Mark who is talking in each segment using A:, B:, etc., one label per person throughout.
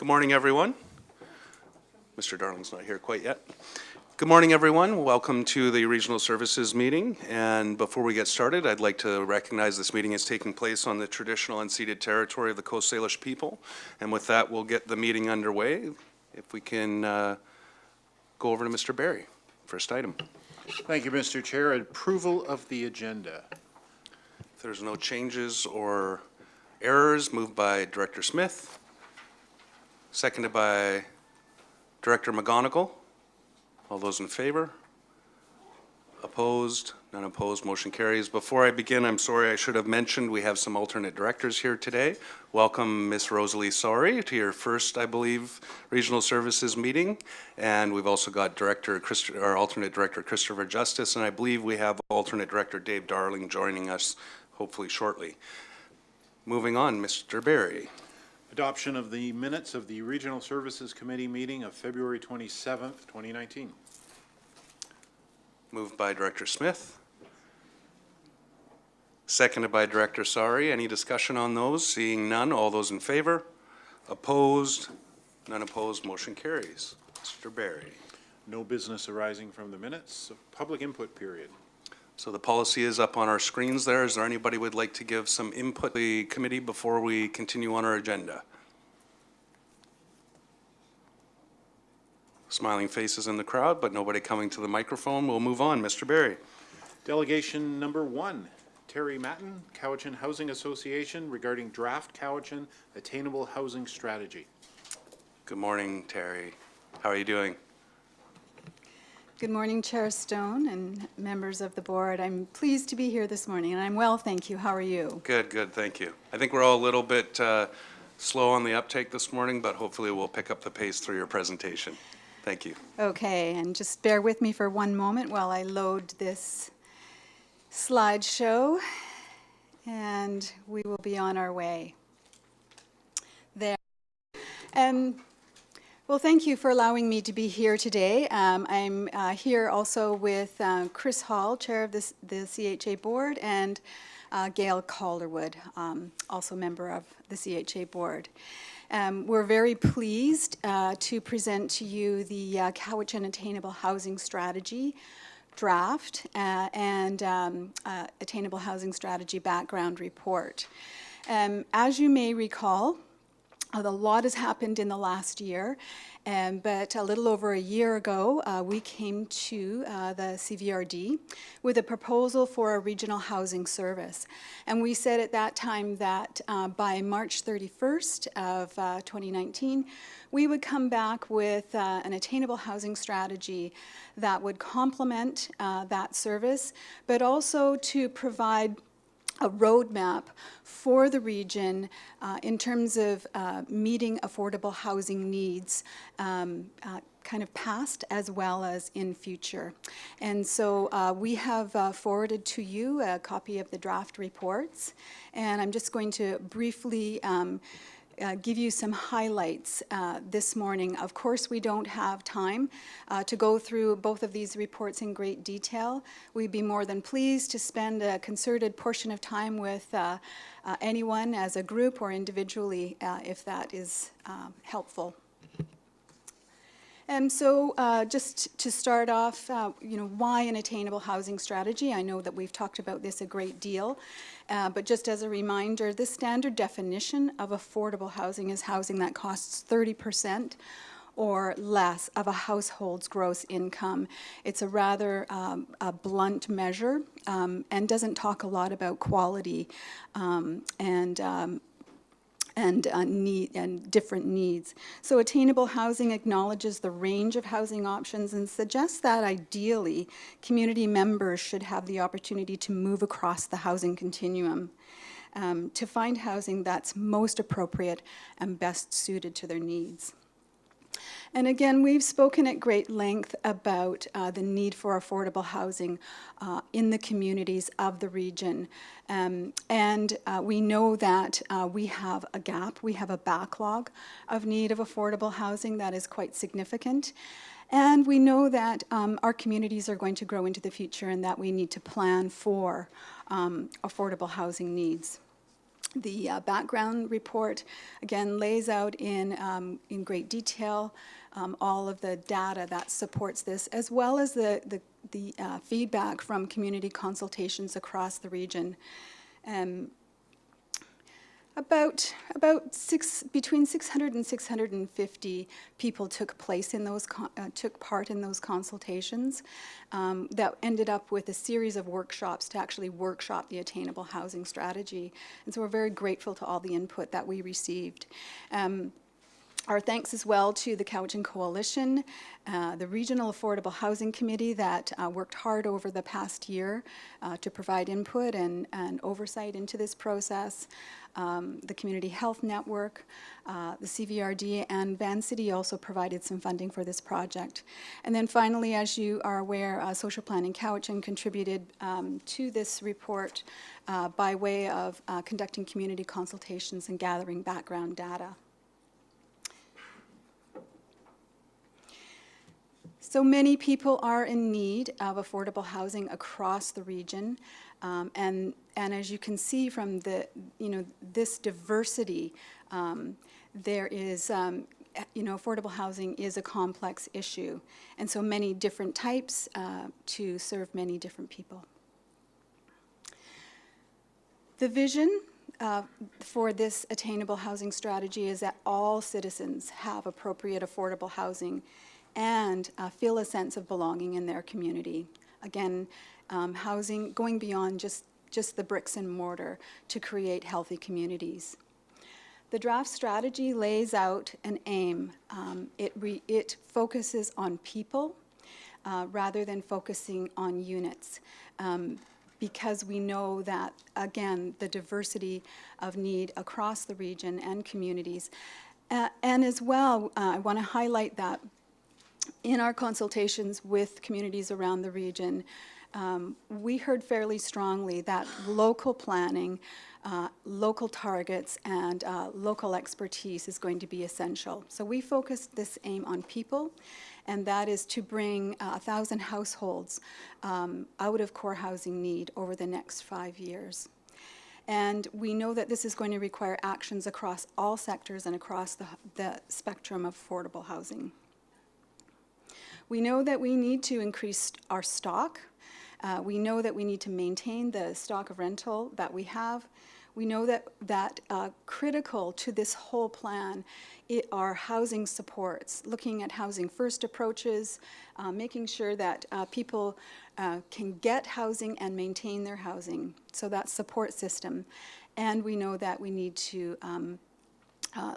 A: Good morning, everyone. Mr. Darling's not here quite yet. Good morning, everyone. Welcome to the Regional Services meeting. And before we get started, I'd like to recognize this meeting is taking place on the traditional unceded territory of the Coast Salish people. And with that, we'll get the meeting underway. If we can go over to Mr. Barry. First item.
B: Thank you, Mr. Chair. Approval of the agenda.
A: If there's no changes or errors, moved by Director Smith, seconded by Director McGonigal. All those in favor? Opposed? None opposed. Motion carries. Before I begin, I'm sorry, I should have mentioned we have some alternate directors here today. Welcome, Ms. Rosalie Sorry, to your first, I believe, Regional Services meeting. And we've also got our alternate director, Christopher Justice, and I believe we have alternate director Dave Darling joining us hopefully shortly. Moving on, Mr. Barry.
B: Adoption of the minutes of the Regional Services Committee meeting of February 27th, 2019.
A: Moved by Director Smith. Seconded by Director Sorry. Any discussion on those? Seeing none, all those in favor? Opposed? None opposed. Motion carries. Mr. Barry.
B: No business arising from the minutes. Public input period.
A: So the policy is up on our screens there. Is there anybody who would like to give some input to the committee before we continue on our agenda? Smiling faces in the crowd, but nobody coming to the microphone. We'll move on. Mr. Barry.
B: Delegation number 1, Terry Matten, Cowichan Housing Association, regarding draft Cowichan Attainable Housing Strategy.
A: Good morning, Terry. How are you doing?
C: Good morning, Chair Stone and members of the board. I'm pleased to be here this morning, and I'm well, thank you. How are you?
A: Good, good, thank you. I think we're all a little bit slow on the uptake this morning, but hopefully we'll pick up the pace through your presentation. Thank you.
C: Okay, and just bear with me for one moment while I load this slideshow, and we will be on our way. There. Well, thank you for allowing me to be here today. I'm here also with Chris Hall, Chair of the CHA Board, and Gail Calderwood, also member of the CHA Board. We're very pleased to present to you the Cowichan Attainable Housing Strategy draft and Attainable Housing Strategy background report. As you may recall, a lot has happened in the last year, but a little over a year ago, we came to the CVRD with a proposal for a regional housing service. And we said at that time that by March 31st of 2019, we would come back with an attainable housing strategy that would complement that service, but also to provide a roadmap for the region in terms of meeting affordable housing needs, kind of past as well as in future. And so we have forwarded to you a copy of the draft reports, and I'm just going to briefly give you some highlights this morning. Of course, we don't have time to go through both of these reports in great detail. We'd be more than pleased to spend a concerted portion of time with anyone as a group or individually if that is helpful. And so just to start off, why an attainable housing strategy? I know that we've talked about this a great deal, but just as a reminder, the standard definition of affordable housing is housing that costs 30% or less of a household's gross income. It's a rather a blunt measure and doesn't talk a lot about quality and different needs. So attainable housing acknowledges the range of housing options and suggests that ideally community members should have the opportunity to move across the housing continuum to find housing that's most appropriate and best suited to their needs. And again, we've spoken at great length about the need for affordable housing in the communities of the region. We know that we have a gap, we have a backlog of need of affordable housing that is quite significant. And we know that our communities are going to grow into the future and that we need to plan for affordable housing needs. The background report, again, lays out in great detail all of the data that supports this, as well as the feedback from community consultations across the region. Between 600 and 650 people took part in those consultations that ended up with a series of workshops to actually workshop the attainable housing strategy. And so we're very grateful to all the input that we received. Our thanks as well to the Cowichan Coalition, the Regional Affordable Housing Committee that worked hard over the past year to provide input and oversight into this process, the Community Health Network, the CVRD, and Vancity also provided some funding for this project. And then finally, as you are aware, Social Planning Cowichan contributed to this report by way of conducting community consultations and gathering background data. So many people are in need of affordable housing across the region, and as you can see from this diversity, there is affordable housing is a complex issue, and so many different types to serve many different people. The vision for this attainable housing strategy is that all citizens have appropriate affordable housing and feel a sense of belonging in their community. Again, housing going beyond just the bricks and mortar to create healthy communities. The draft strategy lays out an aim. It focuses on people rather than focusing on units, because we know that, again, the diversity of need across the region and communities. And as well, I want to highlight that in our consultations with communities around the region, we heard fairly strongly that local planning, local targets, and local expertise is going to be essential. So we focused this aim on people, and that is to bring 1,000 households out of core housing need over the next 5 years. And we know that this is going to require actions across all sectors and across the spectrum of affordable housing. We know that we need to increase our stock. We know that we need to maintain the stock of rental that we have. We know that critical to this whole plan are housing supports, looking at housing first approaches, making sure that people can get housing and maintain their housing, so that support system. And we know that we need to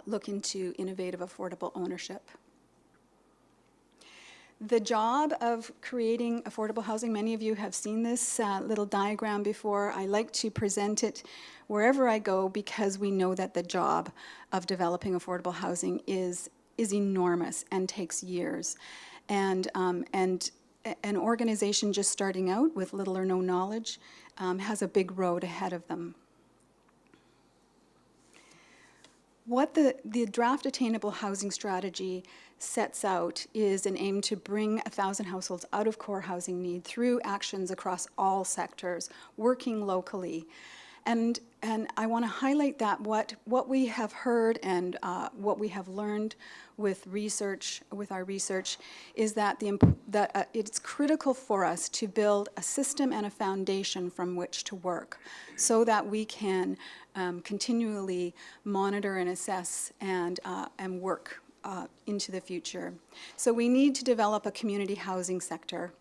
C: look into innovative affordable ownership. The job of creating affordable housing, many of you have seen this little diagram before. I like to present it wherever I go because we know that the job of developing affordable housing is enormous and takes years. And an organization just starting out with little or no knowledge has a big road ahead of them. What the draft attainable housing strategy sets out is an aim to bring 1,000 households out of core housing need through actions across all sectors, working locally. And I want to highlight that what we have heard and what we have learned with our research, is that it's critical for us to build a system and a foundation from which to work, so that we can continually monitor and assess and work into the future. So we need to develop a community housing sector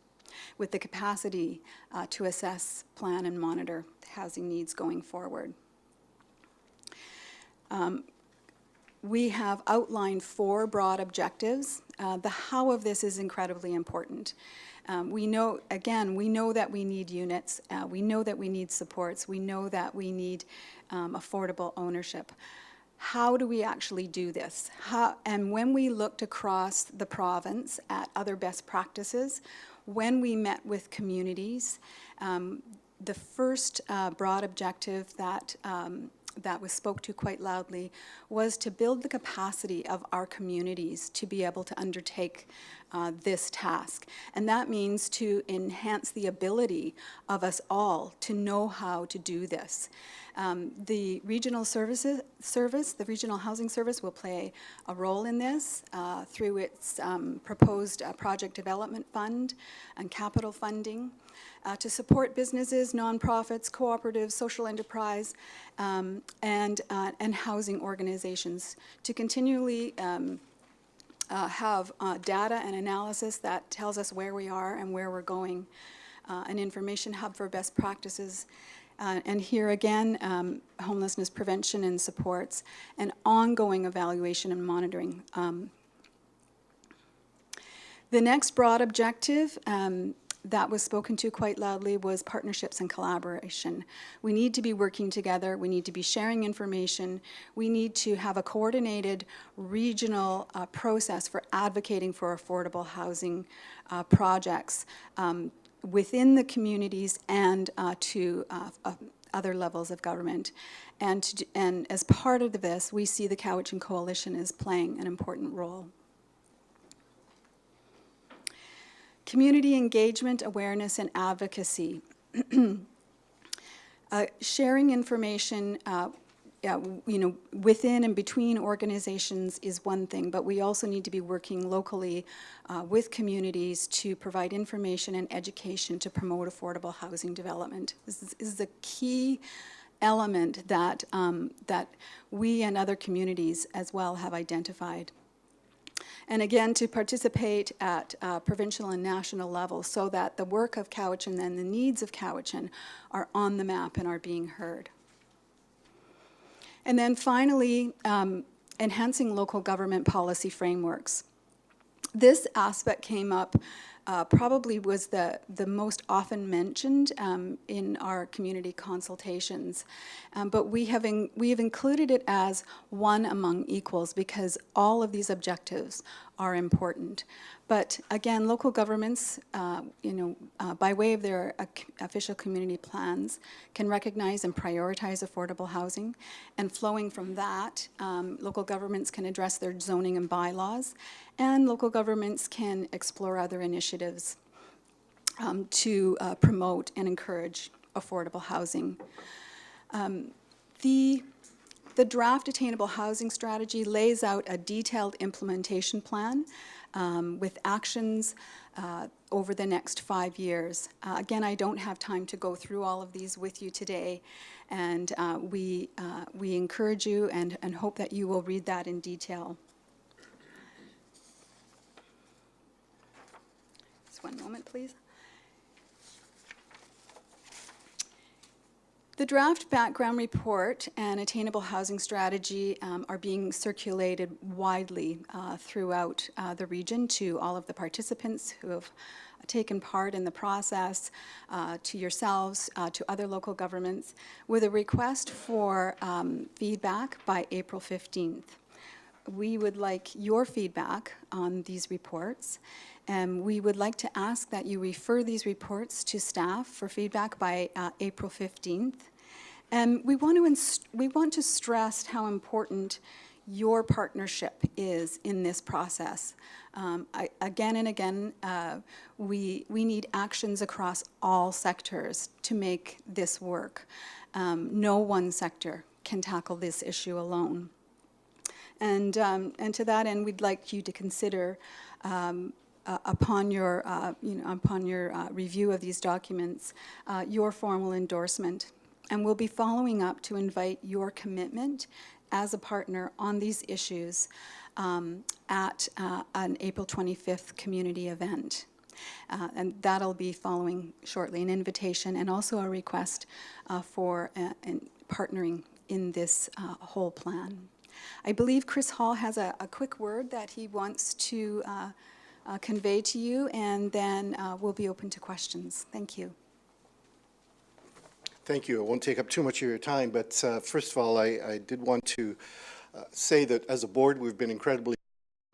C: with the capacity to assess, plan, and monitor housing needs going forward. We have outlined 4 broad objectives. The how of this is incredibly important. We know that we need units. We know that we need supports. We know that we need affordable ownership. How do we actually do this? And when we looked across the province at other best practices, when we met with communities, the first broad objective that was spoke to quite loudly was to build the capacity of our communities to be able to undertake this task. And that means to enhance the ability of us all to know how to do this. The regional service, the Regional Housing Service will play a role in this through its proposed project development fund and capital funding to support businesses, nonprofits, cooperatives, social enterprise, and housing organizations to continually have data and analysis that tells us where we are and where we're going, an information hub for best practices, and here again, homelessness prevention and supports, and ongoing evaluation and monitoring. The next broad objective that was spoken to quite loudly was partnerships and collaboration. We need to be working together, we need to be sharing information, we need to have a coordinated regional process for advocating for affordable housing projects within the communities and to other levels of government. And as part of this, we see the Cowichan Coalition as playing an important role. Community engagement, awareness, and advocacy. Sharing information within and between organizations is one thing, but we also need to be working locally with communities to provide information and education to promote affordable housing development. This is a key element that, that we and other communities as well have identified. And again, to participate at provincial and national levels so that the work of Cowichan and the needs of Cowichan are on the map and are being heard. And then finally, enhancing local government policy frameworks. This aspect came up, probably was the most often mentioned in our community consultations. But we have included it as one among equals because all of these objectives are important. But again, local governments, by way of their official community plans, can recognize and prioritize affordable housing. And flowing from that, local governments can address their zoning and bylaws, and local governments can explore other initiatives to promote and encourage affordable housing. The draft Attainable Housing Strategy lays out a detailed implementation plan with actions over the next 5 years. Again, I don't have time to go through all of these with you today, and we encourage you and hope that you will read that in detail. Just one moment, please. The draft background report and Attainable Housing Strategy are being circulated widely throughout the region to all of the participants who have taken part in the process, to yourselves, to other local governments, with a request for feedback by April 15th. We would like your feedback on these reports, and we would like to ask that you refer these reports to staff for feedback by April 15th. And we want to stress how important your partnership is in this process. Again and again, we need actions across all sectors to make this work. No one sector can tackle this issue alone. And to that end, we'd like you to consider upon your review of these documents, your formal endorsement. And we'll be following up to invite your commitment as a partner on these issues at an April 25th community event. And that'll be following shortly, an invitation and also a request for partnering in this whole plan. I believe Chris Hall has a quick word that he wants to convey to you, and then we'll be open to questions. Thank you.
D: Thank you. I won't take up too much of your time, but first of all, I did want to say that as a board, we've been incredibly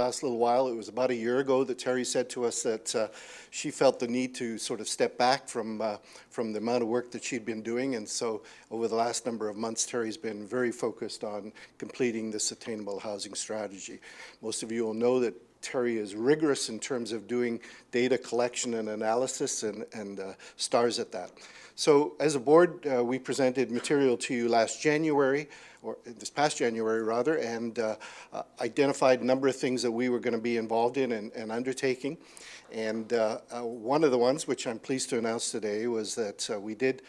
D: last little while. It was about a year ago that Terry said to us that she felt the need to sort of step back from the amount of work that she'd been doing, and so over the last number of months, Terry's been very focused on completing this Attainable Housing Strategy. Most of you will know that Terry is rigorous in terms of doing data collection and analysis and stars at that. So as a board, we presented material to you last January, or this past January rather, and identified a number of things that we were going to be involved in and undertaking. And one of the ones, which I'm pleased to announce today, was that we did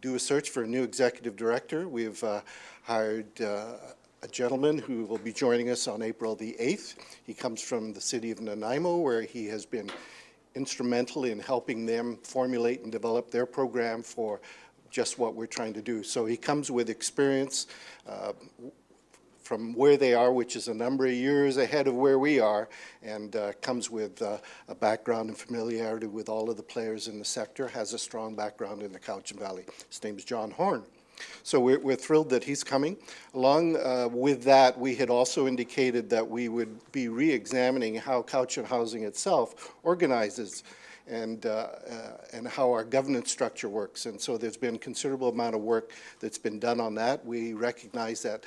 D: do a search for a new executive director. We've hired a gentleman who will be joining us on April the 8th. He comes from the city of Nanaimo, where he has been instrumental in helping them formulate and develop their program for just what we're trying to do. So he comes with experience from where they are, which is a number of years ahead of where we are, and comes with a background and familiarity with all of the players in the sector, has a strong background in the Cowichan Valley. His name is John Horn. So we're thrilled that he's coming. Along with that, we had also indicated that we would be re-examining how Cowichan Housing itself organizes and how our governance structure works. And so there's been a considerable amount of work that's been done on that. We recognize that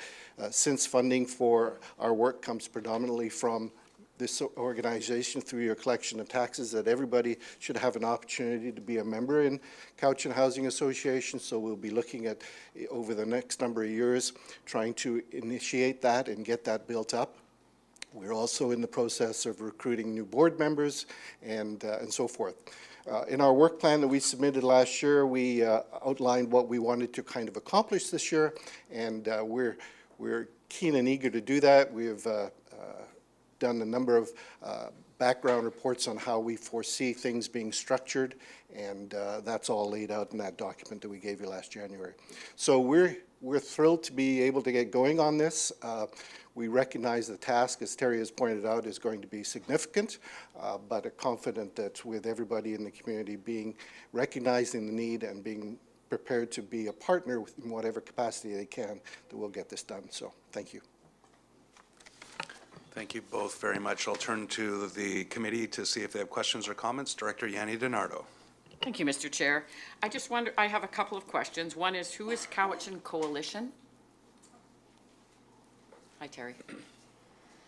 D: since funding for our work comes predominantly from this organization through your collection of taxes, that everybody should have an opportunity to be a member in Cowichan Housing Association. So we'll be looking at, over the next number of years, trying to initiate that and get that built up. We're also in the process of recruiting new board members and so forth. In our work plan that we submitted last year, we outlined what we wanted to kind of accomplish this year, and we're keen and eager to do that. We have done a number of background reports on how we foresee things being structured, and that's all laid out in that document that we gave you last January. So we're thrilled to be able to get going on this. We recognize the task, as Terry has pointed out, is going to be significant, but are confident that with everybody in the community recognizing the need and being prepared to be a partner in whatever capacity they can, that we'll get this done. So thank you.
A: Thank you both very much. I'll turn to the committee to see if they have questions or comments. Director Yanni DiNardo.
E: Thank you, Mr. Chair. I just wonder, I have a couple of questions. One is, who is Cowichan Coalition? Hi, Terry.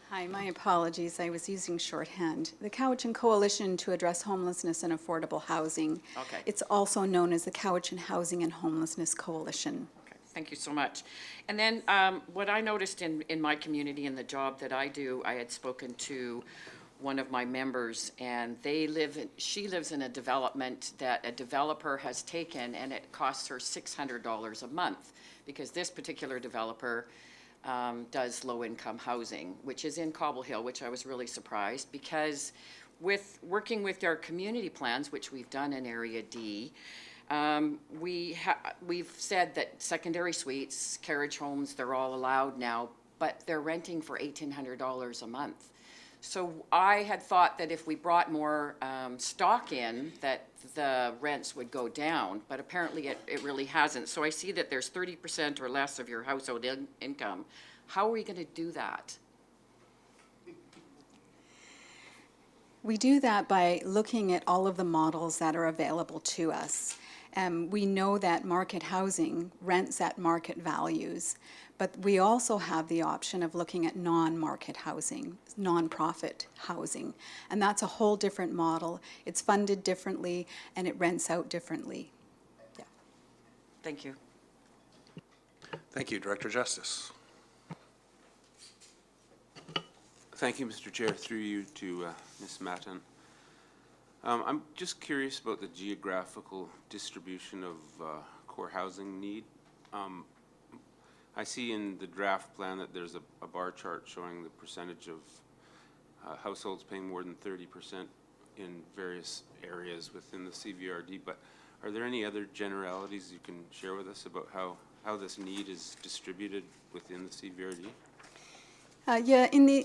C: Hi, my apologies. I was using shorthand. The Cowichan Coalition to Address Homelessness and Affordable Housing.
E: Okay.
C: It's also known as the Cowichan Housing and Homelessness Coalition.
E: Okay, thank you so much. And then what I noticed in my community and the job that I do, I had spoken to one of my members, and she lives in a development that a developer has taken, and it costs her $600 a month, because this particular developer does low-income housing, which is in Cobble Hill, which I was really surprised, because with working with our community plans, which we've done in Area D, we've said that secondary suites, carriage homes, they're all allowed now, but they're renting for $1,800 a month. So I had thought that if we brought more stock in, that the rents would go down, but apparently it really hasn't. So I see that there's 30% or less of your household income. How are we going to do that?
C: We do that by looking at all of the models that are available to us. We know that market housing rents at market values, but we also have the option of looking at non-market housing, non-profit housing, and that's a whole different model. It's funded differently, and it rents out differently. Yeah.
E: Thank you.
A: Thank you, Director Justice.
F: Thank you, Mr. Chair. Through you to Ms. Matten. I'm just curious about the geographical distribution of core housing need. I see in the draft plan that there's a bar chart showing the percentage of households paying more than 30% in various areas within the CVRD, but are there any other generalities you can share with us about how this need is distributed within the CVRD?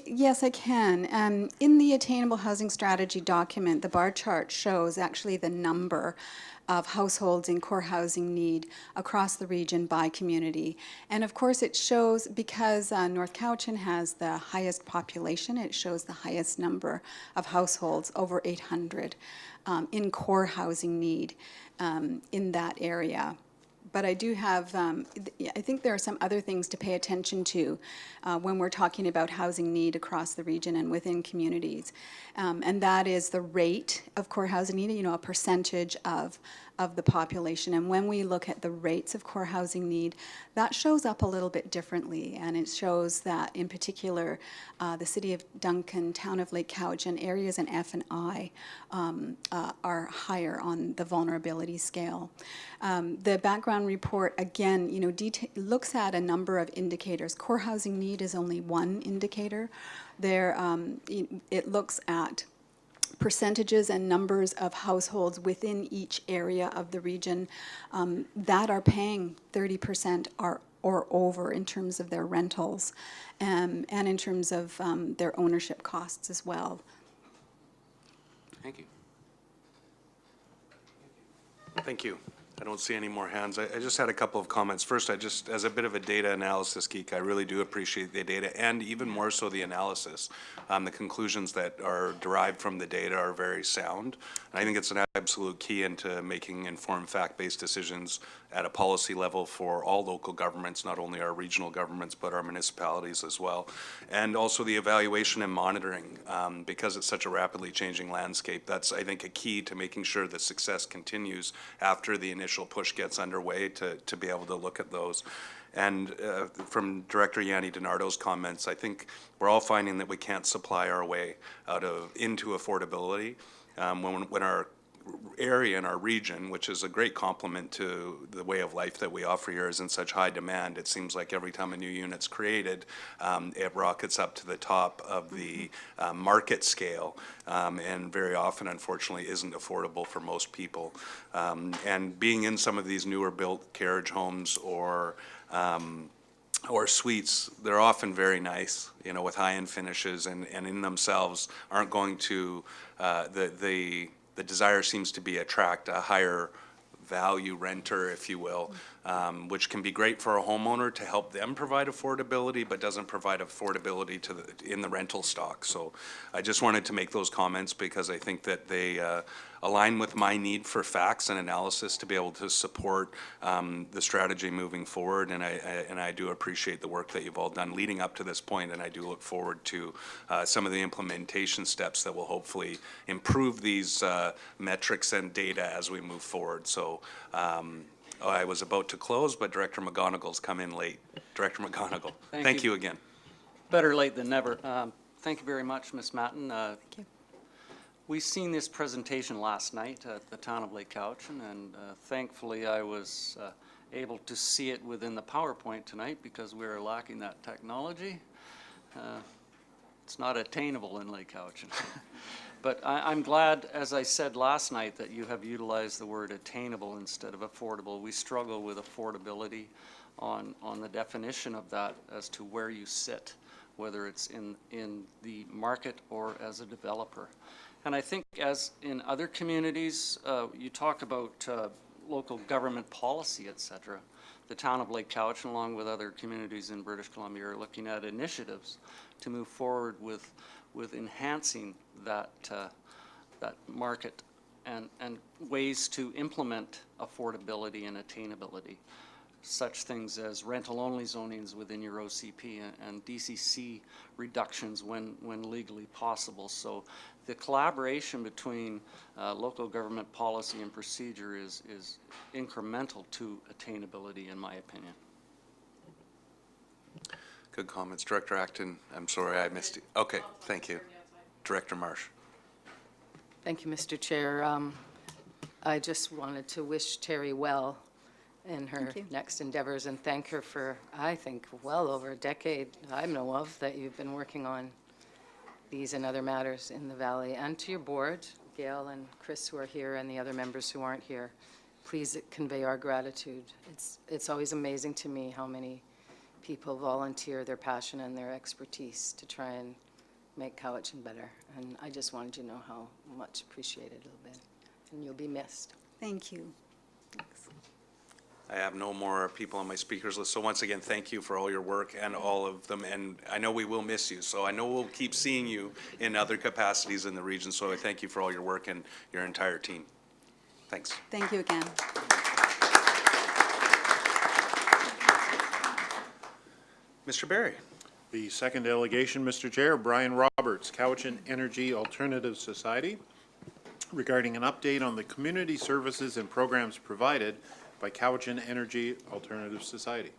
C: Yes, I can. In the Attainable Housing Strategy document, the bar chart shows actually the number of households in core housing need across the region by community. And of course it shows, because North Cowichan has the highest population, it shows the highest number of households, over 800, in core housing need in that area. But I do have, I think there are some other things to pay attention to when we're talking about housing need across the region and within communities. And that is the rate of core housing need, a percentage of the population. And when we look at the rates of core housing need, that shows up a little bit differently. And it shows that, in particular, the City of Duncan, Town of Lake Cowichan, areas in F and I are higher on the vulnerability scale. The background report, again, looks at a number of indicators. Core housing need is only one indicator. It looks at percentages and numbers of households within each area of the region that are paying 30% or over in terms of their rentals, and in terms of their ownership costs as well.
F: Thank you.
A: Thank you. I don't see any more hands. I just had a couple of comments. First, as a bit of a data analysis geek, I really do appreciate the data, and even more so the analysis. The conclusions that are derived from the data are very sound. And I think it's an absolute key into making informed, fact-based decisions at a policy level for all local governments, not only our regional governments, but our municipalities as well. And also the evaluation and monitoring, because it's such a rapidly changing landscape. That's, I think, a key to making sure that success continues after the initial push gets underway to be able to look at those. And from Director Yanni DiNardo's comments, I think we're all finding that we can't supply our way into affordability when our area and our region, which is a great complement to the way of life that we offer here, is in such high demand. It seems like every time a new unit's created, it rockets up to the top of the market scale, and very often, unfortunately, isn't affordable for most people. And being in some of these newer built carriage homes or suites, they're often very nice, with high-end finishes, and in themselves aren't going to, the desire seems to be attract a higher value renter, if you will, which can be great for a homeowner to help them provide affordability, but doesn't provide affordability in the rental stock. So I just wanted to make those comments because I think that they align with my need for facts and analysis to be able to support the strategy moving forward. And I do appreciate the work that you've all done leading up to this point, and I do look forward to some of the implementation steps that will hopefully improve these metrics and data as we move forward. So I was about to close, but Director McGonigle's come in late. Director McGonigle, thank you again.
G: Better late than never. Thank you very much, Ms. Matten.
C: Thank you.
G: We seen this presentation last night at the Town of Lake Cowichan, and thankfully I was able to see it within the PowerPoint tonight because we were lacking that technology. It's not attainable in Lake Cowichan. But I'm glad, as I said last night, that you have utilized the word attainable instead of affordable. We struggle with affordability on the definition of that as to where you sit, whether it's in the market or as a developer. And I think as in other communities, you talk about local government policy, et cetera. The Town of Lake Cowichan, along with other communities in British Columbia, are looking at initiatives to move forward with enhancing that market and ways to implement affordability and attainability. Such things as rental-only zonings within your OCP and DCC reductions when legally possible. So the collaboration between local government policy and procedure is incremental to attainability, in my opinion.
A: Good comments. Director Acton, I'm sorry I missed you. Okay, thank you. Director Marsh.
H: Thank you, Mr. Chair. I just wanted to wish Terry well in her
C: Thank you.
H: next endeavors and thank her for, I think, well over a decade I know of that you've been working on these and other matters in the Valley. And to your board, Gail and Chris who are here and the other members who aren't here, please convey our gratitude. It's always amazing to me how many people volunteer their passion and their expertise to try and make Cowichan better. And I just wanted you to know how much appreciated it'll be. And you'll be missed.
C: Thank you. Thanks.
A: I have no more people on my speakers list. So once again, thank you for all your work and all of them. And I know we will miss you. So I know we'll keep seeing you in other capacities in the region. So I thank you for all your work and your entire team. Thanks.
C: Thank you again.
A: Mr. Barry.
B: The second delegation, Mr. Chair, Brian Roberts, Cowichan Energy Alternative Society, regarding an update on the community services and programs provided by Cowichan Energy Alternative Society.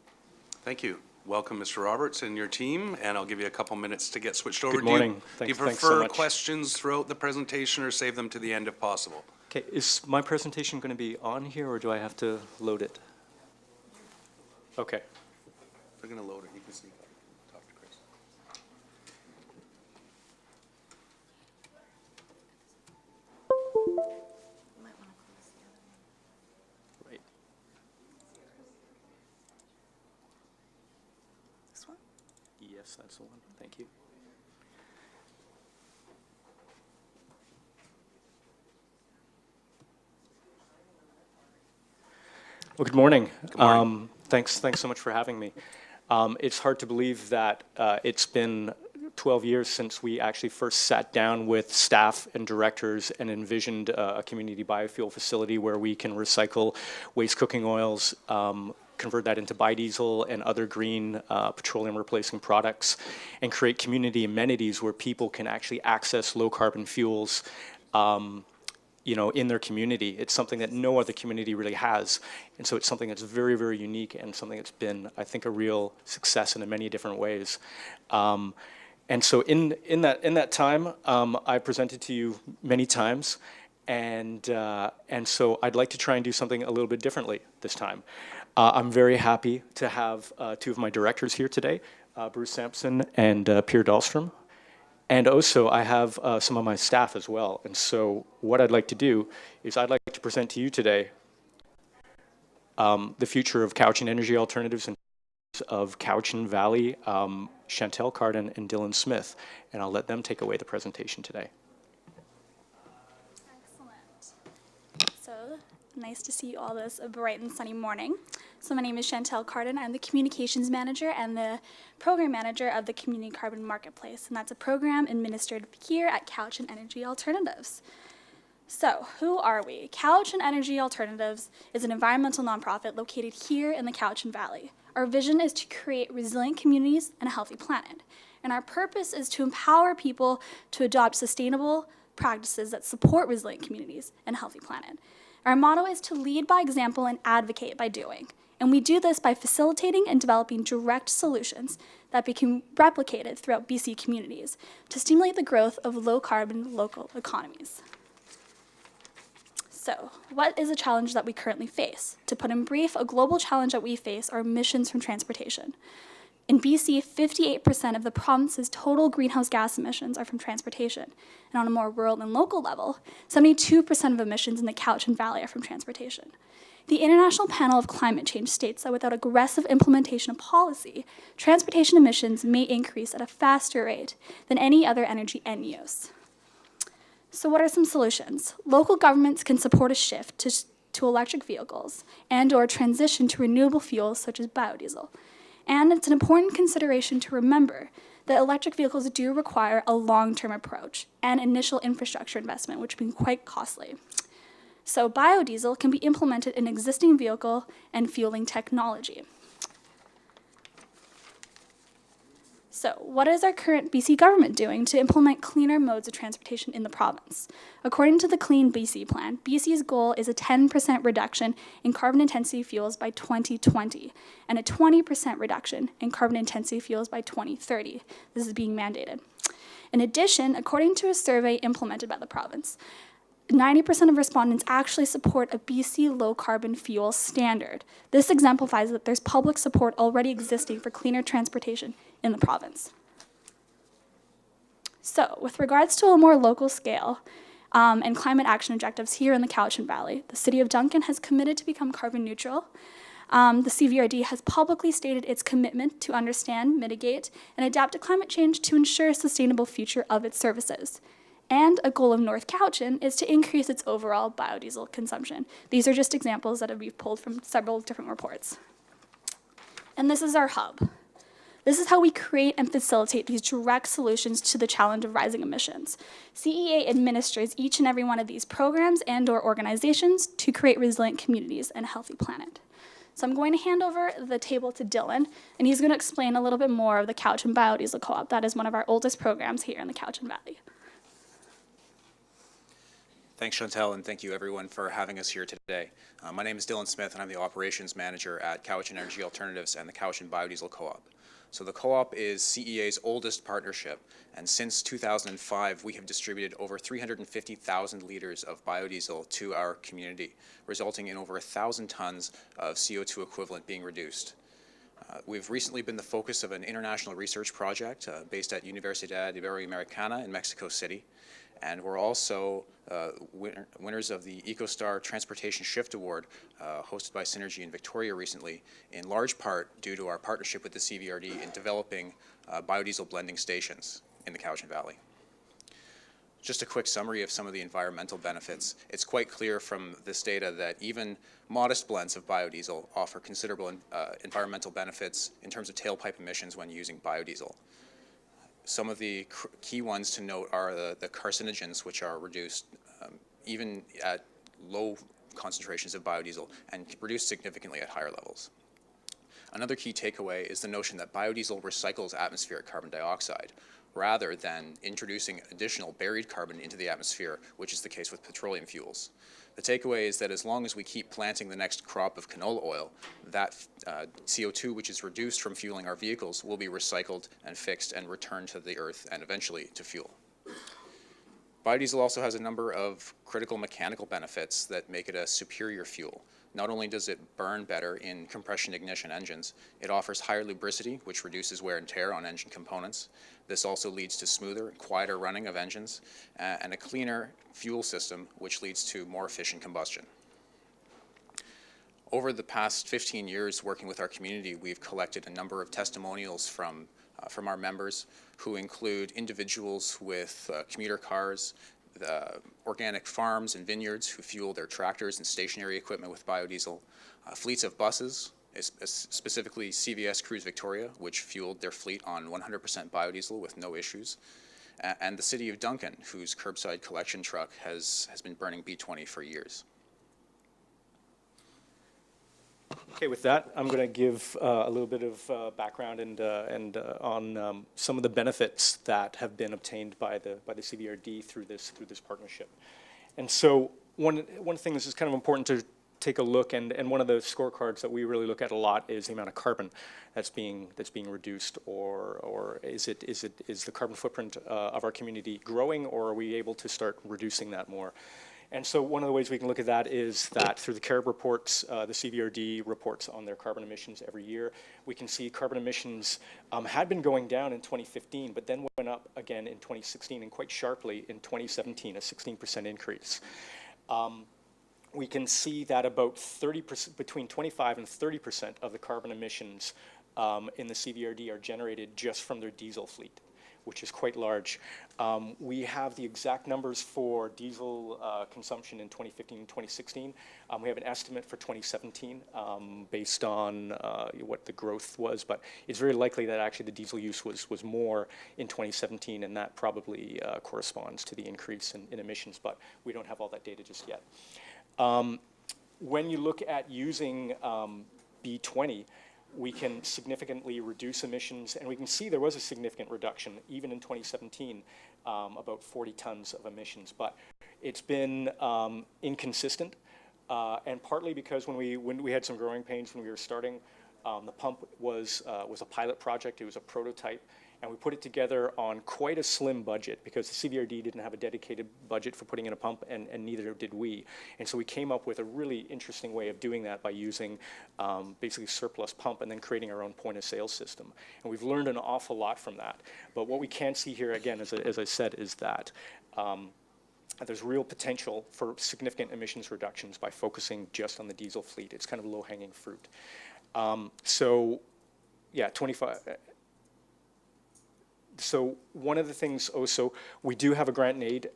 A: Thank you. Welcome, Mr. Roberts and your team, and I'll give you a couple minutes to get switched over.
I: Good morning.
A: Do you
I: Thanks so
A: prefer
I: much.
A: questions throughout the presentation or save them to the end if possible?
I: Okay, is my presentation going to be on here, or do I have to load it? Okay.
A: If they're going to load it, you can sneak up and talk to Chris.
I: Right.
C: This one?
I: Yes, that's the one. Thank you. Well, good morning.
A: morning.
I: Thanks so much for having me. It's hard to believe that it's been 12 years since we actually first sat down with staff and directors and envisioned a community biofuel facility where we can recycle waste cooking oils, convert that into biodiesel and other green petroleum replacing products, and create community amenities where people can actually access low carbon fuels in their community. It's something that no other community really has. And so it's something that's very, very unique and something that's been, I think, a real success in many different ways. And so in that time, I presented to you many times, and so I'd like to try and do something a little bit differently this time. I'm very happy to have two of my directors here today, Bruce Sampson and Pierre Dahlstrom. And also, I have some of my staff as well. And so what I'd like to do is I'd like to present to you today the future of Cowichan Energy Alternatives and of Cowichan Valley, Chantel Carden and Dylan Smith. And I'll let them take away the presentation today.
J: Excellent. So nice to see you all this bright and sunny morning. So my name is Chantel Carden. I'm the Communications Manager and the Program Manager of the Community Carbon Marketplace, and that's a program administered here at Cowichan Energy Alternatives. So who are we? Cowichan Energy Alternatives is an environmental nonprofit located here in the Cowichan Valley. Our vision is to create resilient communities and a healthy planet, and our purpose is to empower people to adopt sustainable practices that support resilient communities and a healthy planet. Our motto is to lead by example and advocate by doing. And we do this by facilitating and developing direct solutions that become replicated throughout BC communities to stimulate the growth of low-carbon local economies. So, what is a challenge that we currently face? To put in brief, a global challenge that we face are emissions from transportation. In BC, 58% of the province's total greenhouse gas emissions are from transportation. And on a more rural and local level, 72% of emissions in the Cowichan Valley are from transportation. The International Panel of Climate Change states that without aggressive implementation of policy, transportation emissions may increase at a faster rate than any other energy end use. So what are some solutions? Local governments can support a shift to electric vehicles and/or transition to renewable fuels such as biodiesel. And it's an important consideration to remember that electric vehicles do require a long-term approach and initial infrastructure investment, which can be quite costly. So biodiesel can be implemented in existing vehicle and fueling technology. So what is our current BC government doing to implement cleaner modes of transportation in the province? According to the Clean BC Plan, BC's goal is a 10% reduction in carbon intensity fuels by 2020 and a 20% reduction in carbon intensity fuels by 2030. This is being mandated. In addition, according to a survey implemented by the province, 90% of respondents actually support a BC low-carbon fuel standard. This exemplifies that there's public support already existing for cleaner transportation in the province. So, with regards to a more local scale and climate action objectives here in the Cowichan Valley, the City of Duncan has committed to become carbon neutral. The CVRD has publicly stated its commitment to understand, mitigate, and adapt to climate change to ensure a sustainable future of its services. And a goal of North Cowichan is to increase its overall biodiesel consumption. These are just examples that we've pulled from several different reports. And this is our hub. This is how we create and facilitate these direct solutions to the challenge of rising emissions. CEA administers each and every one of these programs and/or organizations to create resilient communities and a healthy planet. So I'm going to hand over the table to Dylan, and he's going to explain a little bit more of the Cowichan Biodiesel Co-op. That is one of our oldest programs here in the Cowichan Valley.
K: Thanks, Chantel, and thank you everyone for having us here today. My name is Dylan Smith, and I'm the operations manager at Cowichan Energy Alternatives and the Cowichan Biodiesel Co-op. So the co-op is CEA's oldest partnership, and since 2005, we have distributed over 350,000 liters of biodiesel to our community, resulting in over 1,000 tons of CO2 equivalent being reduced. We've recently been the focus of an international research project based at Universidad Iberoamericana in Mexico City, and we're also winners of the EcoStar Transportation Shift Award hosted by Synergy in Victoria recently, in large part due to our partnership with the CVRD in developing biodiesel blending stations in the Cowichan Valley. Just a quick summary of some of the environmental benefits. It's quite clear from this data that even modest blends of biodiesel offer considerable environmental benefits in terms of tailpipe emissions when using biodiesel. Some of the key ones to note are the carcinogens, which are reduced even at low concentrations of biodiesel and reduced significantly at higher levels. Another key takeaway is the notion that biodiesel recycles atmospheric carbon dioxide rather than introducing additional buried carbon into the atmosphere, which is the case with petroleum fuels. The takeaway is that as long as we keep planting the next crop of canola oil, that CO2, which is reduced from fueling our vehicles, will be recycled and fixed and returned to the earth and eventually to fuel. Biodiesel also has a number of critical mechanical benefits that make it a superior fuel. Not only does it burn better in compression ignition engines, it offers higher lubricity, which reduces wear and tear on engine components. This also leads to smoother and quieter running of engines and a cleaner fuel system, which leads to more efficient combustion. Over the past 15 years working with our community, we've collected a number of testimonials from our members, who include individuals with commuter cars, organic farms and vineyards who fuel their tractors and stationary equipment with biodiesel, fleets of buses, specifically CVS Cruise Victoria, which fueled their fleet on 100% biodiesel with no issues, and the city of Duncan, whose curbside collection truck has been burning B20 for years.
I: Okay, with that, I'm going to give a little bit of background and on some of the benefits that have been obtained by the CVRD through this partnership. And so one thing this is kind of important to take a look, and one of the scorecards that we really look at a lot is the amount of carbon that's being reduced, or is the carbon footprint of our community growing, or are we able to start reducing that more? And so one of the ways we can look at that is that through the CARB reports, the CVRD reports on their carbon emissions every year. We can see carbon emissions had been going down in 2015, but then went up again in 2016 and quite sharply in 2017, a 16% increase. We can see that about 30%, between 25 and 30% of the carbon emissions in the CVRD are generated just from their diesel fleet, which is quite large. We have the exact numbers for diesel consumption in 2015 and 2016. We have an estimate for 2017 based on what the growth was, but it's very likely that actually the diesel use was more in 2017, and that probably corresponds to the increase in emissions, but we don't have all that data just yet. When you look at using B20, we can significantly reduce emissions, and we can see there was a significant reduction, even in 2017, about 40 tons of emissions. But it's been inconsistent, and partly because when we had some growing pains when we were starting, the pump was a pilot project. It was a prototype, and we put it together on quite a slim budget because the CVRD didn't have a dedicated budget for putting in a pump, and neither did we. And so we came up with a really interesting way of doing that by using basically surplus pump and then creating our own point of sale system. And we've learned an awful lot from that. But what we can see here, again, as I said, is that there's real potential for significant emissions reductions by focusing just on the diesel fleet. It's kind of low-hanging fruit. So, yeah, 25. So one of the things also, we do have a grant and aid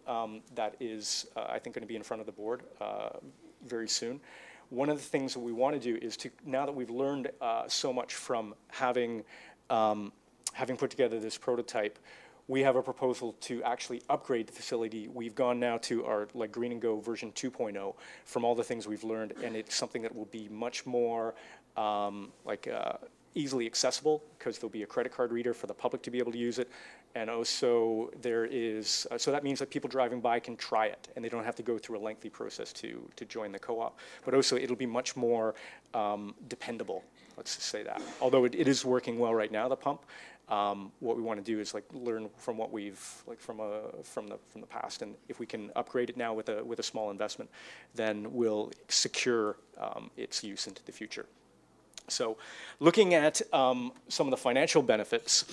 I: that is, I think, going to be in front of the board very soon. One of the things that we want to do is to, now that we've learned so much from having put together this prototype, we have a proposal to actually upgrade the facility. We've gone now to our Green and Go version 2.0 from all the things we've learned, and it's something that will be much more easily accessible, because there'll be a credit card reader for the public to be able to use it. And also there is, so that means that people driving by can try it, and they don't have to go through a lengthy process to join the co-op. But also it'll be much more dependable, let's just say that. Although it is working well right now, the pump, what we want to do is learn from what we've, from the past. And if we can upgrade it now with a small investment, then we'll secure its use into the future. So looking at some of the financial benefits,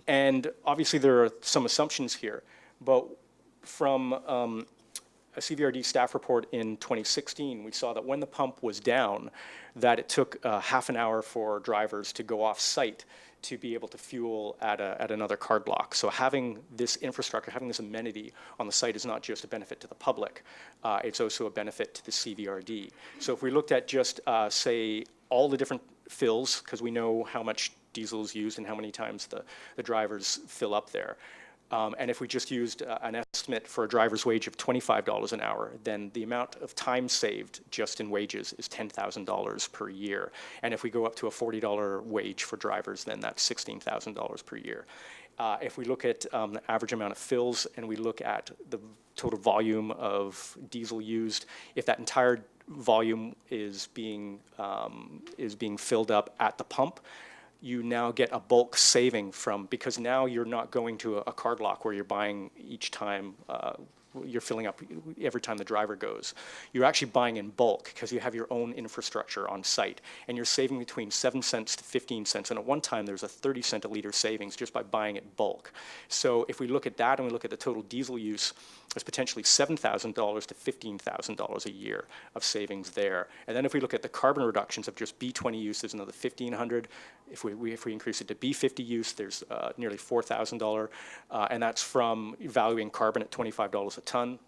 I: and obviously there are some assumptions here, but from a CVRD staff report in 2016, we saw that when the pump was down, that it took half an hour for drivers to go off-site to be able to fuel at another card block. So having this infrastructure, having this amenity on the site is not just a benefit to the public, it's also a benefit to the CVRD. So if we looked at just, say, all the different fills, because we know how much diesel is used and how many times the drivers fill up there. And if we just used an estimate for a driver's wage of $25 an hour, then the amount of time saved just in wages is $10,000 per year. And if we go up to a $40 wage for drivers, then that's $16,000 per year. If we look at the average amount of fills and we look at the total volume of diesel used, if that entire volume is being filled up at the pump, you now get a bulk saving because now you're not going to a card lock where you're buying each time, you're filling up every time the driver goes. You're actually buying in bulk because you have your own infrastructure on site, and you're saving between 7 cents to 15 cents. And at one time, there's a 30 cent a liter savings just by buying it bulk. So if we look at that and we look at the total diesel use, there's potentially $7,000 to $15,000 a year of savings there. And then if we look at the carbon reductions of just B20 use, there's another $1,500. If we increase it to B50 use, there's nearly $4,000, and that's from valuing carbon at $25 a ton.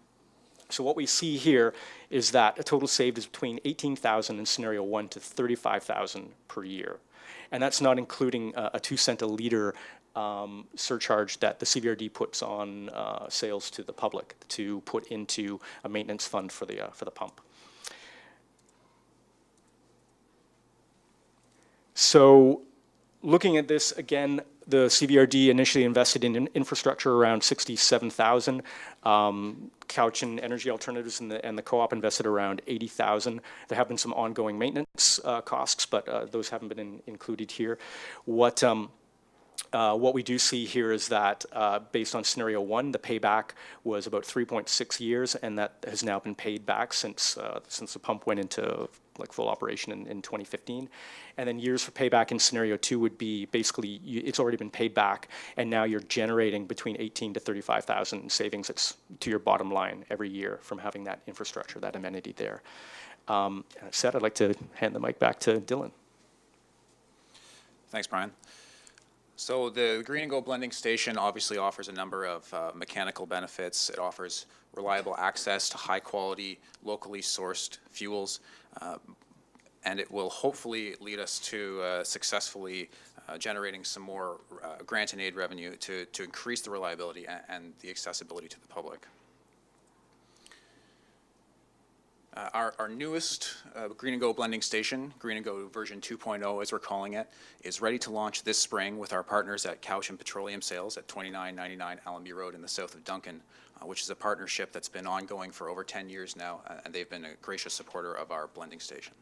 I: So what we see here is that a total saved is between $18,000 in scenario 1 to $35,000 per year. And that's not including a 2 cent a liter surcharge that the CVRD puts on sales to the public to put into a maintenance fund for the pump. So looking at this again, the CVRD initially invested in infrastructure around $67,000. Cowichan Energy Alternatives and the co-op invested around $80,000. There have been some ongoing maintenance costs, but those haven't been included here. What we do see here is that based on scenario 1, the payback was about 3.6 years, and that has now been paid back since the pump went into full operation in 2015. And then years for payback in scenario 2 would be basically it's already been paid back, and now you're generating between $18,000 to $35,000 in savings that's to your bottom line every year from having that infrastructure, that amenity there. That said, I'd like to hand the mic back to Dylan.
K: Thanks, Brian. So the Green and Go blending station obviously offers a number of mechanical benefits. It offers reliable access to high quality, locally sourced fuels, and it will hopefully lead us to successfully generating some more grant and aid revenue to increase the reliability and the accessibility to the public. Our newest Green and Go blending station, Green and Go version 2.0 as we're calling it, is ready to launch this spring with our partners at Cowichan Petroleum Sales at 2999 Allenby Road in the south of Duncan, which is a partnership that's been ongoing for over 10 years now, and they've been a gracious supporter of our blending station.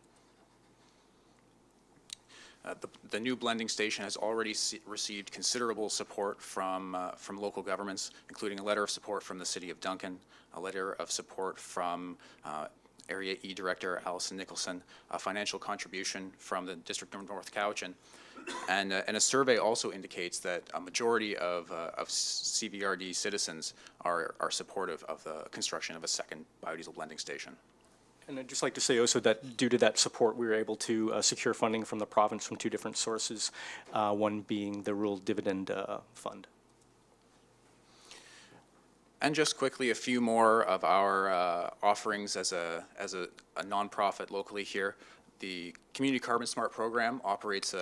K: The new blending station has already received considerable support from local governments, including a letter of support from the City of Duncan, a letter of support from Area E Director Allison Nicholson, a financial contribution from the District of North Cowichan, and a survey also indicates that a majority of CVRD citizens are supportive of the construction of a second biodiesel blending station.
I: And I'd just like to say also that due to that support, we were able to secure funding from the province from 2 different sources, one being the Rural Dividend Fund.
K: And just quickly, a few more of our offerings as a nonprofit locally here. The Community Carbon Smart program operates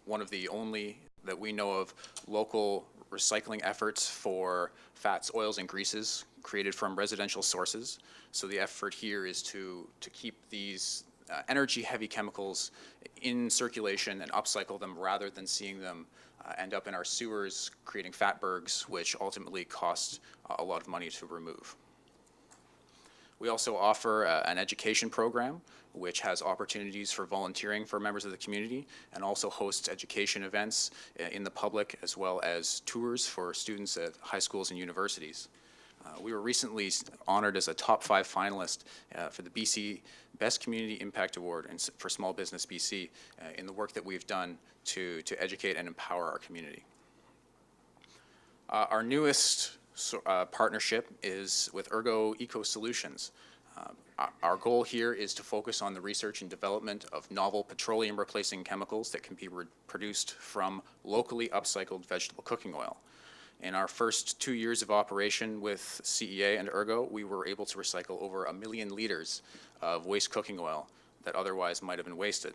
K: one of the only that we know of local recycling efforts for fats, oils, and greases created from residential sources. So the effort here is to keep these energy-heavy chemicals in circulation and upcycle them rather than seeing them end up in our sewers, creating fatbergs, which ultimately cost a lot of money to remove. We also offer an education program which has opportunities for volunteering for members of the community and also hosts education events in the public as well as tours for students at high schools and universities. We were recently honored as a top 5 finalist for the BC Best Community Impact Award for Small Business BC in the work that we've done to educate and empower our community. Our newest partnership is with Ergo Eco Solutions. Our goal here is to focus on the research and development of novel petroleum replacing chemicals that can be produced from locally upcycled vegetable cooking oil. In our first 2 years of operation with CEA and Ergo, we were able to recycle over 1 million liters of waste cooking oil that otherwise might have been wasted.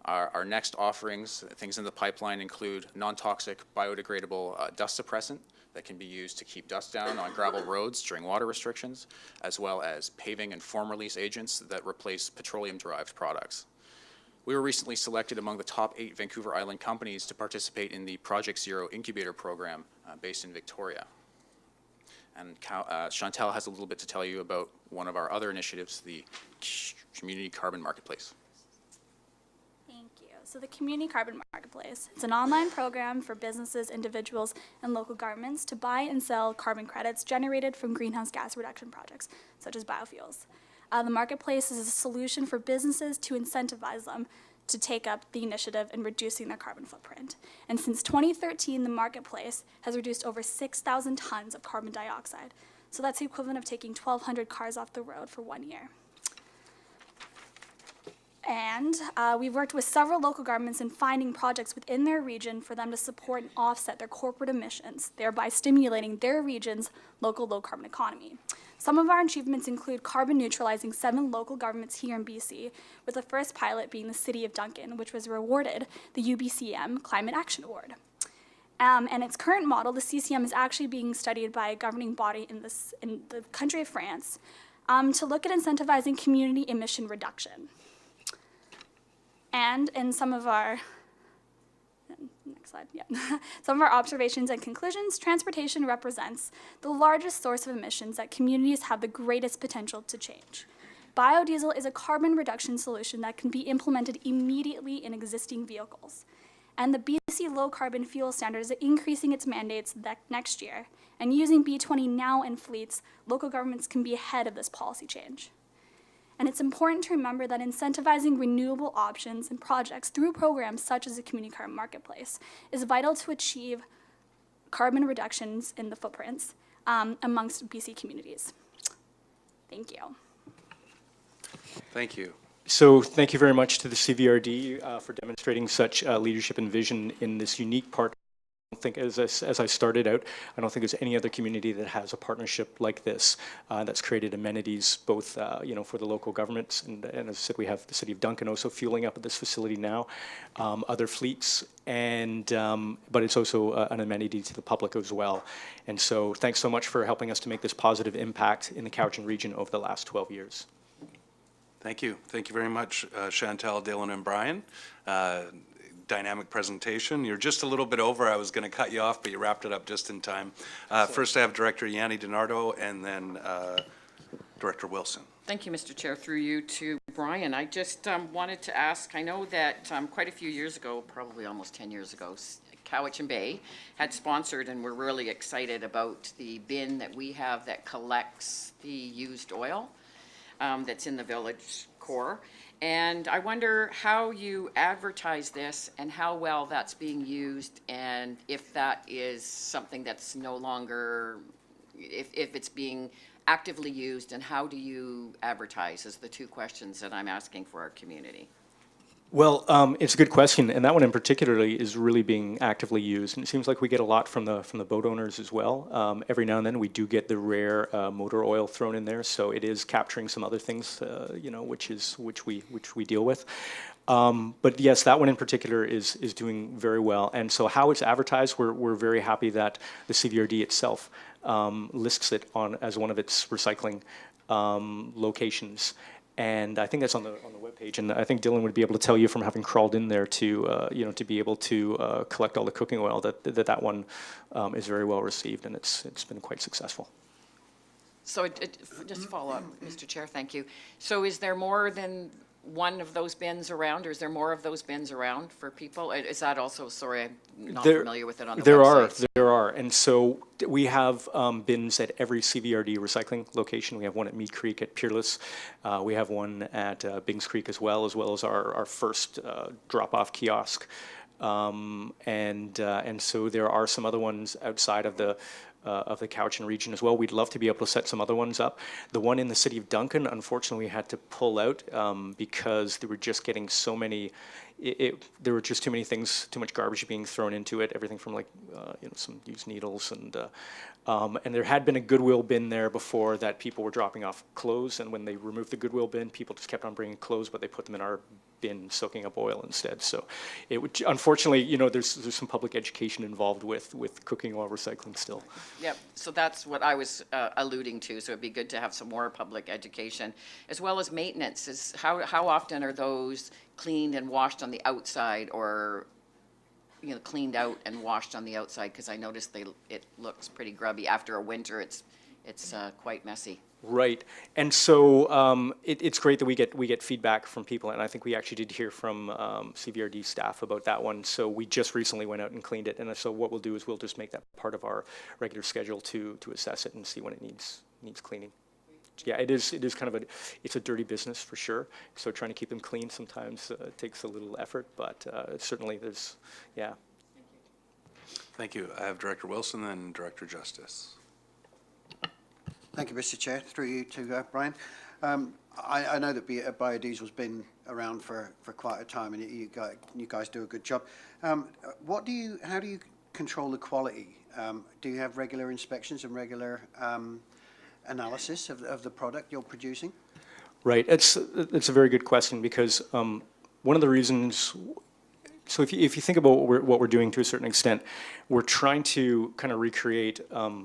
K: Our next offerings, things in the pipeline, include non-toxic biodegradable dust suppressant that can be used to keep dust down on gravel roads during water restrictions, as well as paving and form release agents that replace petroleum-derived products. We were recently selected among the top 8 Vancouver Island companies to participate in the Project Zero Incubator program based in Victoria. And Chantal has a little bit to tell you about one of our other initiatives, the Community Carbon Marketplace.
J: Thank you. So the Community Carbon Marketplace, it's an online program for businesses, individuals, and local governments to buy and sell carbon credits generated from greenhouse gas reduction projects, such as biofuels. The marketplace is a solution for businesses to incentivize them to take up the initiative in reducing their carbon footprint. And since 2013, the marketplace has reduced over 6,000 tons of carbon dioxide. So that's the equivalent of taking 1,200 cars off the road for 1 year. And we've worked with several local governments in finding projects within their region for them to support and offset their corporate emissions, thereby stimulating their region's local low-carbon economy. Some of our achievements include carbon neutralizing 7 local governments here in BC, with the first pilot being the City of Duncan, which was awarded the UBCM Climate Action Award. And its current model, the CCM, is actually being studied by a governing body in the country of France to look at incentivizing community emission reduction. And in some of our, next slide, yeah. Some of our observations and conclusions, transportation represents the largest source of emissions that communities have the greatest potential to change. Biodiesel is a carbon reduction solution that can be implemented immediately in existing vehicles. And the BC Low Carbon Fuel Standard is increasing its mandates next year. And using B20 now in fleets, local governments can be ahead of this policy change. And it's important to remember that incentivizing renewable options and projects through programs such as the Community Carbon Marketplace is vital to achieve carbon reductions in the footprints amongst BC communities. Thank you.
A: Thank you.
I: So thank you very much to the CVRD for demonstrating such leadership and vision in this unique part. I don't think, as I started out, I don't think there's any other community that has a partnership like this that's created amenities both, for the local governments, and as I said, we have the City of Duncan also fueling up at this facility now, other fleets, and but it's also an amenity to the public as well. And so thanks so much for helping us to make this positive impact in the Cowichan region over the last 12 years.
A: Thank you. Thank you very much, Chantal, Dylan, and Brian. Dynamic presentation. You're just a little bit over. I was going to cut you off, but you wrapped it up just in time. First, I have Director Yanni DiNardo, and then Director Wilson.
E: Thank you, Mr. Chair. Through you to Brian, I just wanted to ask, I know that quite a few years ago, probably almost 10 years ago, Cowichan Bay had sponsored, and we're really excited about the bin that we have that collects the used oil that's in the village core. And I wonder how you advertise this and how well that's being used, and if that is something that's no longer, if it's being actively used, and how do you advertise, is the 2 questions that I'm asking for our community.
I: Well, it's a good question, and that one in particularly is really being actively used. And it seems like we get a lot from the boat owners as well. Every now and then, we do get the rare motor oil thrown in there, so it is capturing some other things, which we deal with. But yes, that one in particular is doing very well. And so how it's advertised, we're very happy that the CVRD itself lists it on as one of its recycling locations. And I think that's on the webpage, and I think Dylan would be able to tell you from having crawled in there to to be able to collect all the cooking oil that one is very well received, and it's been quite successful.
E: So just follow up, Mr. Chair, thank you. So is there more than one of those bins around, or is there more of those bins around for people? Is that also, sorry, I'm not familiar with it on the website.
I: There are, and so we have bins at every CVRD recycling location. We have one at Mead Creek at Peerless. We have one at Bings Creek as well as our first drop-off kiosk. And so there are some other ones outside of the Cowichan region as well. We'd love to be able to set some other ones up. The one in the city of Duncan, unfortunately, we had to pull out because there were just getting so many. There were just too many things, too much garbage being thrown into it. Everything from some used needles and there had been a Goodwill bin there before that people were dropping off clothes, and when they removed the Goodwill bin, people just kept on bringing clothes, but they put them in our bin soaking up oil instead. So it would, unfortunately, there's some public education involved with cooking oil recycling still.
E: Yep, so that's what I was alluding to, so it'd be good to have some more public education, as well as maintenance. How often are those cleaned and washed on the outside, or cleaned out and washed on the outside? Because I noticed it looks pretty grubby. After a winter, it's quite messy.
I: Right, and so it's great that we get feedback from people, and I think we actually did hear from CVRD staff about that one. So we just recently went out and cleaned it, and so what we'll do is we'll just make that part of our regular schedule to assess it and see when it needs cleaning. Yeah, it is kind of it's a dirty business for sure. So trying to keep them clean sometimes takes a little effort, but certainly there's, yeah.
A: Thank you. I have Director Wilson and Director Justice.
L: Thank you, Mr. Chair. Through you to Brian. I know that biodiesel's been around for quite a time, and you guys do a good job. How do you control the quality? Do you have regular inspections and regular analysis of the product you're producing?
I: Right. It's a very good question, because one of the reasons. So if you think about what we're doing to a certain extent, we're trying to kind of recreate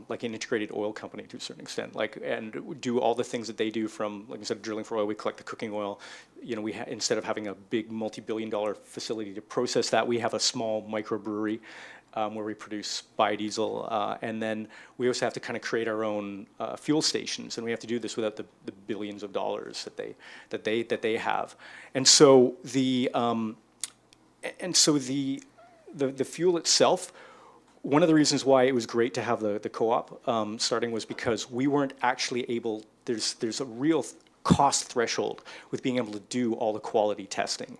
I: like an integrated oil company to a certain extent, and do all the things that they do. From, like, instead of drilling for oil, we collect the cooking oil. Instead of having a big multi-billion-dollar facility to process that, we have a small microbrewery where we produce biodiesel, and then we also have to kind of create our own fuel stations, and we have to do this without the billions of dollars that they have, and so the fuel itself, one of the reasons why it was great to have the co-op starting was because we weren't actually able, there's a real cost threshold with being able to do all the quality testing.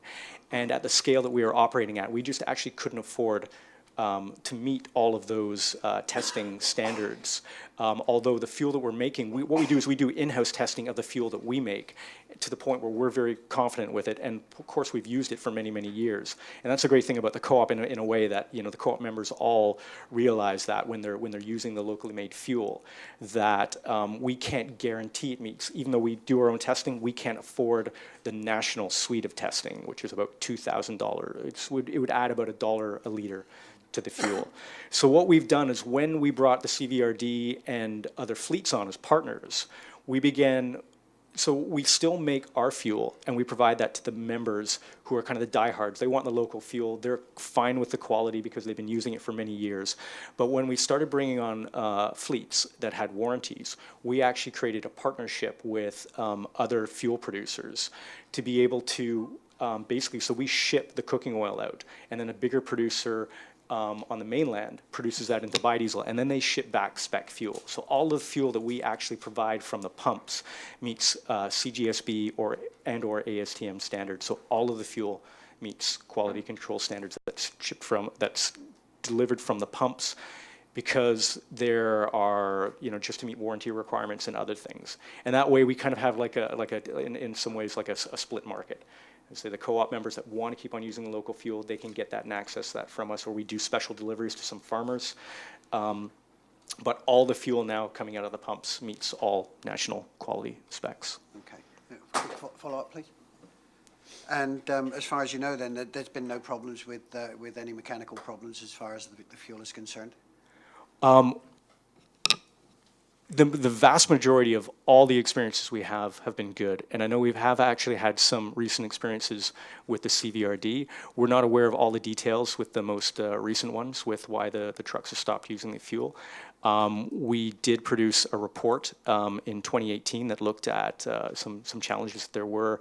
I: And at the scale that we are operating at, we just actually couldn't afford to meet all of those testing standards. Although the fuel that we're making, what we do is we do in-house testing of the fuel that we make to the point where we're very confident with it, and of course we've used it for many, many years. And that's a great thing about the co-op in a way that the co-op members all realize that when they're using the locally made fuel, that we can't guarantee it meets. Even though we do our own testing, we can't afford the national suite of testing, which is about $2,000. It would add about $1 a liter to the fuel. So what we've done is, when we brought the CVRD and other fleets on as partners, so we still make our fuel and we provide that to the members who are kind of the diehards. They want the local fuel. They're fine with the quality because they've been using it for many years. But when we started bringing on fleets that had warranties, we actually created a partnership with other fuel producers to be able to basically, so we ship the cooking oil out, and then a bigger producer on the mainland produces that into biodiesel, and then they ship back spec fuel. So all the fuel that we actually provide from the pumps meets CGSB or ASTM standards. So all of the fuel meets quality control standards that's delivered from the pumps, because there are, just to meet warranty requirements and other things. And that way we kind of have in some ways like a split market. say the co-op members that want to keep on using the local fuel, they can get that and access that from us, or we do special deliveries to some farmers. But all the fuel now coming out of the pumps meets all national quality specs.
L: Okay. Follow up, please. And as far as you know, then, there's been no problems with any mechanical problems as far as the fuel is concerned?
I: The vast majority of all the experiences we have been good. And I know we have actually had some recent experiences with the CVRD. We're not aware of all the details with the most recent ones with why the trucks have stopped using the fuel. We did produce a report in 2018 that looked at some challenges that there were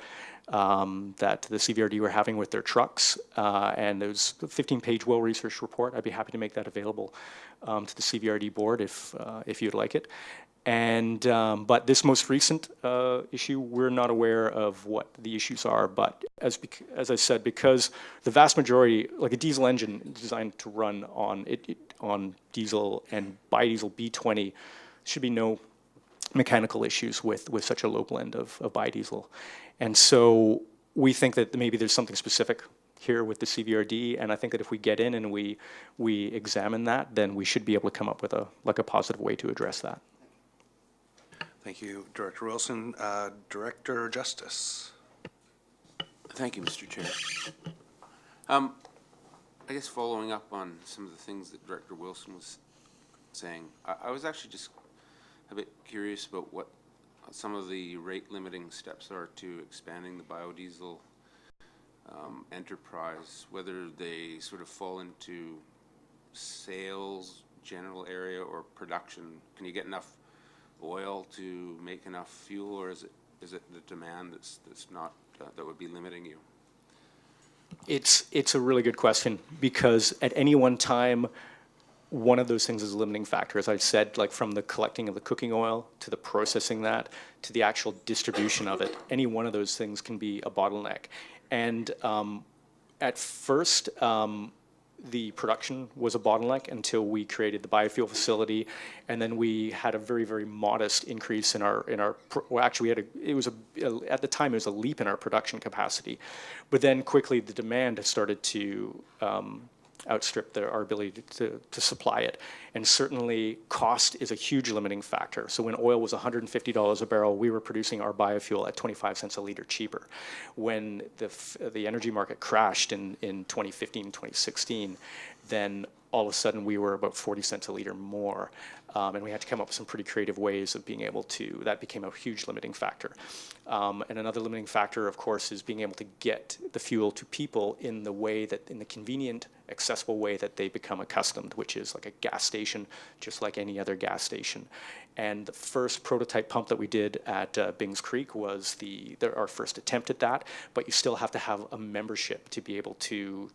I: that the CVRD were having with their trucks. And it was a 15-page well-researched report. I'd be happy to make that available to the CVRD board if you'd like it. And but this most recent issue, we're not aware of what the issues are. But as I said, because the vast majority, like a diesel engine designed to run on diesel and biodiesel B20, should be no mechanical issues with such a low blend of biodiesel. And so we think that maybe there's something specific here with the CVRD, and I think that if we get in and we examine that, then we should be able to come up with a positive way to address that.
A: Thank you, Director Wilson. Director Justice.
F: Thank you, Mr. Chair. I guess following up on some of the things that Director Wilson was saying, I was actually just a bit curious about what some of the rate limiting steps are to expanding the biodiesel enterprise, whether they sort of fall into sales, general area, or production. Can you get enough oil to make enough fuel, or is it the demand that's not that would be limiting you?
I: It's a really good question, because at any one time, one of those things is a limiting factor. As I've said, like from the collecting of the cooking oil to the processing that to the actual distribution of it, any one of those things can be a bottleneck. And at first, the production was a bottleneck until we created the biofuel facility, and then we had a very, very modest increase in our well, actually at the time it was a leap in our production capacity, but then quickly the demand started to outstrip our ability to supply it. And certainly cost is a huge limiting factor. So when oil was $150 a barrel, we were producing our biofuel at 25 cents a liter cheaper. When the energy market crashed in 2015, 2016, then all of a sudden we were about 40 cents a liter more. And we had to come up with some pretty creative ways of being able to, that became a huge limiting factor. And another limiting factor, of course, is being able to get the fuel to people in the convenient, accessible way that they become accustomed, which is like a gas station, just like any other gas station. And the first prototype pump that we did at Bings Creek was our first attempt at that, but you still have to have a membership to be able to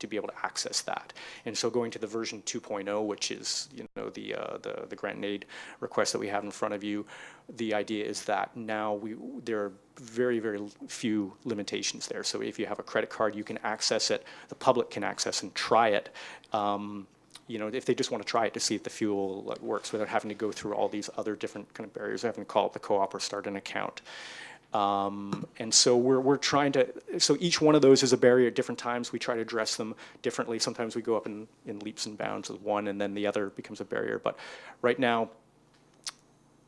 I: access that. And so going to the version 2.0, which is the grant and aid request that we have in front of you, the idea is that now there are very, very few limitations there. So if you have a credit card, you can access it. The public can access and try it. If they just want to try it to see if the fuel works without having to go through all these other different kind of barriers, having to call up the co-op or start an account. And so we're trying to, so each one of those is a barrier at different times. We try to address them differently. Sometimes we go up in leaps and bounds with one, and then the other becomes a barrier. But right now,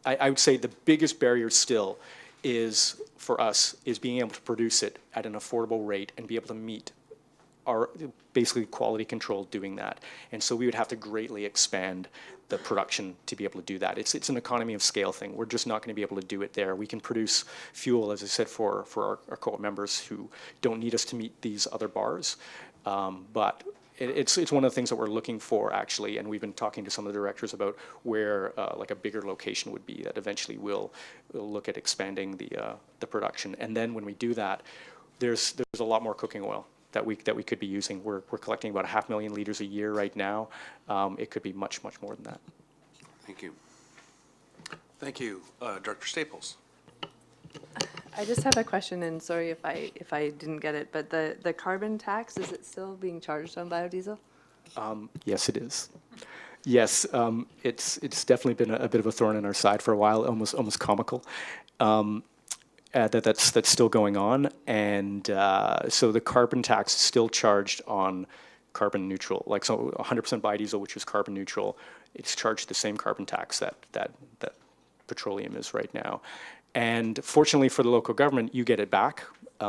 I: I would say the biggest barrier still is, for us, is being able to produce it at an affordable rate and be able to meet our basically quality control doing that. And so we would have to greatly expand the production to be able to do that. It's an economy of scale thing. We're just not going to be able to do it there. We can produce fuel, as I said, for our co-op members who don't need us to meet these other bars. But it's one of the things that we're looking for, actually, and we've been talking to some of the directors about where like a bigger location would be that eventually we'll look at expanding the production. And then when we do that, there's a lot more cooking oil that we could be using. We're collecting about 500,000 liters a year right now. It could be much, much more than that.
F: Thank you.
A: Thank you. Director Staples.
M: I just have a question, and sorry if I didn't get it, but the carbon tax, is it still being charged on biodiesel?
I: Yes, it is. Yes, it's definitely been a bit of a thorn in our side for a while, almost comical. that's still going on, and so the carbon tax is still charged on carbon neutral, like so 100% biodiesel, which is carbon neutral, it's charged the same carbon tax that petroleum is right now. And fortunately for the local government, you get it back.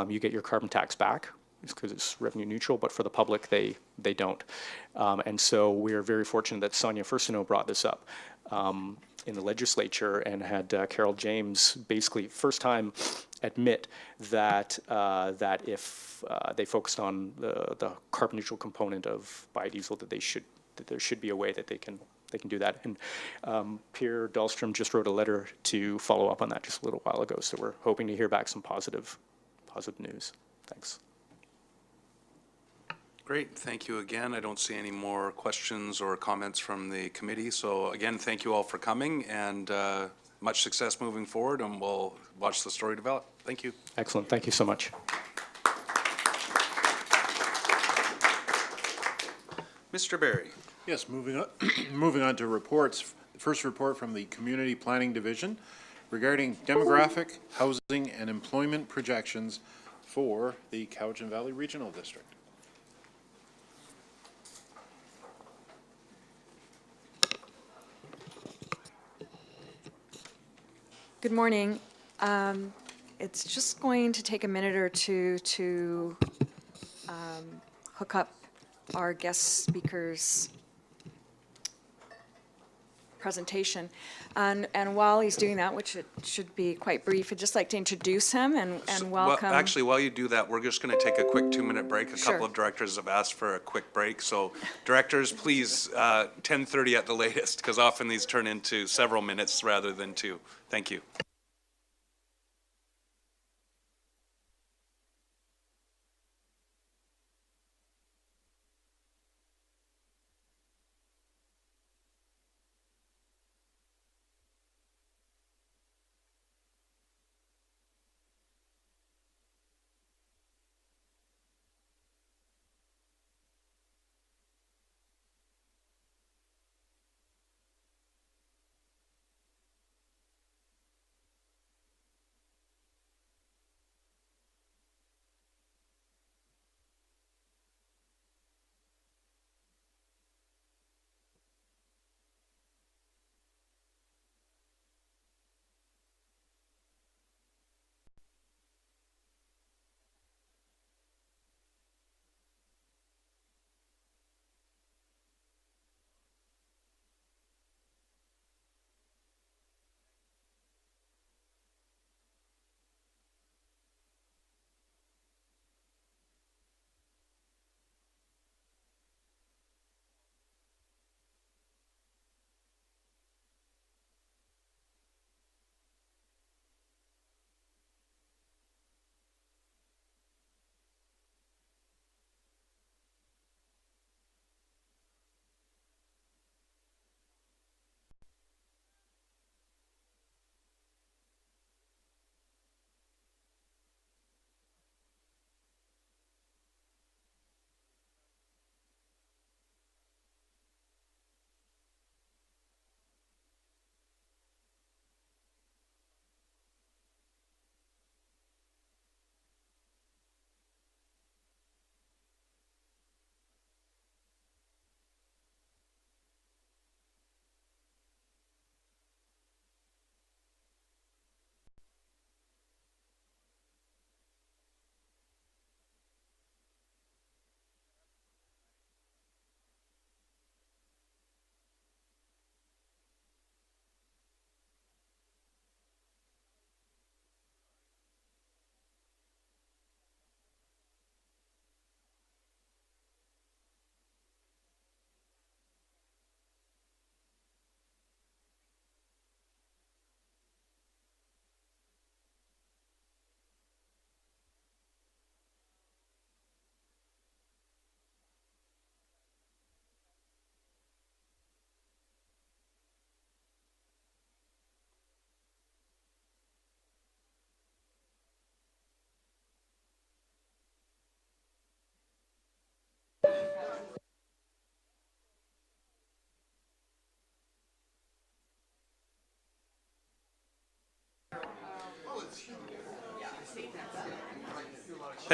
I: You get your carbon tax back because it's revenue neutral, but for the public, they don't. And so we're very fortunate that Sonia Furstenau brought this up in the legislature and had Carol James basically first time admit that that if they focused on the carbon neutral component of biodiesel, that there should be a way that they can do that. And Pierre Dahlstrom just wrote a letter to follow up on that just a little while ago. So we're hoping to hear back some positive news. Thanks.
A: Great, thank you again. I don't see any more questions or comments from the committee. So again, thank you all for coming, and much success moving forward, and we'll watch the story develop. Thank you.
I: Excellent. Thank you so much.
A: Mr. Barry.
B: Yes, moving on, moving on to reports. The first report from the Community Planning Division regarding demographic, housing, and employment projections for the Cowichan Valley Regional District.
N: Good morning. It's just going to take a minute or two to hook up our guest speaker's presentation. And while he's doing that, which it should be quite brief, I'd just like to introduce him and welcome.
A: Well, actually, while you do that, we're just going to take a quick 2-minute break. A
N: Sure.
A: couple of directors have asked for a quick break. So directors, please, 10:30 at the latest, because often these turn into several minutes rather than 2. Thank you.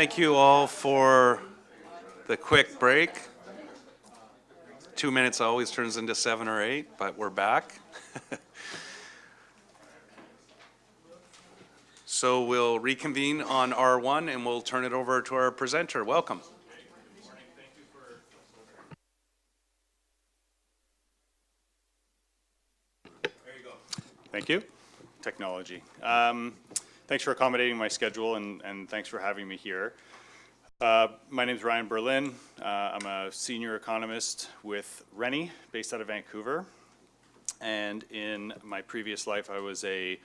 A: Thank you all for the quick break. 2 minutes always turns into 7 or 8, but we're back. So we'll reconvene on R1 and we'll turn it over to our presenter. Welcome.
O: Thank you. Technology. Thanks for accommodating my schedule and thanks for having me here. My name is Ryan Berlin. I'm a senior economist with Rennie, based out of Vancouver. And in my previous life, I was a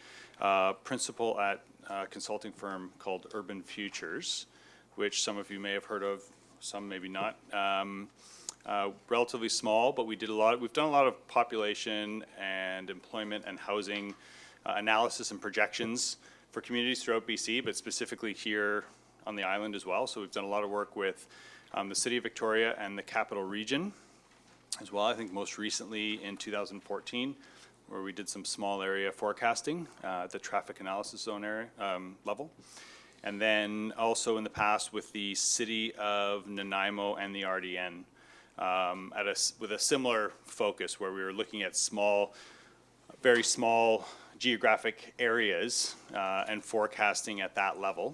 O: principal at a consulting firm called Urban Futures, which some of you may have heard of, some maybe not. Relatively small, but we've done a lot of population and employment and housing analysis and projections for communities throughout BC, but specifically here on the island as well. So we've done a lot of work with the City of Victoria and the Capital Region as well. I think most recently in 2014, where we did some small area forecasting at the traffic analysis zone area level. And then also in the past with the City of Nanaimo and the RDN with a similar focus where we were looking at very small geographic areas and forecasting at that level.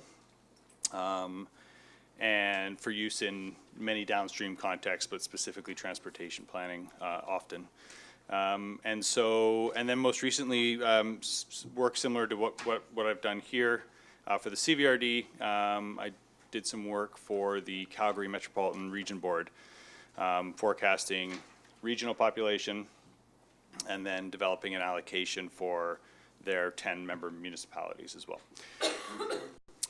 O: And for use in many downstream contexts, but specifically transportation planning often. And then most recently, work similar to what I've done here for the CVRD. I did some work for the Calgary Metropolitan Region Board, forecasting regional population and then developing an allocation for their 10-member municipalities as well.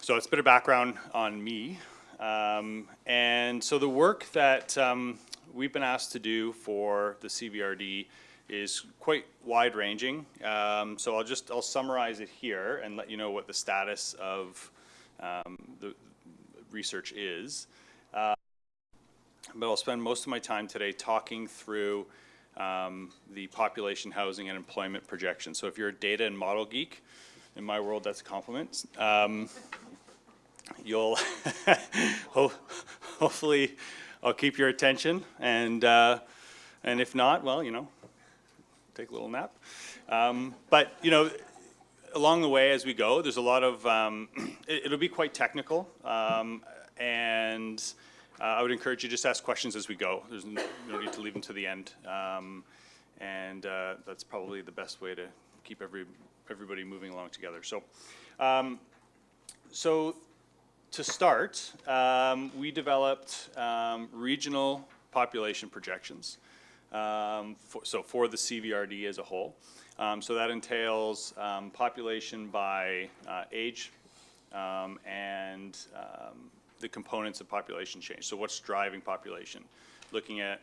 O: So it's a bit of background on me. And so the work that we've been asked to do for the CVRD is quite wide-ranging. So I'll summarize it here and let you know what the status of the research is. But I'll spend most of my time today talking through the population, housing, and employment projections. So if you're a data and model geek, in my world that's a compliment. You'll hopefully I'll keep your attention, and if not, well, take a little nap. But along the way as we go, there's a lot of it'll be quite technical, and I would encourage you to just ask questions as we go. There's no need to leave them to the end, and that's probably the best way to keep everybody moving along together. So to start, we developed regional population projections for the CVRD as a whole. So that entails population by age and the components of population change. So what's driving population? Looking at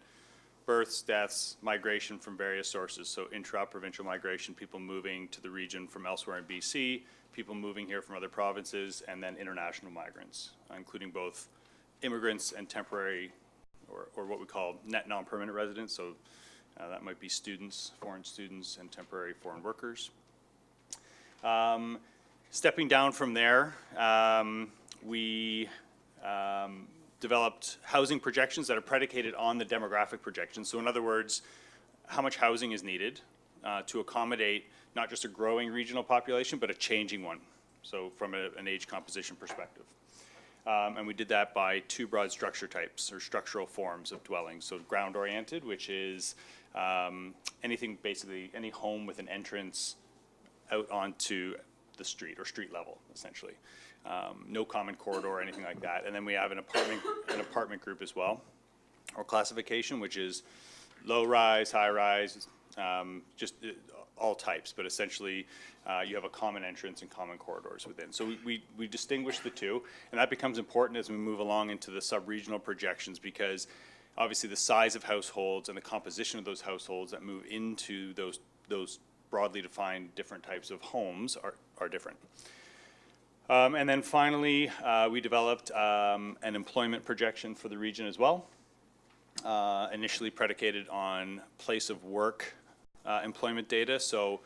O: births, deaths, migration from various sources. So intra-provincial migration, people moving to the region from elsewhere in BC, people moving here from other provinces, and then international migrants, including both immigrants and temporary, or what we call net non-permanent residents. So that might be students, foreign students, and temporary foreign workers. Stepping down from there, we developed housing projections that are predicated on the demographic projections. So in other words, how much housing is needed to accommodate not just a growing regional population, but a changing one. So from an age composition perspective. And we did that by two broad structure types or structural forms of dwellings. So ground oriented, which is anything, basically any home with an entrance out onto the street or street level, essentially. No common corridor or anything like that. And then we have an apartment group as well, or classification, which is low rise, high rise, just all types, but essentially you have a common entrance and common corridors within. So we distinguish the two, and that becomes important as we move along into the sub-regional projections, because obviously the size of households and the composition of those households that move into those broadly defined different types of homes are different. And then finally, we developed an employment projection for the region as well, initially predicated on place of work employment data. So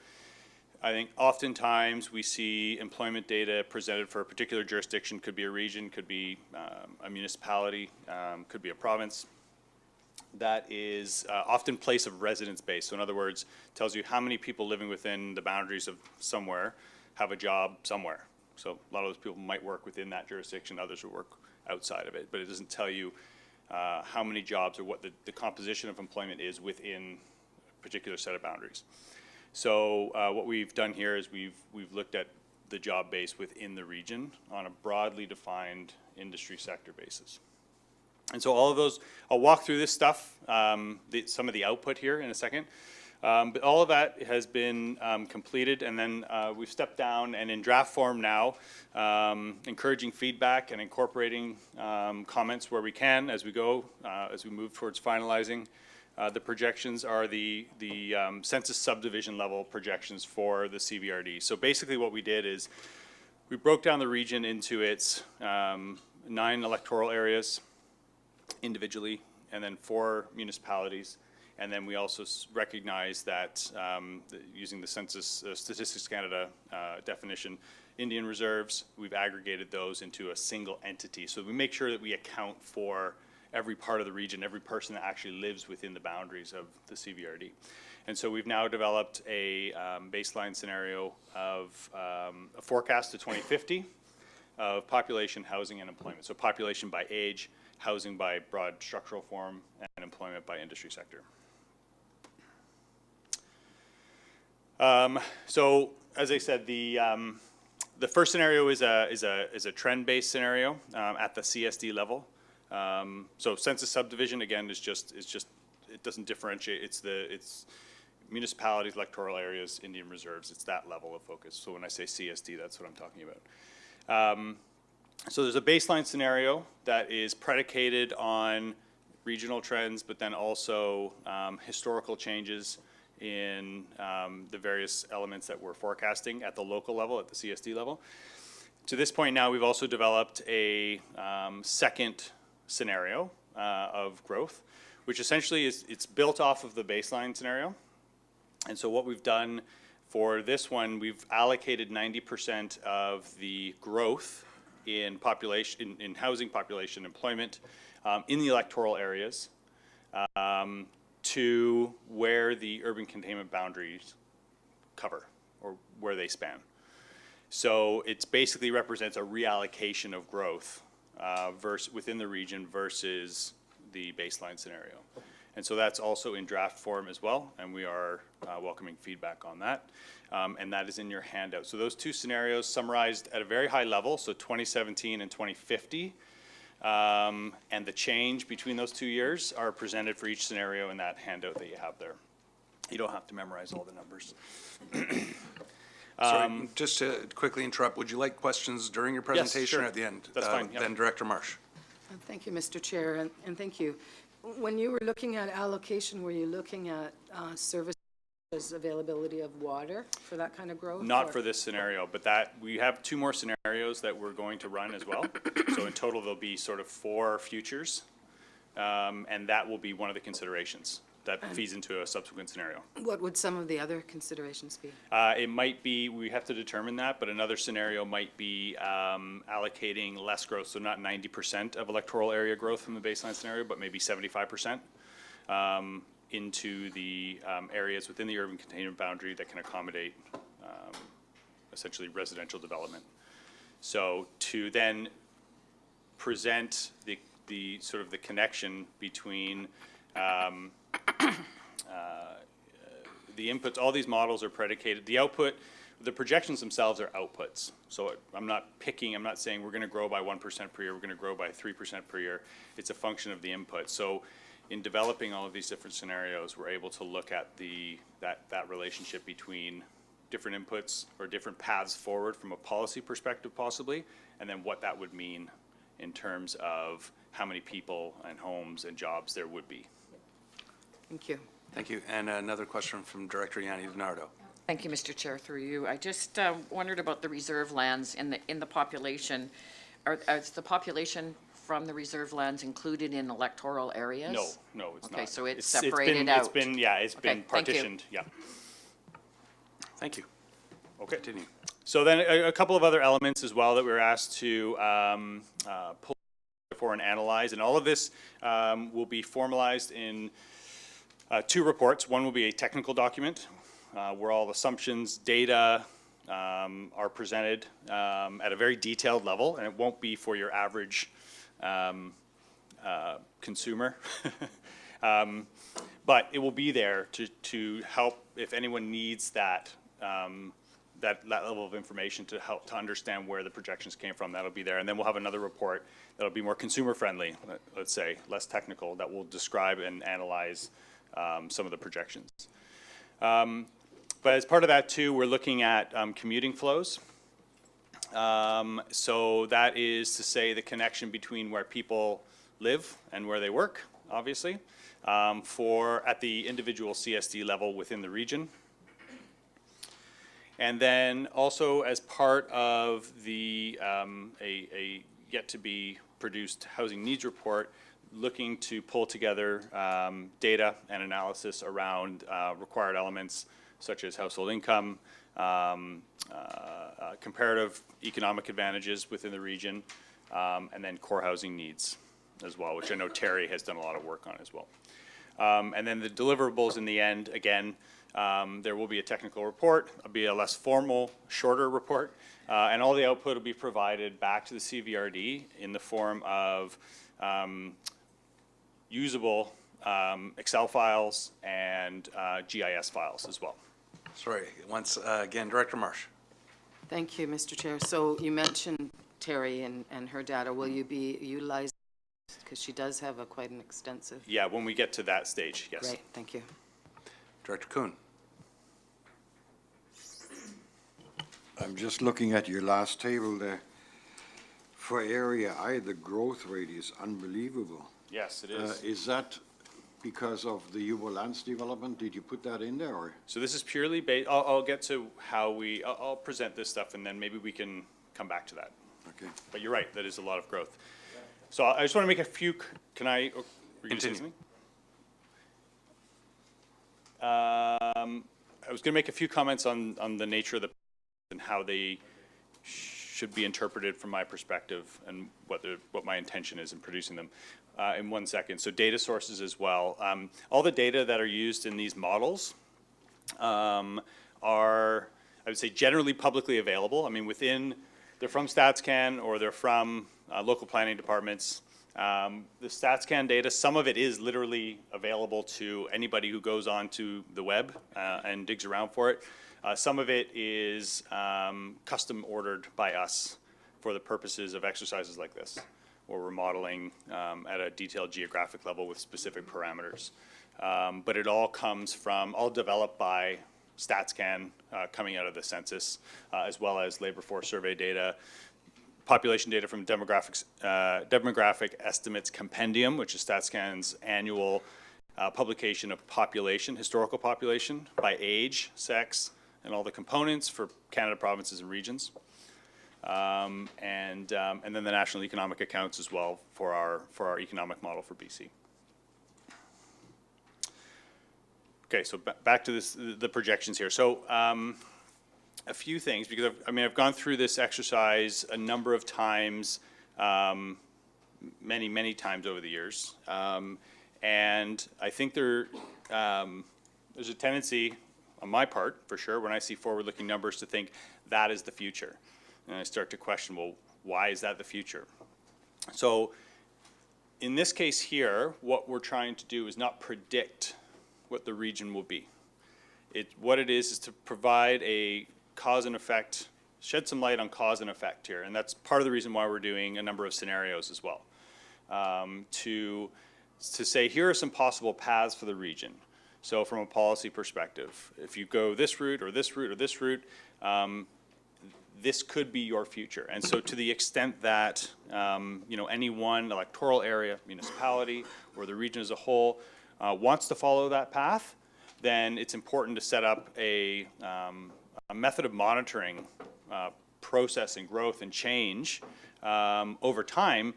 O: I think oftentimes we see employment data presented for a particular jurisdiction, could be a region, could be a municipality, could be a province, that is often place of residence based. So in other words, tells you how many people living within the boundaries of somewhere have a job somewhere. So a lot of those people might work within that jurisdiction, others will work outside of it, but it doesn't tell you how many jobs or what the composition of employment is within a particular set of boundaries. So what we've done here is we've looked at the job base within the region on a broadly defined industry sector basis. And so all of those, I'll walk through this stuff, some of the output here in a second. But all of that has been completed, and then we've stepped down and in draft form now, encouraging feedback and incorporating comments where we can as we go, as we move towards finalizing. The projections are the census subdivision level projections for the CVRD. So basically what we did is we broke down the region into its 9 electoral areas individually, and then 4 municipalities. And then we also recognize that using the Census Statistics Canada definition, Indian reserves, we've aggregated those into a single entity. So we make sure that we account for every part of the region, every person that actually lives within the boundaries of the CVRD. And so we've now developed a baseline scenario of a forecast to 2050 of population, housing, and employment. So population by age, housing by broad structural form, and employment by industry sector. So as I said, the first scenario is a trend-based scenario at the CSD level. So census subdivision again is just it doesn't differentiate. It's municipalities, electoral areas, Indian reserves. It's that level of focus. So when I say CSD, that's what I'm talking about. So there's a baseline scenario that is predicated on regional trends, but then also historical changes in the various elements that we're forecasting at the local level, at the CSD level. To this point now, we've also developed a second scenario of growth, which essentially it's built off of the baseline scenario. And so what we've done for this one, we've allocated 90% of the growth in population, in housing, population, employment, in the electoral areas, to where the urban containment boundaries cover, or where they span. So it basically represents a reallocation of growth within the region versus the baseline scenario. And so that's also in draft form as well, and we are welcoming feedback on that. And that is in your handout. So those two scenarios summarized at a very high level, so 2017 and 2050. And the change between those 2 years are presented for each scenario in that handout that you have there. You don't have to memorize all the numbers.
A: Sorry, just to quickly interrupt, would you like questions during your presentation
O: sure.
A: or at the end?
O: That's fine, yep.
A: Then Director Marsh.
H: Thank you, Mr. Chair, and thank you. When you were looking at allocation, were you looking at services availability of water for that kind of growth?
O: Not
H: or-
O: for this scenario, but that, we have 2 more scenarios that we're going to run as well. So in total, there'll be sort of 4 futures, and that will be one of the considerations that feeds into a subsequent scenario.
H: What would some of the other considerations be?
O: It might be, we have to determine that, but another scenario might be allocating less growth, so not 90% of electoral area growth from the baseline scenario, but maybe 75%. Into the areas within the urban containment boundary that can accommodate essentially residential development. So to then present the sort of the connection between the inputs, all these models are predicated, the output, the projections themselves are outputs. So I'm not saying we're gonna grow by 1% per year, we're gonna grow by 3% per year. It's a function of the input. So in developing all of these different scenarios, we're able to look at that relationship between different inputs or different paths forward from a policy perspective possibly, and then what that would mean in terms of how many people and homes and jobs there would be.
H: Thank you.
A: Thank you. And another question from Director Yanni DiNardo.
E: Thank you, Mr. Chair, through you. I just wondered about the reserve lands in the population. Is the population from the reserve lands included in electoral areas?
O: No, it's not.
E: Okay, so it's separated out.
O: It's been
E: Okay, thank you.
O: partitioned, yeah.
A: Thank you.
O: Okay.
A: Continue.
O: So then a couple of other elements as well that we were asked to pull for and analyze, and all of this will be formalized in two reports. One will be a technical document where all assumptions, data are presented at a very detailed level, and it won't be for your average consumer. But it will be there to help if anyone needs that that level of information to help to understand where the projections came from. That'll be there, and then we'll have another report that'll be more consumer friendly, let's say, less technical, that will describe and analyze some of the projections. But as part of that too, we're looking at commuting flows. So that is to say the connection between where people live and where they work, obviously, at the individual CSD level within the region. And then also as part of the a yet to be produced housing needs report, looking to pull together data and analysis around required elements such as household income, comparative economic advantages within the region, and then core housing needs as well, which I know Terry has done a lot of work on as well. And then the deliverables in the end, again, there will be a technical report, it'll be a less formal, shorter report, and all the output will be provided back to the CVRD in the form of usable Excel files and GIS files as well.
A: Sorry, once again, Director Marsh.
H: Thank you, Mr. Chair. So you mentioned Terry and her data. Will you be utilizing, because she does have quite an extensive.
O: Yeah, when we get to that stage, yes.
H: Great, thank you.
A: Director Kuhn.
P: I'm just looking at your last table there. For Area I, the growth rate is unbelievable.
O: Yes, it is.
P: Is that because of the Yuba Lands development? Did you put that in there, or?
O: So this is purely based, I'll get to how I'll present this stuff, and then maybe we can come back to that.
P: Okay.
O: But you're right, that is a lot of growth. So I just want to make a few, can I, were you going to say
A: Continue.
O: something? I was going to make a few comments on the nature of the and how they should be interpreted from my perspective and what my intention is in producing them in 1 second. So data sources as well. All the data that are used in these models are, I would say, generally publicly available. I mean, they're from StatsCan or they're from local planning departments. The StatsCan data, some of it is literally available to anybody who goes onto the web and digs around for it. Some of it is custom ordered by us for the purposes of exercises like this, where we're modeling at a detailed geographic level with specific parameters. But it all comes from, all developed by StatsCan coming out of the census, as well as labor force survey data, population data from Demographic Estimates Compendium, which is StatsCan's annual publication of population, historical population by age, sex, and all the components for Canada, provinces, and regions. And then the national economic accounts as well for our economic model for BC. Okay, so back to the projections here. So a few things, because I've gone through this exercise a number of times, many times over the years. And I think there's a tendency on my part, for sure, when I see forward-looking numbers to think that is the future. And I start to question, well, why is that the future? So in this case here, what we're trying to do is not predict what the region will be. What it is to provide a cause and effect, shed some light on cause and effect here. And that's part of the reason why we're doing a number of scenarios as well. To say, here are some possible paths for the region. So from a policy perspective, if you go this route or this route or this route, this could be your future. And so to the extent that any one electoral area, municipality, or the region as a whole wants to follow that path, then it's important to set up a method of monitoring process and growth and change over time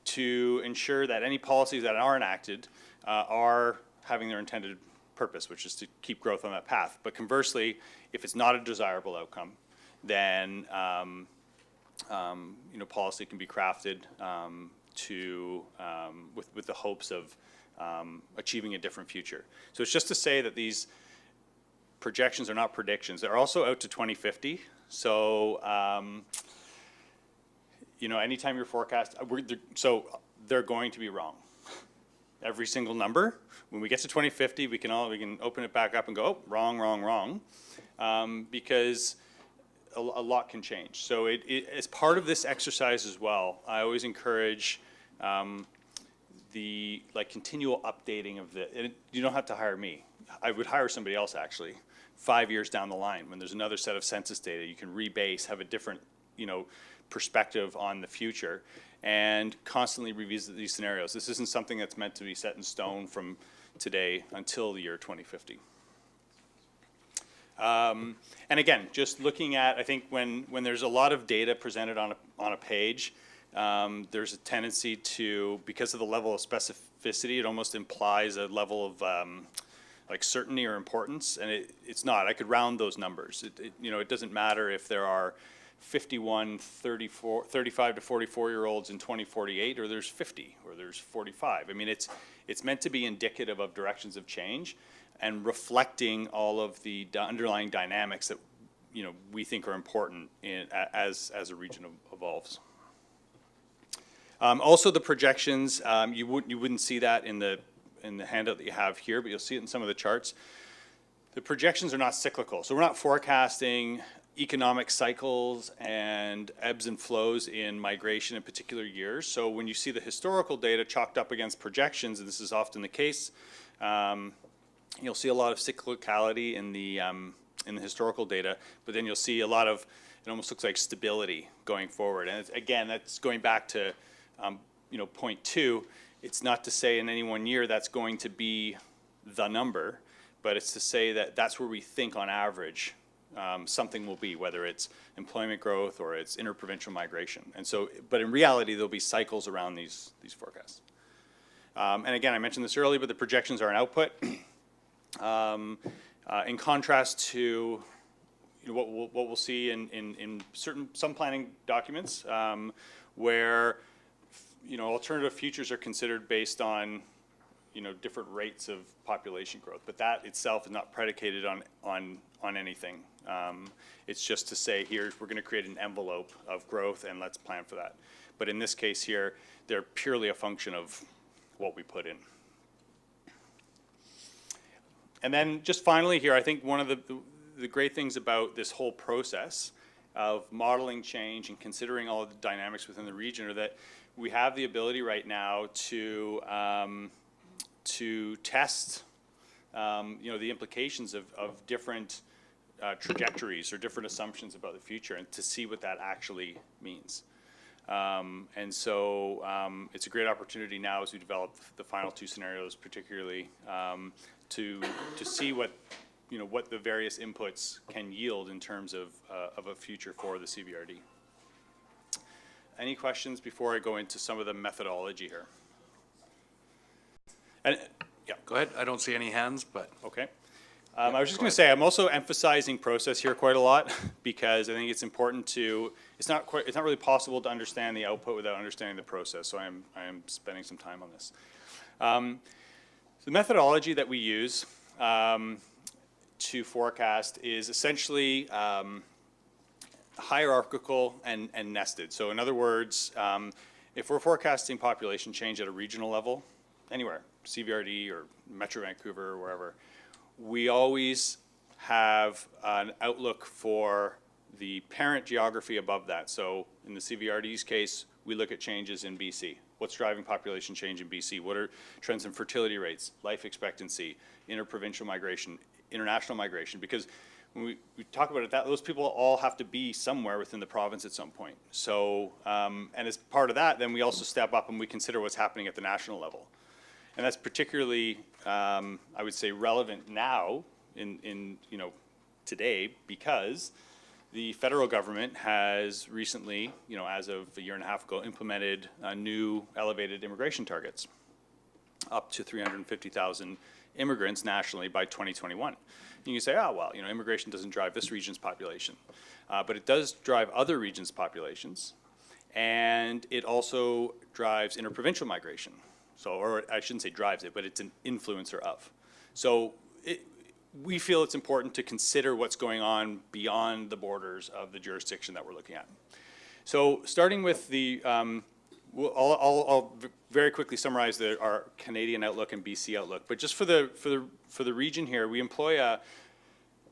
O: to ensure that any policies that are enacted are having their intended purpose, which is to keep growth on that path. But conversely, if it's not a desirable outcome, then policy can be crafted with the hopes of achieving a different future. So it's just to say that these projections are not predictions. They're also out to 2050. So anytime you're forecast, so they're going to be wrong. Every single number. When we get to 2050, we can open it back up and go, oh, wrong, wrong, wrong, because a lot can change. So as part of this exercise as well, I always encourage the continual updating of you don't have to hire me. I would hire somebody else actually. 5 years down the line, when there's another set of census data, you can rebase, have a different, perspective on the future, and constantly revisit these scenarios. This isn't something that's meant to be set in stone from today until the year 2050. And again, just looking at, I think when there's a lot of data presented on a page, there's a tendency to, because of the level of specificity, it almost implies a level of certainty or importance, and it's not. I could round those numbers. It doesn't matter if there are 51, 35 to 44-year-olds in 2048, or there's 50, or there's 45. I mean, it's meant to be indicative of directions of change and reflecting all of the underlying dynamics that we think are important as a region evolves. Also, the projections, you wouldn't see that in the handout that you have here, but you'll see it in some of the charts. The projections are not cyclical, so we're not forecasting economic cycles and ebbs and flows in migration in particular years. So when you see the historical data chalked up against projections, and this is often the case, you'll see a lot of cyclicality in the historical data, but then you'll see a lot of, it almost looks like stability going forward. And again, that's going back to point 2. It's not to say in any one year that's going to be the number, but it's to say that that's where we think on average something will be, whether it's employment growth or it's interprovincial migration. And so, but in reality, there'll be cycles around these forecasts. And again, I mentioned this earlier, but the projections are an output. In contrast to what we'll see in some planning documents, where alternative futures are considered based on different rates of population growth, but that itself is not predicated on anything. It's just to say, here we're going to create an envelope of growth and let's plan for that. But in this case here, they're purely a function of what we put in. And then just finally here, I think one of the great things about this whole process of modeling change and considering all of the dynamics within the region are that we have the ability right now to test the implications of different trajectories or different assumptions about the future, and to see what that actually means. And so it's a great opportunity now as we develop the final 2 scenarios, particularly to see what the various inputs can yield in terms of a future for the CVRD. Any questions before I go into some of the methodology here? And yeah,
A: Go ahead. I don't see any hands, but.
O: okay. I was just going to say, I'm also emphasizing process here quite a lot, because I think it's important to, it's not really possible to understand the output without understanding the process, so I am spending some time on this. The methodology that we use to forecast is essentially hierarchical and nested. So in other words, if we're forecasting population change at a regional level, anywhere, CVRD or Metro Vancouver or wherever, we always have an outlook for the parent geography above that. So in the CVRD's case, we look at changes in BC. What's driving population change in BC? What are trends in fertility rates, life expectancy, interprovincial migration, international migration? Because when we talk about it, those people all have to be somewhere within the province at some point. So, and as part of that, then we also step up and we consider what's happening at the national level. And that's particularly, I would say, relevant now in today, because the federal government has recently, as of a year and a half ago, implemented new elevated immigration targets. up to 350,000 immigrants nationally by 2021. You can say, oh, well, you know, immigration doesn't drive this region's population. But it does drive other regions' populations, and it also drives interprovincial migration. So, or I shouldn't say drives it, but it's an influencer of. So we feel it's important to consider what's going on beyond the borders of the jurisdiction that we're looking at. So starting with the, I'll very quickly summarize our Canadian outlook and BC outlook. But just for the region here, we employ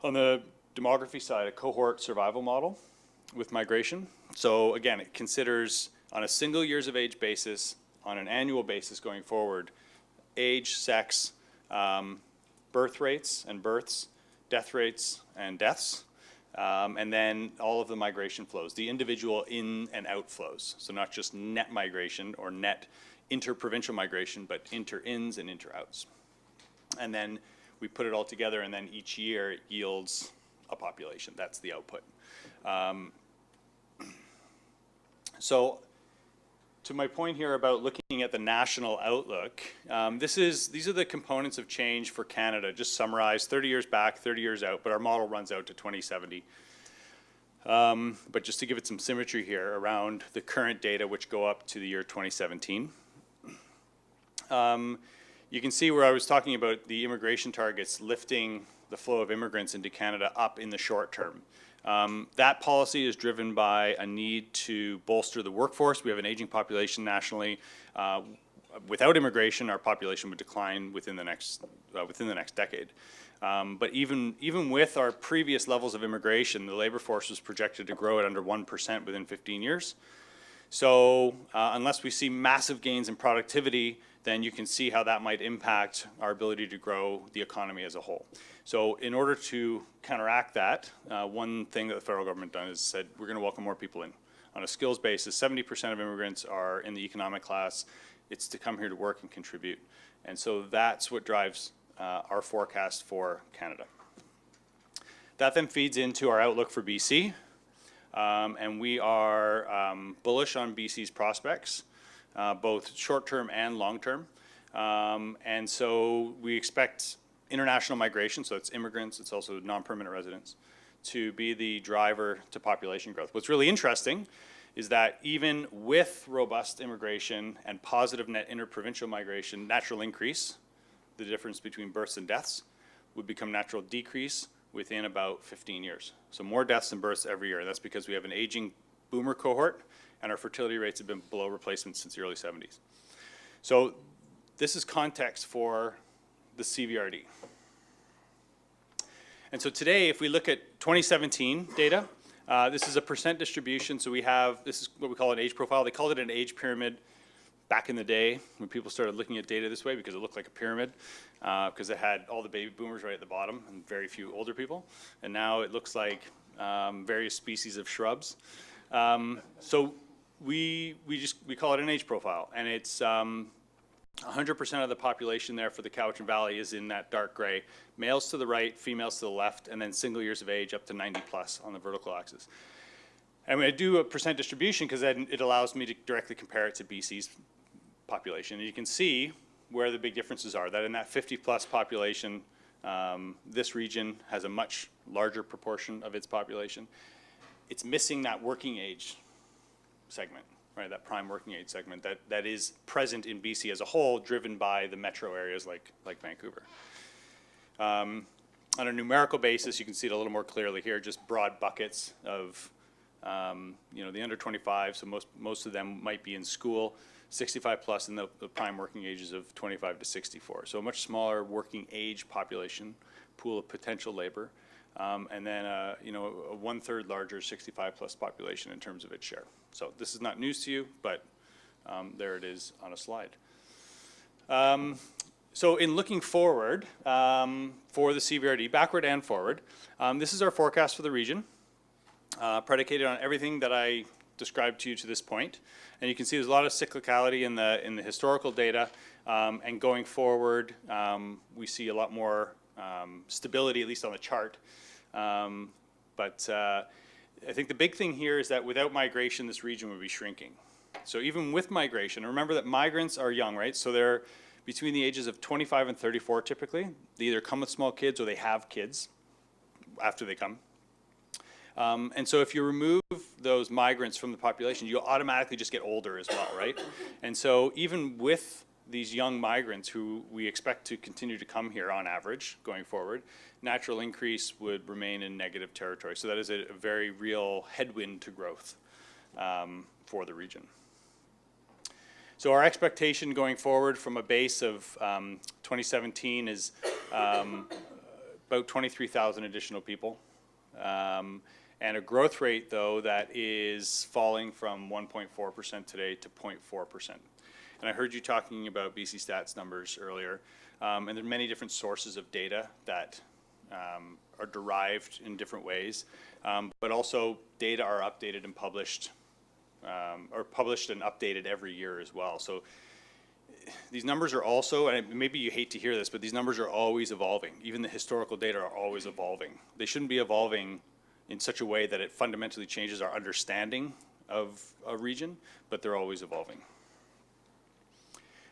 O: on the demography side, a cohort survival model with migration. So again, it considers on a single years of age basis, on an annual basis going forward, age, sex, birth rates and births, death rates and deaths, and then all of the migration flows, the individual in and out flows. So not just net migration or net interprovincial migration, but inter-ins and inter-outs. And then we put it all together, and then each year it yields a population. That's the output. So to my point here about looking at the national outlook, these are the components of change for Canada, just summarized 30 years back, 30 years out, but our model runs out to 2070. But just to give it some symmetry here around the current data, which go up to the year 2017. You can see where I was talking about the immigration targets lifting the flow of immigrants into Canada up in the short term. That policy is driven by a need to bolster the workforce. We have an aging population nationally. Without immigration, our population would decline within the next decade. But even with our previous levels of immigration, the labor force was projected to grow at under 1% within 15 years. So unless we see massive gains in productivity, then you can see how that might impact our ability to grow the economy as a whole. So in order to counteract that, one thing that the federal government done is said, we're gonna welcome more people in. On a skills basis, 70% of immigrants are in the economic class. It's to come here to work and contribute. And so that's what drives our forecast for Canada. That then feeds into our outlook for BC. And we are bullish on BC's prospects, both short-term and long-term. And so we expect international migration, so it's immigrants, it's also non-permanent residents, to be the driver to population growth. What's really interesting is that even with robust immigration and positive net interprovincial migration, natural increase, the difference between births and deaths, would become natural decrease within about 15 years. So more deaths than births every year. That's because we have an aging boomer cohort and our fertility rates have been below replacement since the early 70s. So this is context for the CVRD. And so today, if we look at 2017 data, this is a percent distribution. So we have, this is what we call an age profile. They called it an age pyramid back in the day when people started looking at data this way because it looked like a pyramid, because it had all the baby boomers right at the bottom and very few older people. And now it looks like various species of shrubs. So we call it an age profile, and it's 100% of the population there for the Cowichan Valley is in that dark gray. Males to the right, females to the left, and then single years of age up to 90 plus on the vertical axis. And I do a percent distribution because then it allows me to directly compare it to BC's population. And you can see where the big differences are, that in that 50 plus population, this region has a much larger proportion of its population. It's missing that working age segment. Right, that prime working age segment that is present in BC as a whole, driven by the metro areas like Vancouver. On a numerical basis, you can see it a little more clearly here, just broad buckets of, the under 25, so most of them might be in school, 65 plus, and the prime working ages of 25 to 64. So a much smaller working age population, pool of potential labor, and then a 1/3 larger 65 plus population in terms of its share. So this is not news to you, but there it is on a slide. So in looking forward for the CVRD, backward and forward, this is our forecast for the region, predicated on everything that I described to you to this point. And you can see there's a lot of cyclicality in the historical data, and going forward, we see a lot more stability, at least on the chart. But I think the big thing here is that without migration, this region would be shrinking. So even with migration, remember that migrants are young, right? So they're between the ages of 25 and 34 typically. They either come with small kids or they have kids after they come. And so if you remove those migrants from the population, you automatically just get older as well, right? And so even with these young migrants who we expect to continue to come here on average going forward, natural increase would remain in negative territory. So that is a very real headwind to growth for the region. So our expectation going forward from a base of 2017 is about 23,000 additional people. And a growth rate, though, that is falling from 1.4% today to 0.4%. And I heard you talking about BC Stats numbers earlier, and there are many different sources of data that are derived in different ways, but also data are updated and published, or published and updated every year as well. So these numbers are also, and maybe you hate to hear this, but these numbers are always evolving. Even the historical data are always evolving. They shouldn't be evolving in such a way that it fundamentally changes our understanding of a region, but they're always evolving.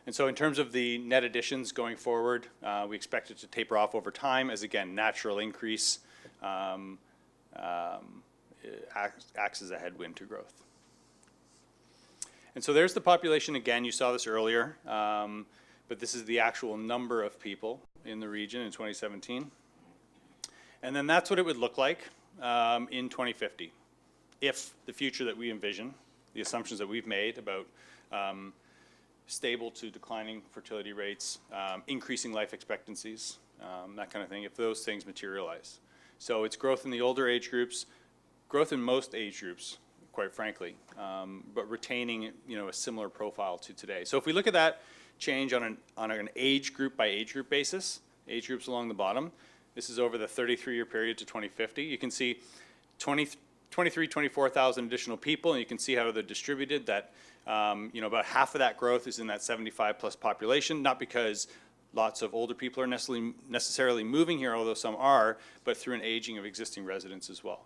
O: And so in terms of the net additions going forward, we expect it to taper off over time as, again, natural increase acts as a headwind to growth. And so there's the population again. You saw this earlier, but this is the actual number of people in the region in 2017. And then that's what it would look like in 2050, if the future that we envision, the assumptions that we've made about stable to declining fertility rates, increasing life expectancies, that kind of thing, if those things materialize. So it's growth in the older age groups, growth in most age groups, quite frankly, but retaining, a similar profile to today. So if we look at that change on an age group by age group basis, age groups along the bottom, this is over the 33-year period to 2050. You can see 24,000 additional people, and you can see how they're distributed. That about half of that growth is in that 75-plus population, not because lots of older people are necessarily moving here, although some are, but through an aging of existing residents as well.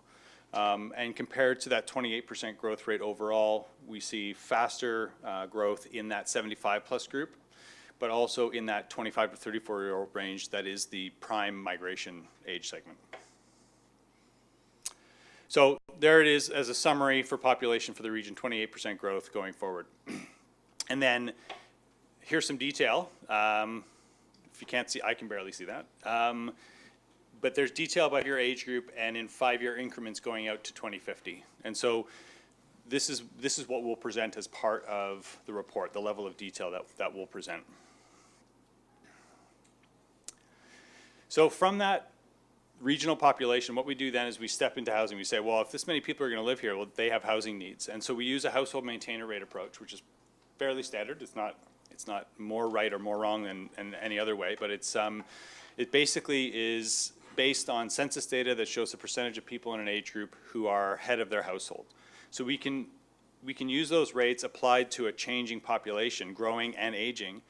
O: And compared to that 28% growth rate overall, we see faster growth in that 75-plus group, but also in that 25 to 34-year-old range that is the prime migration age segment. So there it is as a summary for population for the region, 28% growth going forward. And then here's some detail. If you can't see, I can barely see that. But there's detail about your age group and in 5-year increments going out to 2050. And so this is what we'll present as part of the report, the level of detail that we'll present. So from that regional population, what we do then is we step into housing. We say, well, if this many people are going to live here, well, they have housing needs. And so we use a household maintainer rate approach, which is fairly standard. It's not more right or more wrong than any other way, but it basically is based on census data that shows the percentage of people in an age group who are head of their household. So we can use those rates applied to a changing population, growing and aging,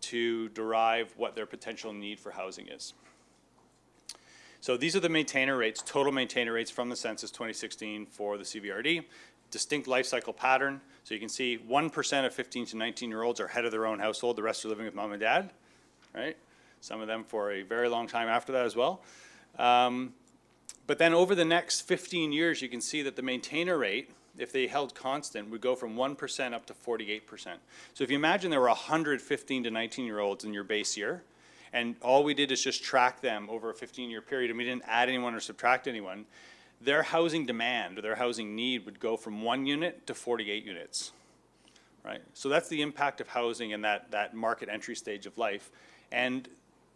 O: to derive what their potential need for housing is. So these are the maintainer rates, total maintainer rates from the census 2016 for the CVRD. Distinct life cycle pattern. So you can see 1% of 15 to 19-year-olds are head of their own household. The rest are living with mom and dad, right? Some of them for a very long time after that as well. But then over the next 15 years, you can see that the maintainer rate, if they held constant, would go from 1% up to 48%. So if you imagine there were 100 15 to 19-year-olds in your base year, and all we did is just track them over a 15-year period, and we didn't add anyone or subtract anyone, their housing demand or their housing need would go from 1 unit to 48 units, right? So that's the impact of housing in that market entry stage of life. And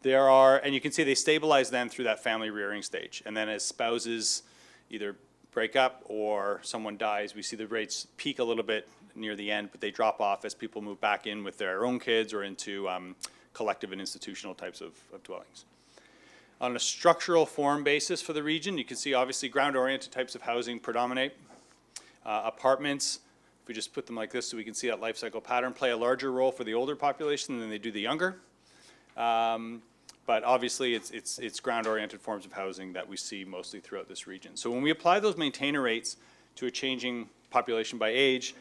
O: and you can see they stabilize then through that family rearing stage. And then as spouses either break up or someone dies, we see the rates peak a little bit near the end, but they drop off as people move back in with their own kids or into collective and institutional types of dwellings. On a structural form basis for the region, you can see obviously ground-oriented types of housing predominate. Apartments, if we just put them like this so we can see that life cycle pattern, play a larger role for the older population than they do the younger. But obviously it's ground-oriented forms of housing that we see mostly throughout this region. So when we apply those maintainer rates to a changing population by age,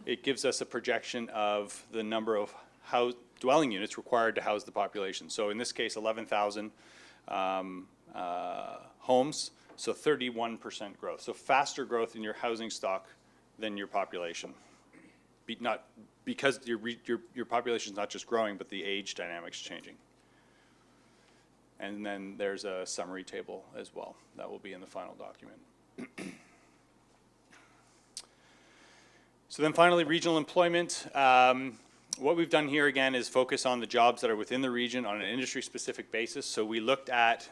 O: it gives us a projection of the number of dwelling units required to house the population. So in this case, 11,000 homes, so 31% growth. So faster growth in your housing stock than your population. Because your population is not just growing, but the age dynamics changing. And then there's a summary table as well. That will be in the final document. So then finally, regional employment. What we've done here again is focus on the jobs that are within the region on an industry-specific basis. So we looked at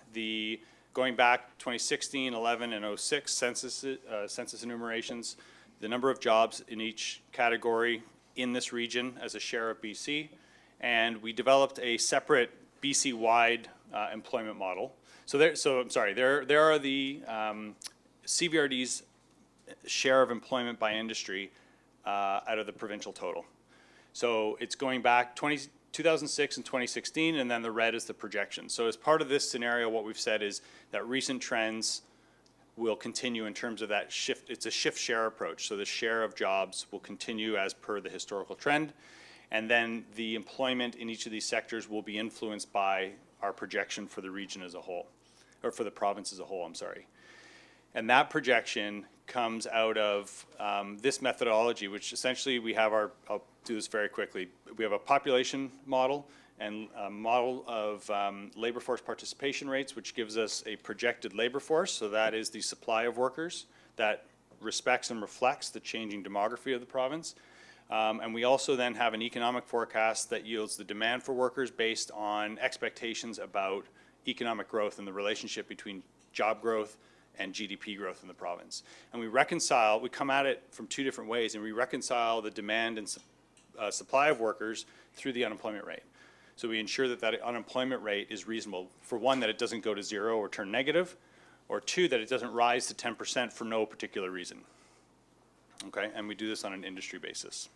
O: going back 2016, 11, and 06 census enumerations, the number of jobs in each category in this region as a share of BC. And we developed a separate BC-wide employment model. There are the CVRD's share of employment by industry out of the provincial total. So it's going back 2006 and 2016, and then the red is the projection. So as part of this scenario, what we've said is that recent trends will continue in terms of that shift. It's a shift share approach. So the share of jobs will continue as per the historical trend. And then the employment in each of these sectors will be influenced by our projection for the region as a whole, or for the province as a whole, I'm sorry. And that projection comes out of this methodology, which essentially we have I'll do this very quickly. We have a population model and a model of labor force participation rates, which gives us a projected labor force. So that is the supply of workers that respects and reflects the changing demography of the province. And we also then have an economic forecast that yields the demand for workers based on expectations about economic growth and the relationship between job growth and GDP growth in the province. And we come at it from two different ways, and we reconcile the demand and supply of workers through the unemployment rate. So we ensure that that unemployment rate is reasonable. For one, that it doesn't go to zero or turn negative, or two, that it doesn't rise to 10% for no particular reason. Okay, and we do this on an industry basis.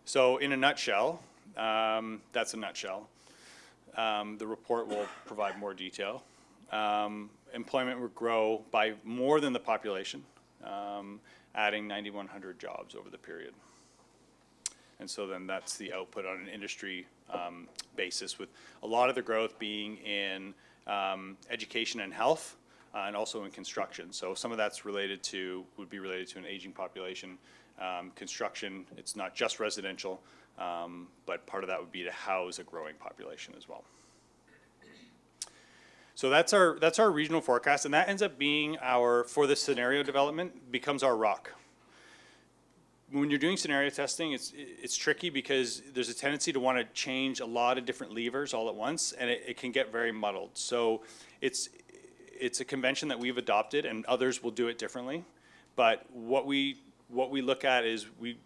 O: So in a nutshell, that's a nutshell. The report will provide more detail. Employment will grow by more than the population, adding 9,100 jobs over the period. And so then that's the output on an industry basis, with a lot of the growth being in education and health, and also in construction. So some of that's would be related to an aging population. Construction, it's not just residential, but part of that would be to house a growing population as well. So that's our regional forecast, and that ends up being for the scenario development, becomes our rock. When you're doing scenario testing, it's tricky because there's a tendency to want to change a lot of different levers all at once, and it can get very muddled. So it's a convention that we've adopted, and others will do it differently. But what we look at is we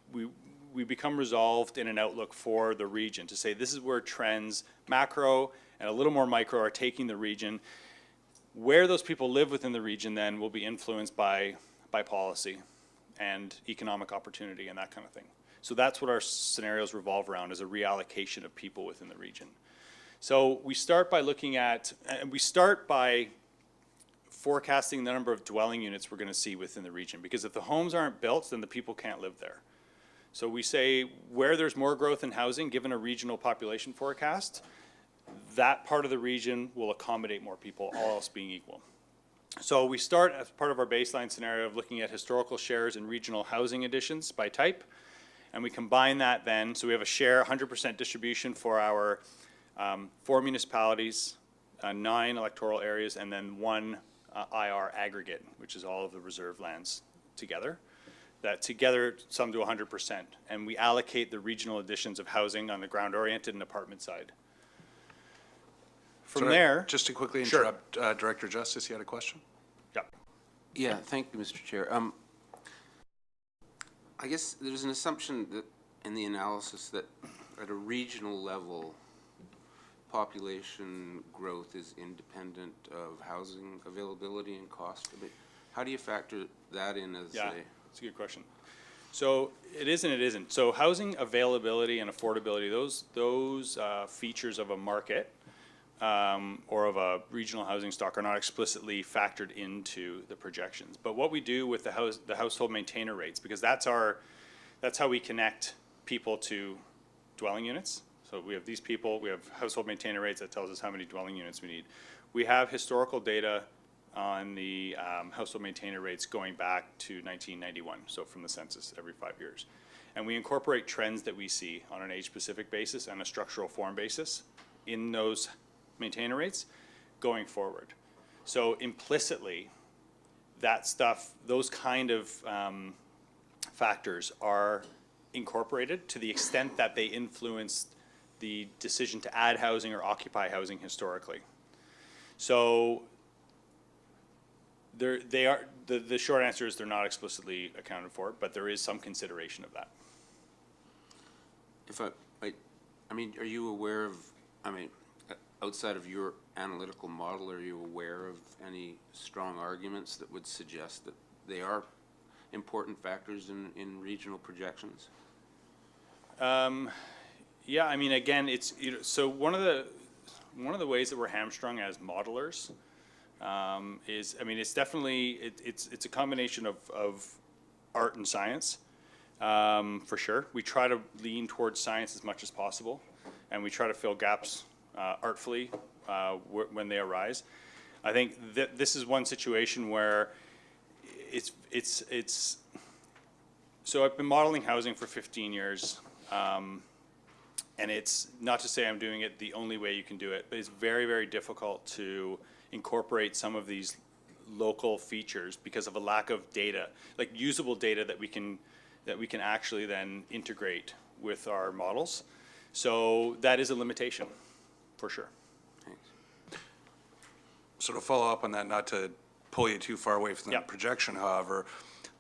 O: become resolved in an outlook for the region to say this is where trends, macro and a little more micro, are taking the region. Where those people live within the region then will be influenced by policy and economic opportunity and that kind of thing. So that's what our scenarios revolve around, is a reallocation of people within the region. So we start by forecasting the number of dwelling units we're going to see within the region, because if the homes aren't built, then the people can't live there. So we say where there's more growth in housing, given a regional population forecast, that part of the region will accommodate more people, all else being equal. So we start as part of our baseline scenario of looking at historical shares in regional housing additions by type, and we combine that then, so we have a share, 100% distribution for our 4 municipalities, 9 electoral areas, and then 1 IR aggregate, which is all of the reserve lands together. That together sum to 100%, and we allocate the regional additions of housing on the ground-oriented and apartment side. From there,
A: just to quickly
O: Sure.
A: interrupt, Director Justice, you had a question?
O: Yeah.
F: Yeah, thank you, Mr. Chair. I guess there's an assumption that in the analysis that at a regional level, population growth is independent of housing availability and cost. I mean, how do you factor that in as
O: That's a good question. So it is and it isn't. So housing availability and affordability, those features of a market or of a regional housing stock are not explicitly factored into the projections. But what we do with the household maintainer rates, because that's how we connect people to dwelling units. So we have these people, we have household maintainer rates that tells us how many dwelling units we need. We have historical data on the household maintainer rates going back to 1991, so from the census every 5 years. And we incorporate trends that we see on an age-specific basis and a structural form basis in those maintainer rates going forward. So implicitly, that stuff, those kind of factors are incorporated to the extent that they influenced the decision to add housing or occupy housing historically. So the short answer is they're not explicitly accounted for, but there is some consideration of that.
F: If I mean, are you aware of, I mean, outside of your analytical model, are you aware of any strong arguments that would suggest that they are important factors in regional projections?
O: Yeah, I mean, again, it's, you know, so one of the ways that we're hamstrung as modelers is, I mean, it's definitely, it's a combination of art and science, for sure. We try to lean towards science as much as possible, and we try to fill gaps artfully when they arise. I think that this is one situation where it's so I've been modeling housing for 15 years, and it's not to say I'm doing it the only way you can do it, but it's very, very difficult to incorporate some of these local features because of a lack of data, like usable data that we can actually then integrate with our models. So that is a limitation, for sure.
F: Thanks.
A: So to follow up on that, not to pull you too far away from the projection, however,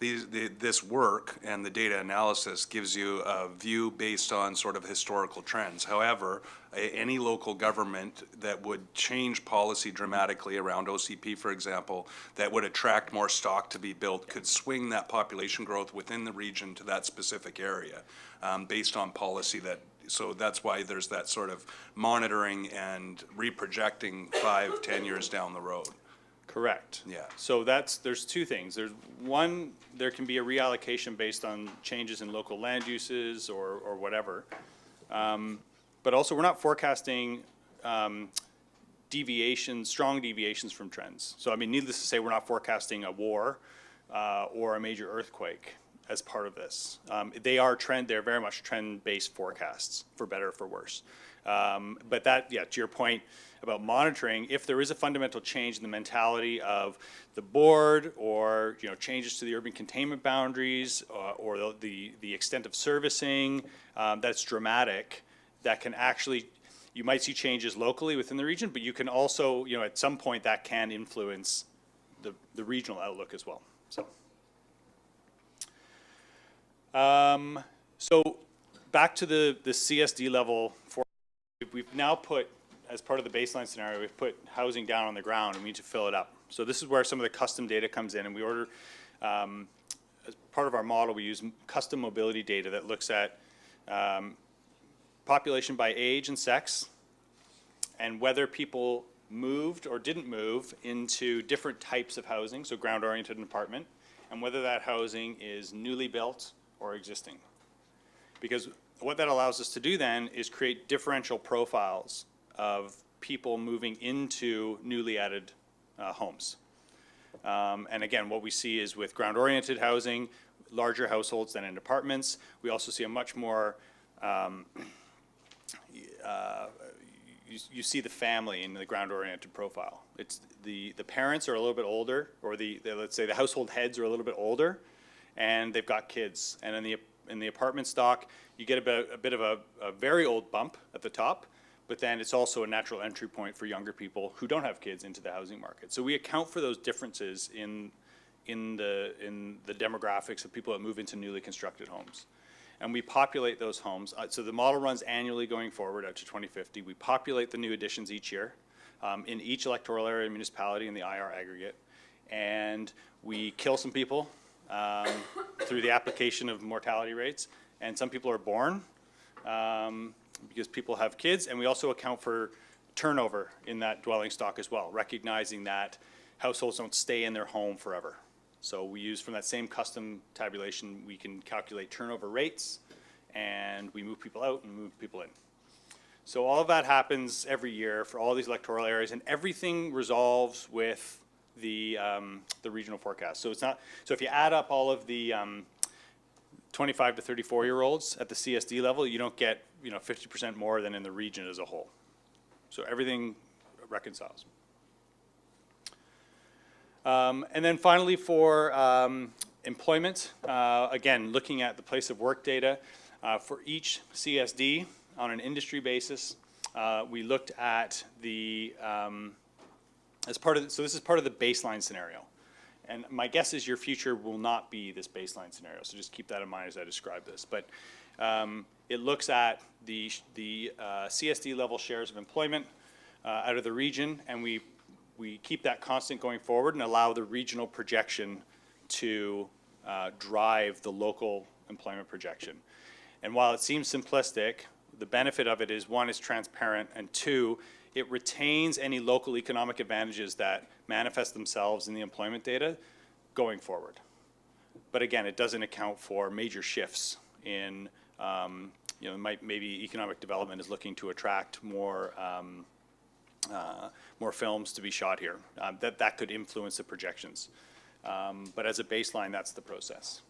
A: this work and the data analysis gives you a view based on sort of historical trends. However, any local government that would change policy dramatically around OCP, for example, that would attract more stock to be built could swing that population growth within the region to that specific area based on policy that. So that's why there's that sort of monitoring and reprojecting 5-10 years down the road.
O: Correct.
A: Yeah.
O: So there's two things. There's one, there can be a reallocation based on changes in local land uses or whatever. But also we're not forecasting strong deviations from trends. So I mean, needless to say, we're not forecasting a war or a major earthquake as part of this. They're very much trend-based forecasts, for better or for worse. But that, yeah, to your point about monitoring, if there is a fundamental change in the mentality of the board, or changes to the urban containment boundaries, or the extent of servicing, that's dramatic, that can actually, you might see changes locally within the region, but you can also, at some point that can influence the regional outlook as well. So back to the CSD level, we've now put, as part of the baseline scenario, we've put housing down on the ground and we need to fill it up. So this is where some of the custom data comes in, and we order, as part of our model, we use custom mobility data that looks at population by age and sex, and whether people moved or didn't move into different types of housing, so ground-oriented and apartment, and whether that housing is newly built or existing. Because what that allows us to do then is create differential profiles of people moving into newly added homes. And again, what we see is with ground-oriented housing, larger households than in apartments. We also see a much more, you see the family in the ground-oriented profile. It's the parents are a little bit older, or let's say the household heads are a little bit older, and they've got kids. And in the apartment stock, you get a bit of a very old bump at the top, but then it's also a natural entry point for younger people who don't have kids into the housing market. So we account for those differences in the demographics of people that move into newly constructed homes. And we populate those homes. So the model runs annually going forward out to 2050. We populate the new additions each year in each electoral area and municipality in the IR aggregate. And we kill some people through the application of mortality rates. And some people are born because people have kids. And we also account for turnover in that dwelling stock as well, recognizing that households don't stay in their home forever. So we use, from that same custom tabulation, we can calculate turnover rates and we move people out and move people in. So all of that happens every year for all these electoral areas, and everything resolves with the regional forecast. So it's not, so if you add up all of the 25 to 34-year-olds at the CSD level, you don't get, 50% more than in the region as a whole. So everything reconciles. And then finally for employment, again, looking at the place of work data, for each CSD on an industry basis, we looked at the, so this is part of the baseline scenario. And my guess is your future will not be this baseline scenario, so just keep that in mind as I describe this. But it looks at the CSD level shares of employment out of the region, and we keep that constant going forward and allow the regional projection to drive the local employment projection. And while it seems simplistic, the benefit of it is, one, it's transparent, and two, it retains any local economic advantages that manifest themselves in the employment data going forward. But again, it doesn't account for major shifts in, maybe economic development is looking to attract more films to be shot here. That could influence the projections. But as a baseline, that's the process.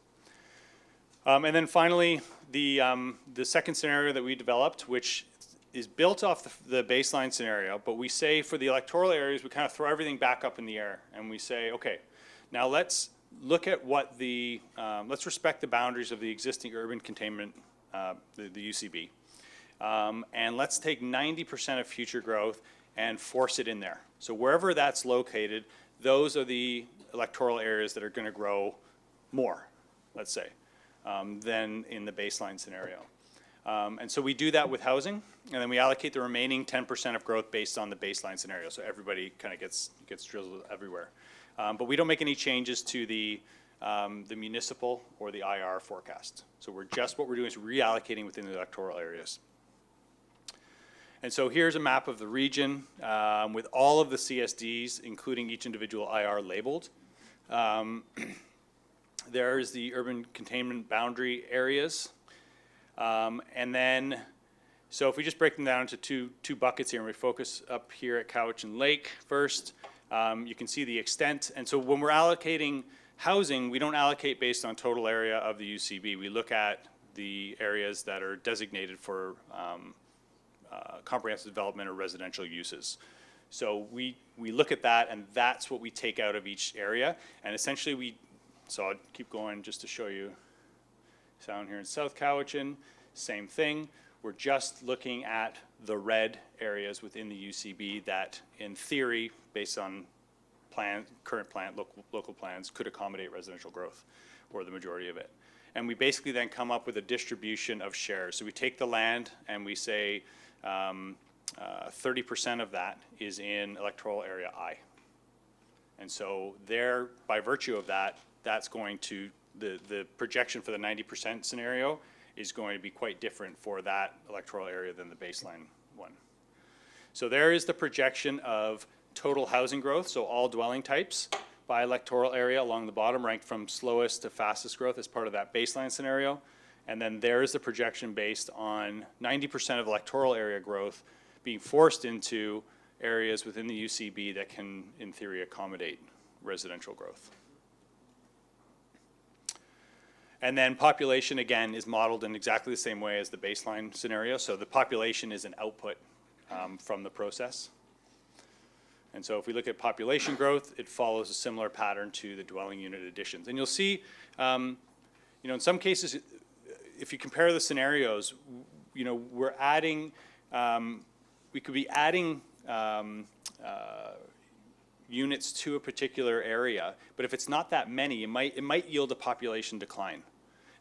O: And then finally, the second scenario that we developed, which is built off the baseline scenario, but we say for the electoral areas, we kind of throw everything back up in the air, and we say, okay, now let's look at what let's respect the boundaries of the existing urban containment, the UCB, and let's take 90% of future growth and force it in there. So wherever that's located, those are the electoral areas that are going to grow more, let's say, than in the baseline scenario. And so we do that with housing, and then we allocate the remaining 10% of growth based on the baseline scenario. So everybody kind of gets drilled everywhere. But we don't make any changes to the municipal or the IR forecast. So what we're doing is reallocating within the electoral areas. And so here's a map of the region with all of the CSDs, including each individual IR labeled. There's the urban containment boundary areas. And then, so if we just break them down into two buckets here, and we focus up here at Cowichan Lake first, you can see the extent. And so when we're allocating housing, we don't allocate based on total area of the UCB. We look at the areas that are designated for comprehensive development or residential uses. So we look at that, and that's what we take out of each area. And essentially so I'll keep going just to show you. Down here in South Cowichan, same thing. We're just looking at the red areas within the UCB that, in theory, based on current local plans, could accommodate residential growth, or the majority of it. And we basically then come up with a distribution of shares. So we take the land and we say 30% of that is in electoral area I. And so there, by virtue of that, that's going to the projection for the 90% scenario is going to be quite different for that electoral area than the baseline one. So there is the projection of total housing growth, so all dwelling types by electoral area along the bottom, ranked from slowest to fastest growth as part of that baseline scenario. And then there is the projection based on 90% of electoral area growth being forced into areas within the UCB that can, in theory, accommodate residential growth. And then population, again, is modeled in exactly the same way as the baseline scenario. So the population is an output from the process. And so if we look at population growth, it follows a similar pattern to the dwelling unit additions. And you'll see, in some cases, if you compare the scenarios, we're adding, we could be adding units to a particular area, but if it's not that many, it might yield a population decline.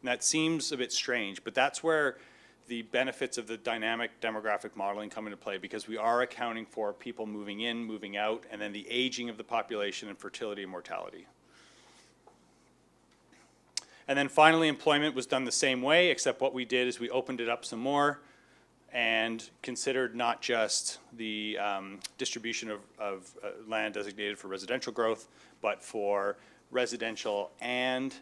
O: And that seems a bit strange, but that's where the benefits of the dynamic demographic modeling come into play, because we are accounting for people moving in, moving out, and then the aging of the population and fertility and mortality. And then finally, employment was done the same way, except what we did is we opened it up some more and considered not just the distribution of land designated for residential growth, but for residential and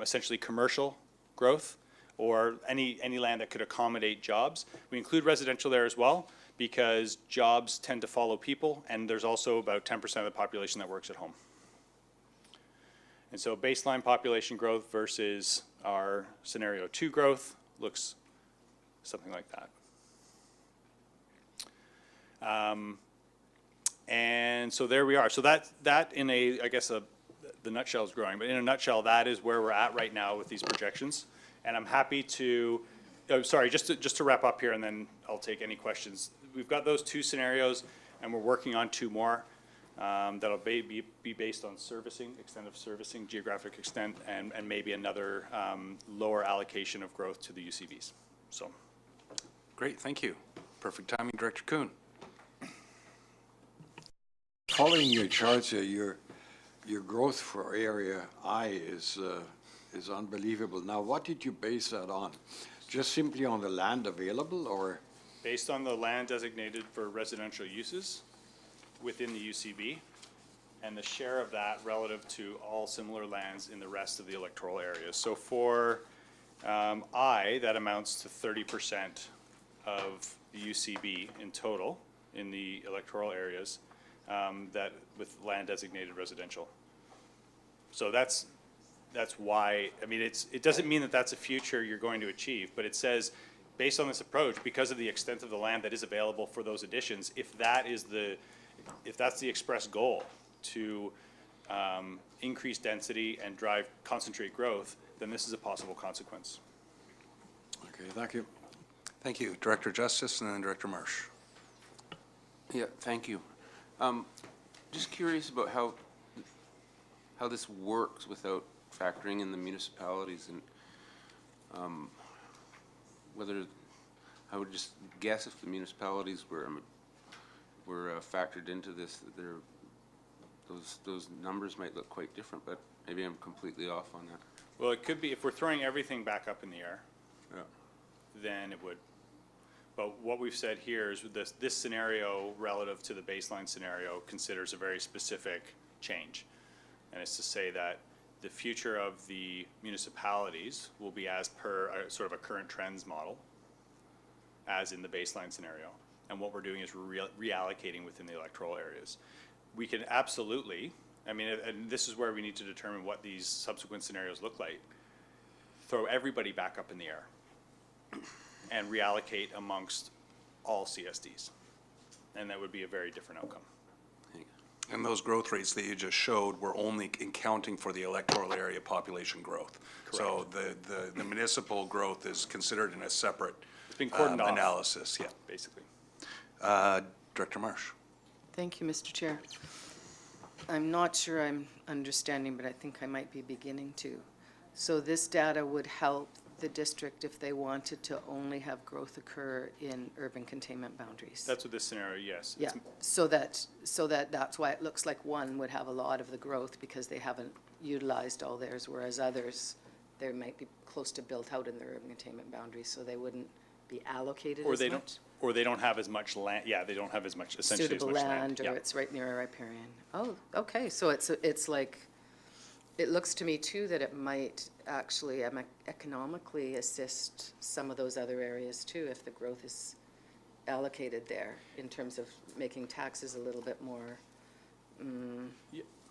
O: essentially commercial growth or any land that could accommodate jobs. We include residential there as well, because jobs tend to follow people, and there's also about 10% of the population that works at home. And so baseline population growth versus our scenario 2 growth looks something like that. And so there we are. So that in a, I guess the nutshell is growing, but in a nutshell, that is where we're at right now with these projections. And I'm happy to, oh, sorry, just to wrap up here, and then I'll take any questions. We've got those 2 scenarios, and we're working on 2 more. That'll be based on servicing, extent of servicing, geographic extent, and maybe another lower allocation of growth to the UCVs. So,
A: Great, thank you. Perfect timing, Director Kuhn.
P: Following your charts here, your growth for area I is unbelievable. Now, what did you base that on? Just simply on the land available, or?
O: based on the land designated for residential uses within the UCB, and the share of that relative to all similar lands in the rest of the electoral areas. So for I, that amounts to 30% of the UCB in total in the electoral areas, that with land designated residential. So that's why, I mean, it doesn't mean that that's a future you're going to achieve, but it says, based on this approach, because of the extent of the land that is available for those additions, if that's the express goal to increase density and drive concentrate growth, then this is a possible consequence.
P: Okay, thank you.
A: Thank you. Director Justice and then Director Marsh.
F: Yeah, thank you. Just curious about how this works without factoring in the municipalities, and whether, I would just guess if the municipalities were factored into this, those numbers might look quite different, but maybe I'm completely off on that.
O: Well, it could be, if we're throwing everything back up in the air,
F: Yeah.
O: then it would. But what we've said here is this scenario relative to the baseline scenario considers a very specific change. And it's to say that the future of the municipalities will be as per sort of a current trends model, as in the baseline scenario. And what we're doing is reallocating within the electoral areas. We can absolutely, I mean, and this is where we need to determine what these subsequent scenarios look like, throw everybody back up in the air and reallocate amongst all CSDs. And that would be a very different outcome.
A: And those growth rates that you just showed were only accounting for the electoral area population growth. So the municipal growth is considered in a separate
O: It's been cordoned off,
A: analysis, yeah.
O: basically.
A: Director Marsh.
H: Thank you, Mr. Chair. I'm not sure I'm understanding, but I think I might be beginning to. So this data would help the district if they wanted to only have growth occur in urban containment boundaries?
O: That's what this scenario, yes.
H: Yeah, so that's why it looks like one would have a lot of the growth because they haven't utilized all theirs, whereas others, they might be close to built out in their urban containment boundaries, so they wouldn't be allocated as much?
O: Or they don't have as much land, yeah, they don't have as much, essentially as much land.
H: Suitable land, or it's right near a riparian. Oh, okay, so it's like, it looks to me too that it might actually economically assist some of those other areas too, if the growth is allocated there, in terms of making taxes a little bit more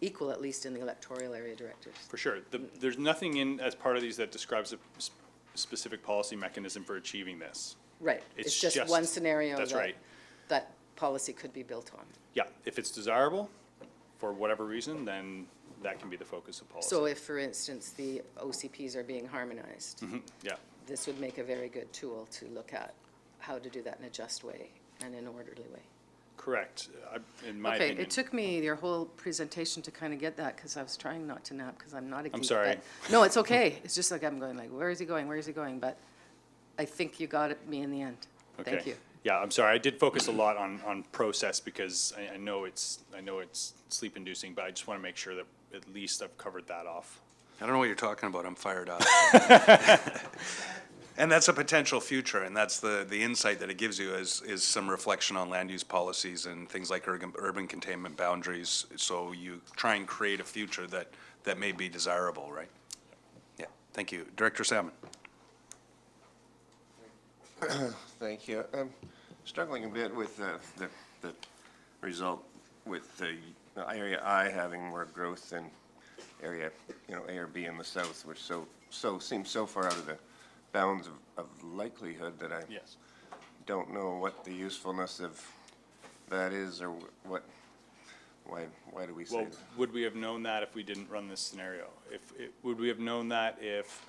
H: equal, at least in the electoral area directives.
O: For sure. There's nothing in, as part of these, that describes a specific policy mechanism for achieving this.
H: Right, it's just one scenario
O: That's right.
H: that policy could be built on.
O: Yeah, if it's desirable, for whatever reason, then that can be the focus of policy.
H: So if, for instance, the OCPs are being harmonized,
O: Yeah,
H: this would make a very good tool to look at how to do that in a just way and in an orderly way.
O: correct, in my opinion.
H: Okay, it took me your whole presentation to kind of get that, because I was trying not to nap, because I'm not a geek.
O: sorry.
H: but- No, it's okay. It's just like I'm going like, where is he going? Where is he going? But I think you got me in the end. Thank
O: Okay.
H: you.
O: Yeah, I'm sorry, I did focus a lot on process, because I know it's sleep inducing, but I just want to make sure that at least I've covered that off.
A: I don't know what you're talking about. I'm fired up. And that's a potential future, and that's the insight that it gives you is some reflection on land use policies and things like urban containment boundaries. So you try and create a future that may be desirable, right? Yeah, thank you. Director Salmon.
Q: Thank you. I'm struggling a bit with the result with the area I having more growth than area, A or B in the south, which seems so far out of the bounds of likelihood that I
O: Yes.
Q: don't know what the usefulness of that is, or why do we say
O: Well,
Q: that?
O: would we have known that if we didn't run this scenario? Would we have known that if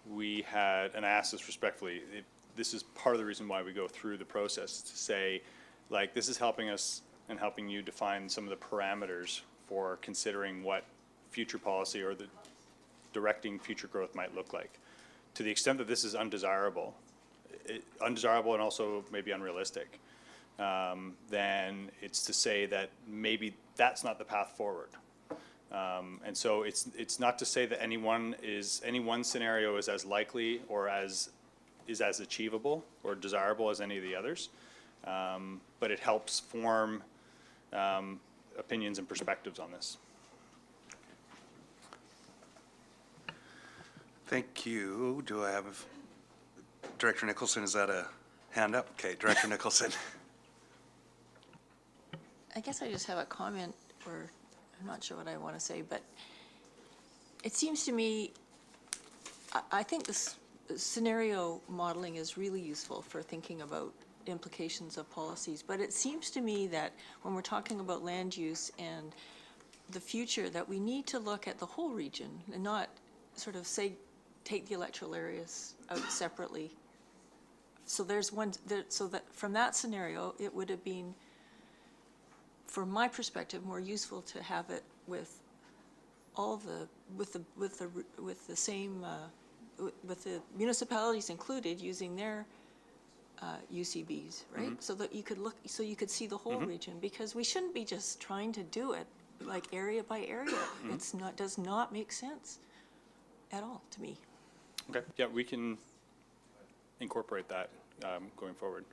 O: we had, and I ask this respectfully, this is part of the reason why we go through the process, to say, like, this is helping us and helping you define some of the parameters for considering what future policy or the directing future growth might look like. To the extent that this is undesirable and also maybe unrealistic, then it's to say that maybe that's not the path forward. And so it's not to say that any one scenario is as likely or is as achievable or desirable as any of the others, but it helps form opinions and perspectives on this.
A: Thank you. Do I have, Director Nicholson, is that a hand up? Okay, Director Nicholson.
R: I guess I just have a comment, or I'm not sure what I want to say, but it seems to me, I think this scenario modeling is really useful for thinking about implications of policies, but it seems to me that when we're talking about land use and the future, that we need to look at the whole region and not sort of say, take the electoral areas out separately. So there's one, so that from that scenario, it would have been, from my perspective, more useful to have it with all the, with the same, with the municipalities included using their UCBs, right? So that you could look, so you could see the whole region, because we shouldn't be just trying to do it like area by area. It's not, does not make sense at all to me.
O: Okay, yeah, we can incorporate that going forward.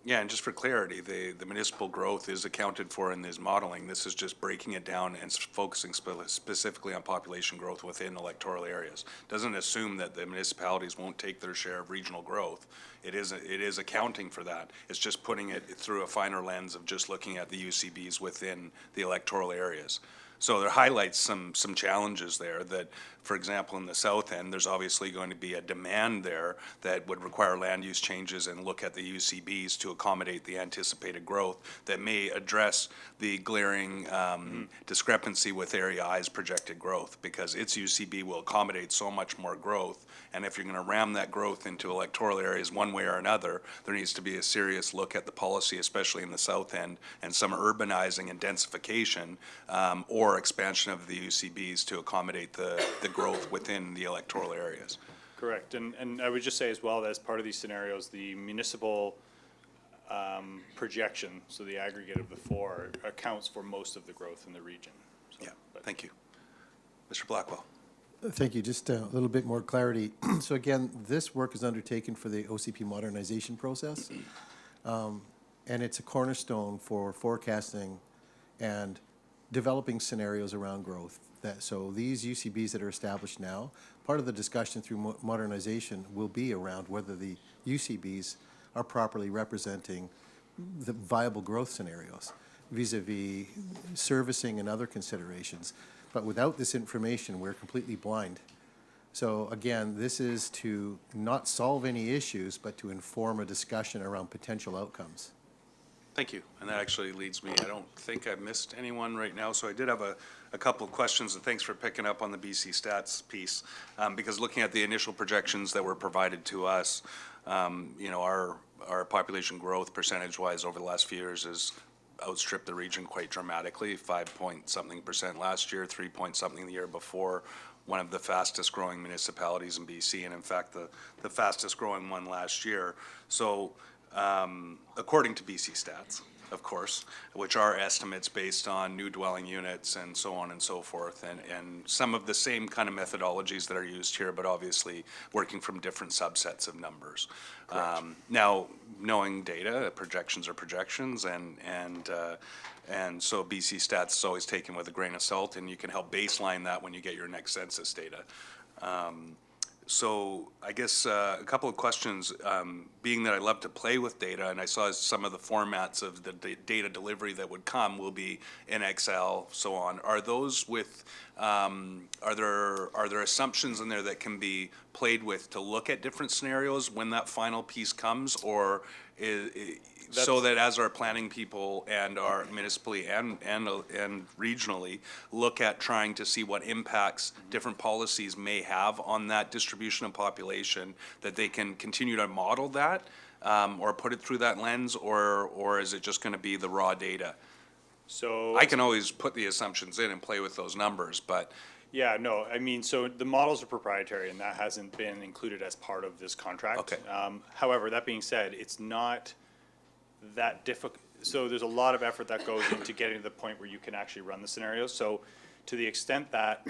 A: Yeah, and just for clarity, the municipal growth is accounted for in this modeling. This is just breaking it down and focusing specifically on population growth within electoral areas. Doesn't assume that the municipalities won't take their share of regional growth. It is accounting for that. It's just putting it through a finer lens of just looking at the UCBs within the electoral areas. So there highlights some challenges there that, for example, in the south end, there's obviously going to be a demand there that would require land use changes and look at the UCBs to accommodate the anticipated growth that may address the glaring discrepancy with Area I's projected growth, because its UCB will accommodate so much more growth. And if you're going to ram that growth into electoral areas one way or another, there needs to be a serious look at the policy, especially in the south end, and some urbanizing and densification or expansion of the UCBs to accommodate the growth within the electoral areas.
O: Correct, and I would just say as well that as part of these scenarios, the municipal projection, so the aggregate of the four, accounts for most of the growth in the region. So,
A: Yeah, thank you. Mr. Blackwell.
S: Thank you. Just a little bit more clarity. So again, this work is undertaken for the OCP modernization process, and it's a cornerstone for forecasting and developing scenarios around growth. So these UCBs that are established now, part of the discussion through modernization will be around whether the UCBs are properly representing the viable growth scenarios vis-a-vis servicing and other considerations. But without this information, we're completely blind. So again, this is to not solve any issues, but to inform a discussion around potential outcomes.
A: Thank you. And that actually leads me, I don't think I've missed anyone right now, so I did have a couple of questions, and thanks for picking up on the BC Stats piece, because looking at the initial projections that were provided to us, you know, our population growth percentage-wise over the last few years has outstripped the region quite dramatically, 5-point-something% last year, 3-point-something the year before, one of the fastest growing municipalities in BC, and in fact, the fastest growing one last year. So according to BC Stats, of course, which are estimates based on new dwelling units and so on and so forth, and some of the same kind of methodologies that are used here, but obviously working from different subsets of numbers. Now, knowing data, projections are projections, and so BC Stats is always taken with a grain of salt, and you can help baseline that when you get your next census data. So I guess a couple of questions, being that I love to play with data, and I saw some of the formats of the data delivery that would come will be in Excel, so on. Are those with, are there assumptions in there that can be played with to look at different scenarios when that final piece comes, or so that as our planning people and our municipally and regionally look at trying to see what impacts different policies may have on that distribution of population, that they can continue to model that, or put it through that lens, or is it just going to be the raw data?
O: So
A: I can always put the assumptions in and play with those numbers, but
O: yeah, no, I mean, so the models are proprietary, and that hasn't been included as part of this contract.
A: Okay.
O: However, that being said, it's not that difficult. So there's a lot of effort that goes into getting to the point where you can actually run the scenarios. So to the extent that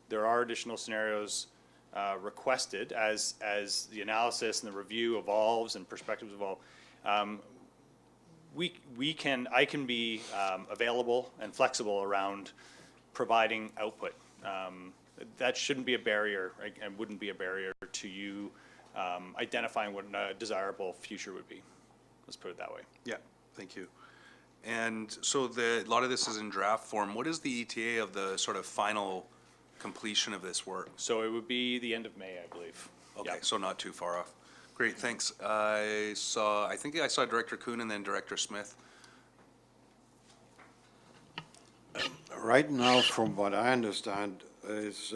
O: there are additional scenarios requested as the analysis and the review evolves and perspectives evolve, I can be available and flexible around providing output. That shouldn't be a barrier, right, and wouldn't be a barrier to you identifying what a desirable future would be. Let's put it that way.
A: yeah, thank you. And so a lot of this is in draft form. What is the ETA of the sort of final completion of this work?
O: So it would be the end of May, I believe.
A: Okay,
O: Yeah.
A: so not too far off. Great, thanks. I think I saw Director Kuhn and then Director Smith.
P: Right now, from what I understand, is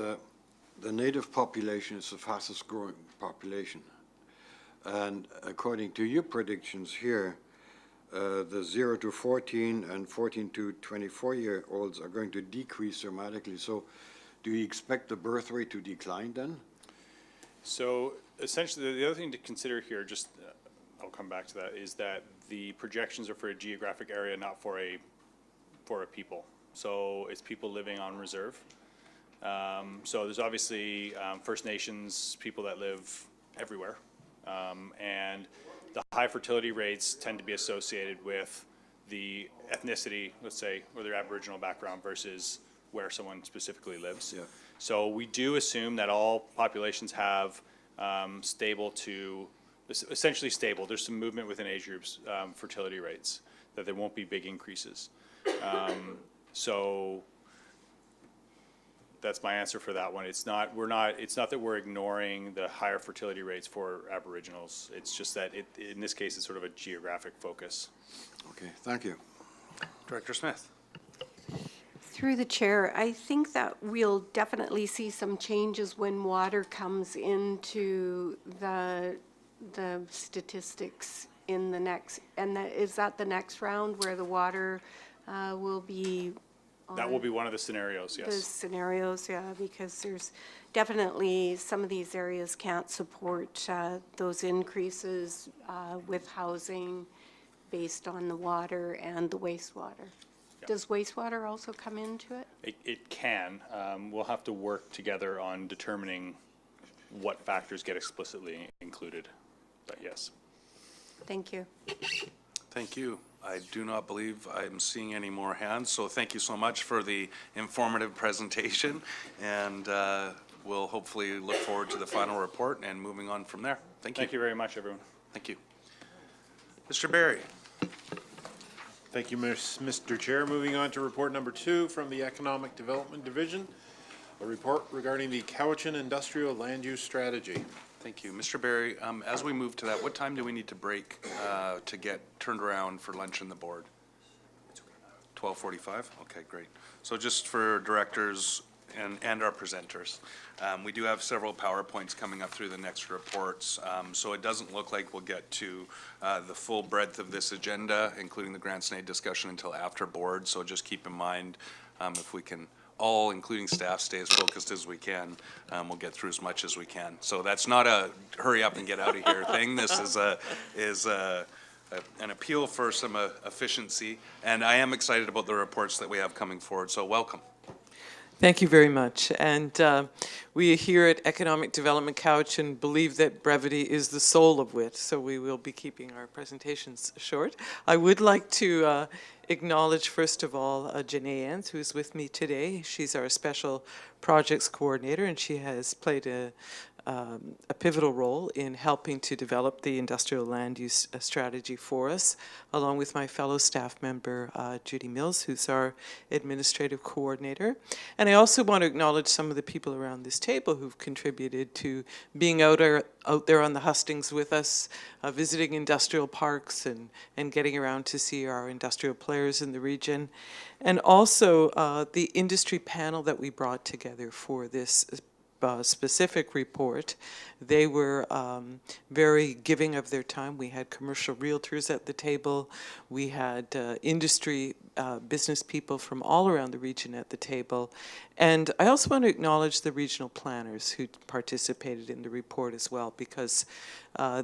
P: the native population is the fastest growing population. And according to your predictions here, the 0 to 14 and 14 to 24-year-olds are going to decrease dramatically. So do you expect the birth rate to decline then?
O: So essentially, the other thing to consider here, just I'll come back to that, is that the projections are for a geographic area, not for a people. So it's people living on reserve. So there's obviously First Nations people that live everywhere. And the high fertility rates tend to be associated with the ethnicity, let's say, or their Aboriginal background versus where someone specifically lives.
P: Yeah.
O: So we do assume that all populations have essentially stable. There's some movement within age groups, fertility rates, that there won't be big increases. So that's my answer for that one. It's not that we're ignoring the higher fertility rates for Aboriginals. It's just that in this case, it's sort of a geographic focus.
P: Okay, thank you.
A: Director Smith.
T: Through the chair, I think that we'll definitely see some changes when water comes into the statistics in the next, and is that the next round where the water will be
O: That will be one of the scenarios,
T: the
O: yes.
T: scenarios, yeah, because there's definitely, some of these areas can't support those increases with housing based on the water and the wastewater. Does wastewater also come into it?
O: It can. We'll have to work together on determining what factors get explicitly included, but yes.
T: Thank you.
A: Thank you. I do not believe I'm seeing any more hands, so thank you so much for the informative presentation, and we'll hopefully look forward to the final report and moving on from there. Thank you.
O: Thank you very much, everyone.
A: Thank you. Mr. Barry.
B: Thank you, Mr. Chair. Moving on to report number 2 from the Economic Development Division, a report regarding the Cowichan Industrial Land Use Strategy.
A: Thank you. Mr. Barry, as we move to that, what time do we need to break to get turned around for lunch in the board? 12:45? Okay, great. So just for directors and our presenters, we do have several PowerPoints coming up through the next reports. So it doesn't look like we'll get to the full breadth of this agenda, including the grants and aid discussion, until after board. So just keep in mind, if we can all, including staff, stay as focused as we can, we'll get through as much as we can. So that's not a hurry up and get out of here thing. This is an appeal for some efficiency, and I am excited about the reports that we have coming forward. So welcome.
U: Thank you very much. And we here at Economic Development Cowichan believe that brevity is the soul of wit, so we will be keeping our presentations short. I would like to acknowledge, first of all, Janae Enns, who is with me today. She's our Special Projects Coordinator, and she has played a pivotal role in helping to develop the industrial land use strategy for us, along with my fellow staff member, Judy Mills, who's our administrative coordinator. And I also want to acknowledge some of the people around this table who've contributed to being out there on the hustings with us, visiting industrial parks and getting around to see our industrial players in the region. And also the industry panel that we brought together for this specific report. They were very giving of their time. We had commercial realtors at the table. We had industry business people from all around the region at the table. And I also want to acknowledge the regional planners who participated in the report as well, because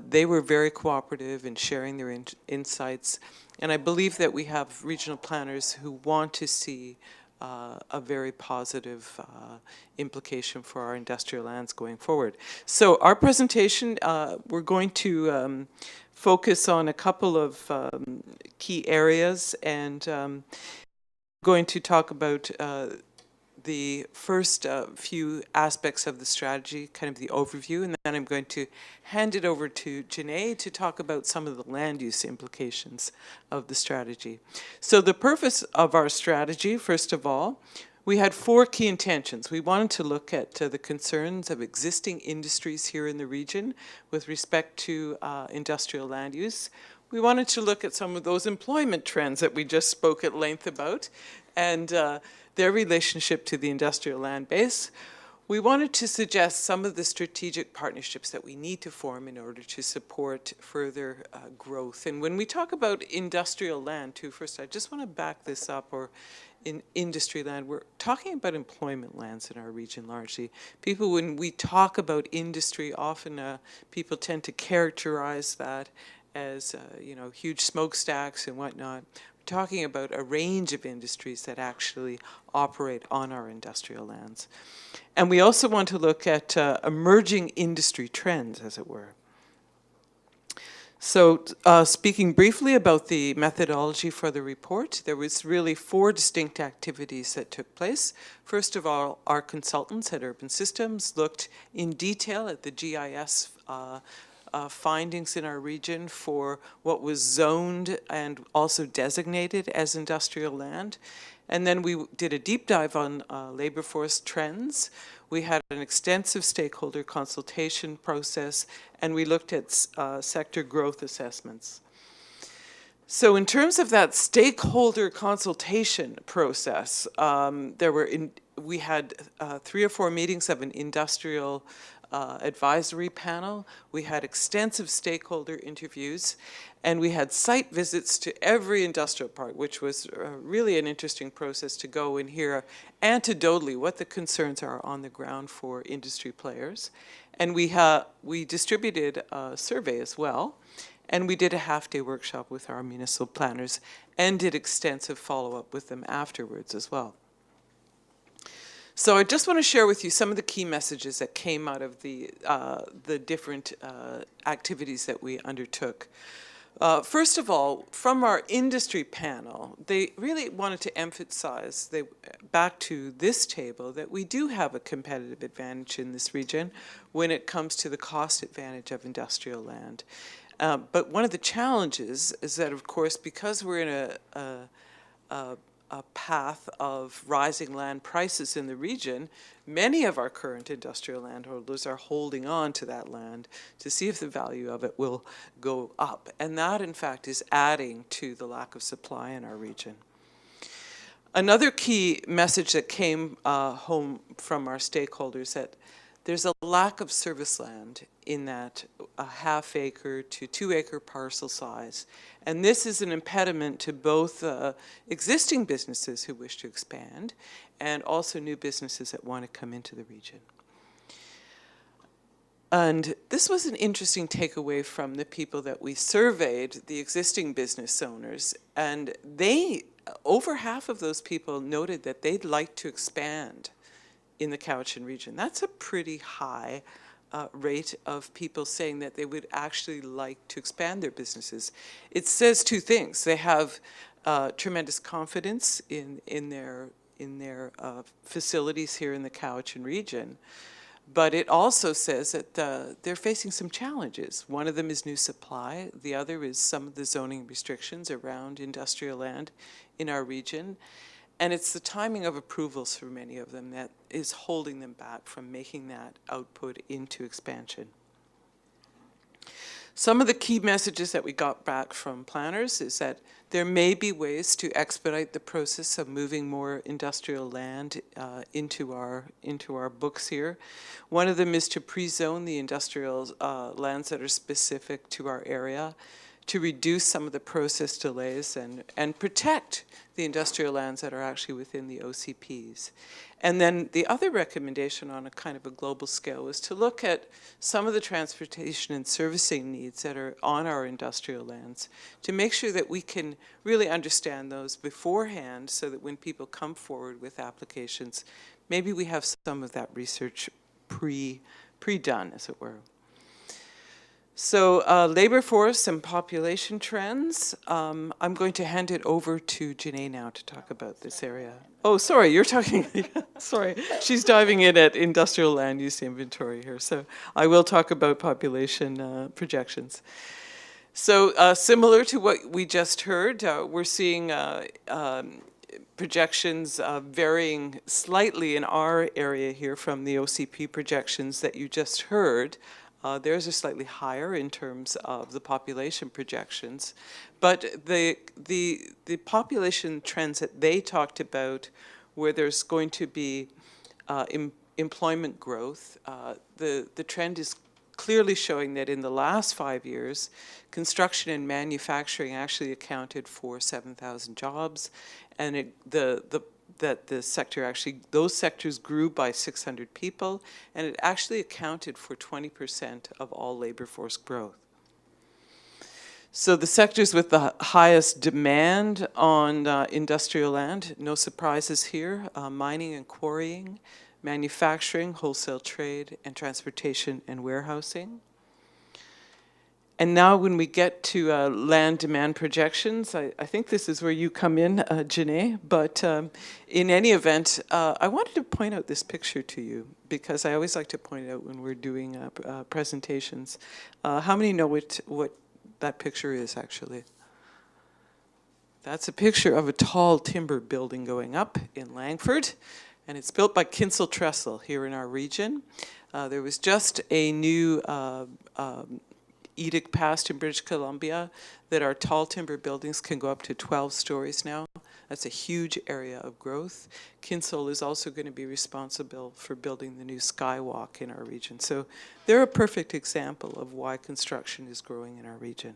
U: they were very cooperative in sharing their insights. And I believe that we have regional planners who want to see a very positive implication for our industrial lands going forward. So our presentation, we're going to focus on a couple of key areas, and going to talk about the first few aspects of the strategy, kind of the overview, and then I'm going to hand it over to Janae to talk about some of the land use implications of the strategy. So the purpose of our strategy, first of all, we had 4 key intentions. We wanted to look at the concerns of existing industries here in the region with respect to industrial land use. We wanted to look at some of those employment trends that we just spoke at length about, and their relationship to the industrial land base. We wanted to suggest some of the strategic partnerships that we need to form in order to support further growth. And when we talk about industrial land too, first I just want to back this up, or in industry land, we're talking about employment lands in our region largely. People, when we talk about industry, often people tend to characterize that as you know, huge smokestacks and whatnot. Talking about a range of industries that actually operate on our industrial lands. And we also want to look at emerging industry trends, as it were. So speaking briefly about the methodology for the report, there was really 4 distinct activities that took place. First of all, our consultants at Urban Systems looked in detail at the GIS findings in our region for what was zoned and also designated as industrial land. And then we did a deep dive on labor force trends. We had an extensive stakeholder consultation process, and we looked at sector growth assessments. So in terms of that stakeholder consultation process, we had 3 or 4 meetings of an industrial advisory panel. We had extensive stakeholder interviews, and we had site visits to every industrial park, which was really an interesting process to go and hear anecdotally what the concerns are on the ground for industry players. And we distributed a survey as well, and we did a half-day workshop with our municipal planners and did extensive follow-up with them afterwards as well. So I just want to share with you some of the key messages that came out of the different activities that we undertook. First of all, from our industry panel, they really wanted to emphasize, back to this table, that we do have a competitive advantage in this region when it comes to the cost advantage of industrial land. But one of the challenges is that, of course, because we're in a path of rising land prices in the region, many of our current industrial landholders are holding on to that land to see if the value of it will go up. And that, in fact, is adding to the lack of supply in our region. Another key message that came home from our stakeholders that there's a lack of service land in that a half-acre to 2-acre parcel size. And this is an impediment to both existing businesses who wish to expand and also new businesses that want to come into the region. And this was an interesting takeaway from the people that we surveyed, the existing business owners, and over half of those people noted that they'd like to expand in the Cowichan region. That's a pretty high rate of people saying that they would actually like to expand their businesses. It says 2 things. They have tremendous confidence in their facilities here in the Cowichan region, But it also says that they're facing some challenges. One of them is new supply. The other is some of the zoning restrictions around industrial land in our region. And it's the timing of approvals for many of them that is holding them back from making that output into expansion. Some of the key messages that we got back from planners is that there may be ways to expedite the process of moving more industrial land into our books here. One of them is to pre-zone the industrial lands that are specific to our area, to reduce some of the process delays and protect the industrial lands that are actually within the OCPs. And then the other recommendation on a kind of a global scale was to look at some of the transportation and servicing needs that are on our industrial lands to make sure that we can really understand those beforehand so that when people come forward with applications, maybe we have some of that research pre-done, as it were. So labor force and population trends. I'm going to hand it over to Janae now to talk about this area. Oh, sorry, you're talking, sorry. She's diving in at industrial land use inventory here. So I will talk about population projections. So similar to what we just heard, we're seeing projections varying slightly in our area here from the OCP projections that you just heard. Theirs are slightly higher in terms of the population projections, but the population trends that they talked about, where there's going to be employment growth, the trend is clearly showing that in the last 5 years, construction and manufacturing actually accounted for 7,000 jobs, and that the sector actually, those sectors grew by 600 people, and it actually accounted for 20% of all labor force growth. So the sectors with the highest demand on industrial land, no surprises here, mining and quarrying, manufacturing, wholesale trade, and transportation and warehousing. And now when we get to land demand projections, I think this is where you come in, Janae, but in any event, I wanted to point out this picture to you because I always like to point it out when we're doing presentations. How many know what that picture is actually? That's a picture of a tall timber building going up in Langford, and it's built by Kinsel Trestle here in our region. There was just a new edict passed in British Columbia that our tall timber buildings can go up to 12 stories now. That's a huge area of growth. Kinsel is also going to be responsible for building the new skywalk in our region. So they're a perfect example of why construction is growing in our region.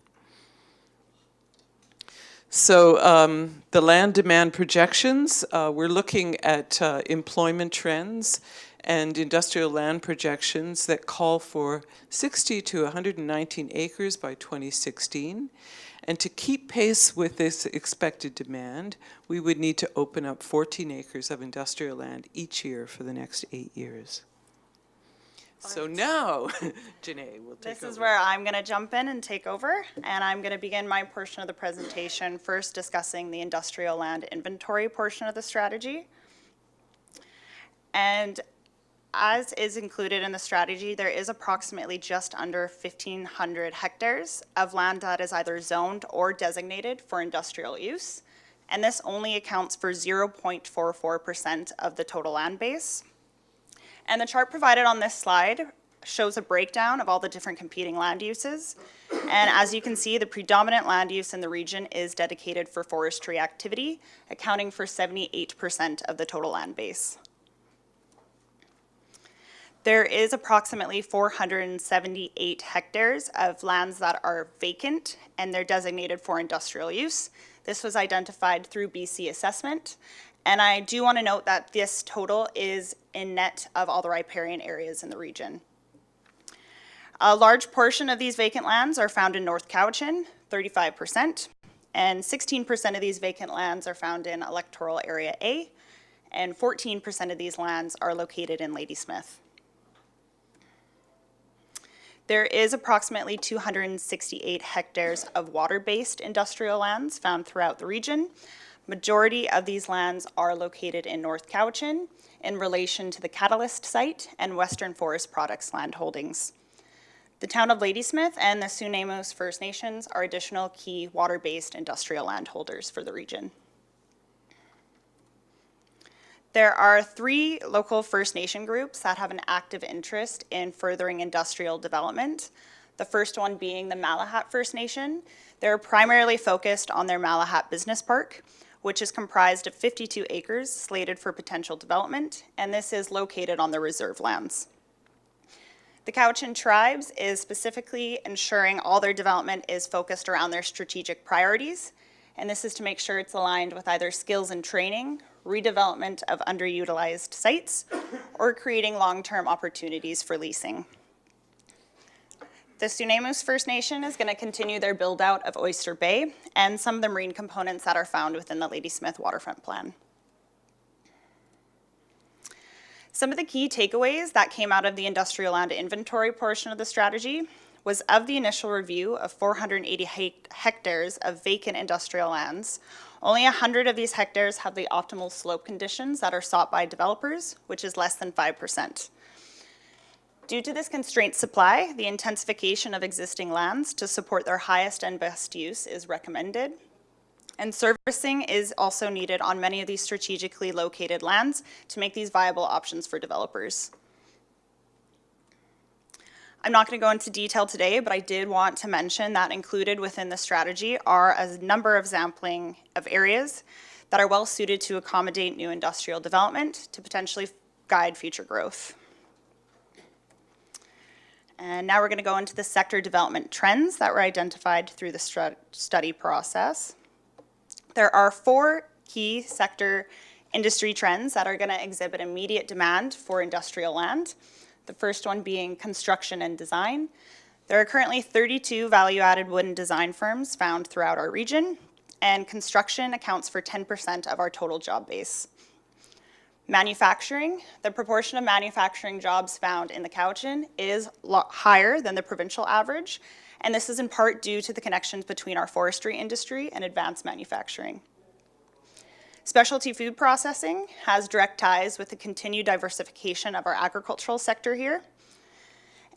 U: So the land demand projections, we're looking at employment trends and industrial land projections that call for 60 to 119 acres by 2016. And to keep pace with this expected demand, we would need to open up 14 acres of industrial land each year for the next 8 years. So now, Janae will take over.
D: This is where I'm going to jump in and take over, and I'm going to begin my portion of the presentation first discussing the industrial land inventory portion of the strategy. And as is included in the strategy, there is approximately just under 1,500 hectares of land that is either zoned or designated for industrial use, and this only accounts for 0.44% of the total land base. And the chart provided on this slide shows a breakdown of all the different competing land uses. And as you can see, the predominant land use in the region is dedicated for forestry activity, accounting for 78% of the total land base. There is approximately 478 hectares of lands that are vacant and they're designated for industrial use. This was identified through BC assessment. And I do want to note that this total is in net of all the riparian areas in the region. A large portion of these vacant lands are found in North Cowichan, 35%, and 16% of these vacant lands are found in electoral area A, and 14% of these lands are located in Ladysmith. There is approximately 268 hectares of water-based industrial lands found throughout the region, Majority of these lands are located in North Cowichan in relation to the Catalyst site and Western Forest Products land holdings. The town of Ladysmith and the Sunamos First Nations are additional key water-based industrial landholders for the region. There are 3 local First Nation groups that have an active interest in furthering industrial development. The first one being the Malahat First Nation. They're primarily focused on their Malahat Business Park, which is comprised of 52 acres slated for potential development, and this is located on the reserve lands. The Cowichan Tribes is specifically ensuring all their development is focused around their strategic priorities, and this is to make sure it's aligned with either skills and training, redevelopment of underutilized sites, or creating long-term opportunities for leasing. The Sunamos First Nation is going to continue their build-out of Oyster Bay and some of the marine components that are found within the Ladysmith Waterfront Plan. Some of the key takeaways that came out of the industrial land inventory portion of the strategy was of the initial review of 480 hectares of vacant industrial lands, only 100 of these hectares have the optimal slope conditions that are sought by developers, which is less than 5%. Due to this constrained supply, the intensification of existing lands to support their highest and best use is recommended. And servicing is also needed on many of these strategically located lands to make these viable options for developers. I'm not going to go into detail today, but I did want to mention that included within the strategy are a number of sampling of areas that are well suited to accommodate new industrial development to potentially guide future growth. And now we're going to go into the sector development trends that were identified through the study process. There are 4 key sector industry trends that are going to exhibit immediate demand for industrial land. The first one being construction and design. There are currently 32 value-added wood and design firms found throughout our region, and construction accounts for 10% of our total job base. Manufacturing, the proportion of manufacturing jobs found in the Cowichan is higher than the provincial average, and this is in part due to the connections between our forestry industry and advanced manufacturing. Specialty food processing has direct ties with the continued diversification of our agricultural sector here.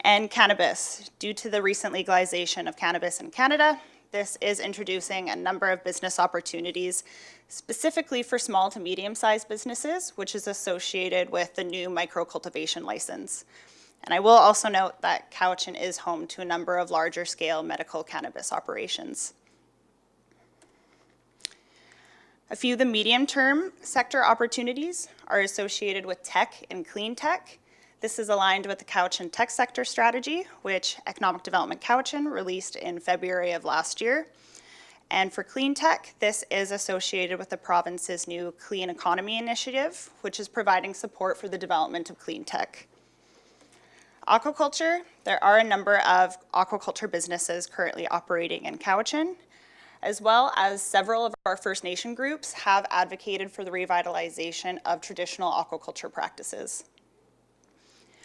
D: And cannabis, due to the recent legalization of cannabis in Canada, this is introducing a number of business opportunities, specifically for small to medium-sized businesses, which is associated with the new micro-cultivation license. And I will also note that Cowichan is home to a number of larger-scale medical cannabis operations. A few of the medium-term sector opportunities are associated with tech and clean tech. This is aligned with the Cowichan Tech Sector Strategy, which Economic Development Cowichan released in February of last year. And for clean tech, this is associated with the province's new Clean Economy Initiative, which is providing support for the development of clean tech. Aquaculture, there are a number of aquaculture businesses currently operating in Cowichan, as well as several of our First Nation groups have advocated for the revitalization of traditional aquaculture practices.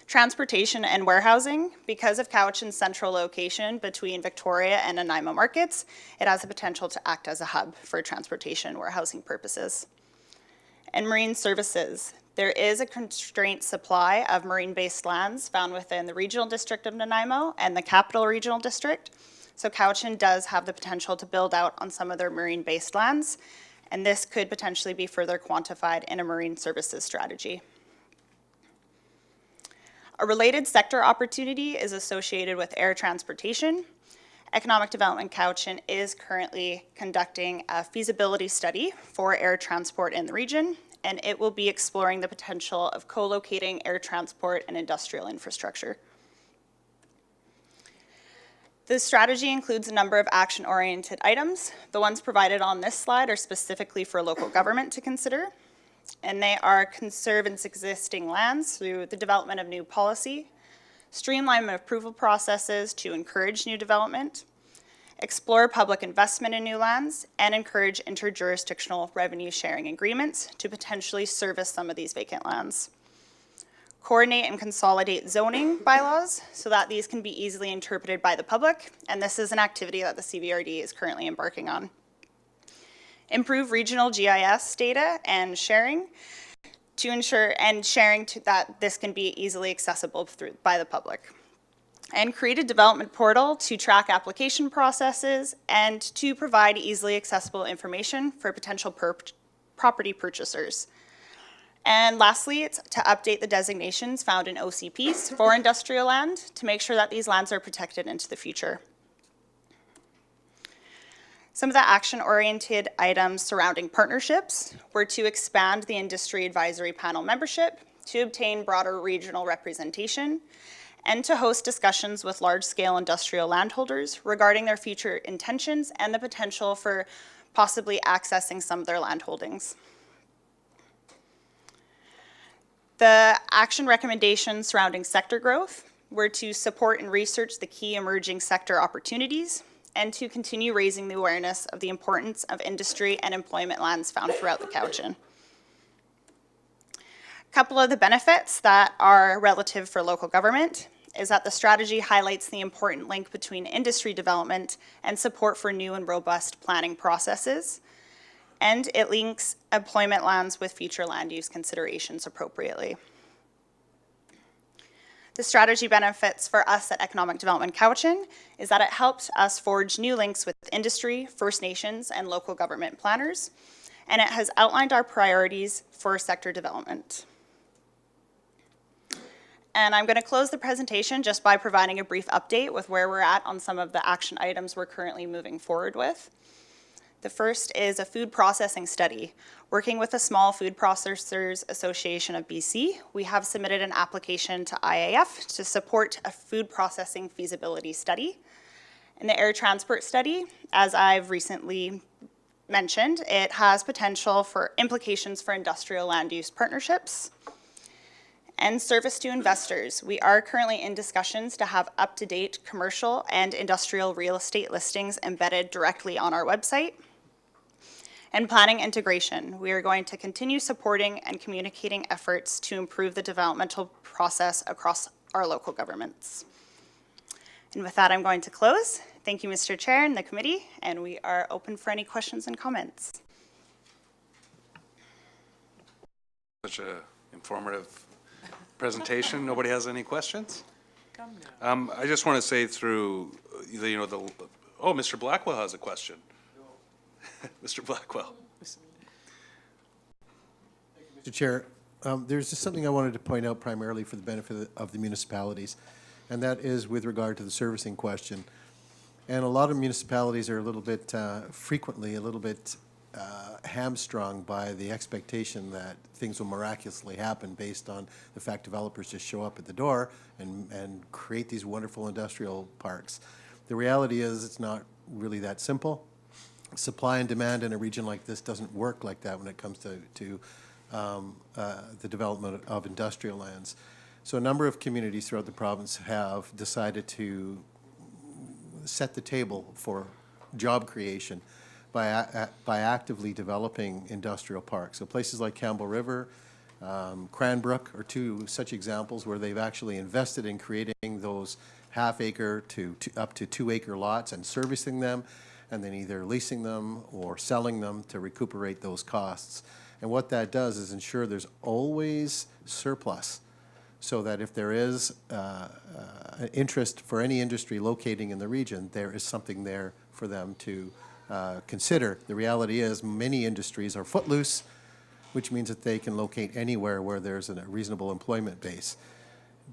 D: Transportation and warehousing, because of Cowichan's central location between Victoria and Nanaimo markets, it has the potential to act as a hub for transportation and warehousing purposes. And marine services, there is a constrained supply of marine-based lands found within the Regional District of Nanaimo and the Capital Regional District. So Cowichan does have the potential to build out on some of their marine-based lands, and this could potentially be further quantified in a marine services strategy. A related sector opportunity is associated with air transportation. Economic Development Cowichan is currently conducting a feasibility study for air transport in the region, and it will be exploring the potential of co-locating air transport and industrial infrastructure. The strategy includes a number of action-oriented items. The ones provided on this slide are specifically for local government to consider, and they are conserve its existing lands through the development of new policy, streamline approval processes to encourage new development, explore public investment in new lands, and encourage interjurisdictional revenue sharing agreements to potentially service some of these vacant lands. Coordinate and consolidate zoning bylaws so that these can be easily interpreted by the public, and this is an activity that the CVRD is currently embarking on. improve regional GIS data and sharing to ensure that this can be easily accessible by the public, and create a development portal to track application processes and to provide easily accessible information for potential property purchasers. And lastly, it's to update the designations found in OCPs for industrial land to make sure that these lands are protected into the future. Some of the action-oriented items surrounding partnerships were to expand the industry advisory panel membership, to obtain broader regional representation, and to host discussions with large-scale industrial landholders regarding their future intentions and the potential for possibly accessing some of their land holdings. The action recommendations surrounding sector growth were to support and research the key emerging sector opportunities and to continue raising the awareness of the importance of industry and employment lands found throughout the Cowichan. A couple of the benefits that are relative for local government is that the strategy highlights the important link between industry development and support for new and robust planning processes, and it links employment lands with future land use considerations appropriately. The strategy benefits for us at Economic Development Cowichan is that it helps us forge new links with industry, First Nations, and local government planners, and it has outlined our priorities for sector development. And I'm going to close the presentation just by providing a brief update with where we're at on some of the action items we're currently moving forward with. The first is a food processing study. Working with the Small Food Processors Association of BC, we have submitted an application to IAF to support a food processing feasibility study. In the air transport study, as I've recently mentioned, it has potential for implications for industrial land use partnerships. And service to investors. We are currently in discussions to have up-to-date commercial and industrial real estate listings embedded directly on our website. And planning integration. We are going to continue supporting and communicating efforts to improve the developmental process across our local governments. And with that, I'm going to close. Thank you, Mr. Chair and the committee, and we are open for any questions and comments.
A: Such an informative presentation. Nobody has any questions? I just want to say through, oh, Mr. Blackwell has a question. Mr. Blackwell.
S: Mr. Chair, there's just something I wanted to point out primarily for the benefit of the municipalities, and that is with regard to the servicing question. And a lot of municipalities are a little bit, frequently a little bit hamstrung by the expectation that things will miraculously happen based on the fact developers just show up at the door and create these wonderful industrial parks. The reality is it's not really that simple. Supply and demand in a region like this doesn't work like that when it comes to the development of industrial lands. So a number of communities throughout the province have decided to set the table for job creation by actively developing industrial parks. So places like Campbell River, Cranbrook are two such examples where they've actually invested in creating those half-acre to up to 2-acre lots and servicing them, and then either leasing them or selling them to recuperate those costs. And what that does is ensure there's always surplus, so that if there is an interest for any industry locating in the region, there is something there for them to consider. The reality is many industries are footloose, which means that they can locate anywhere where there's a reasonable employment base.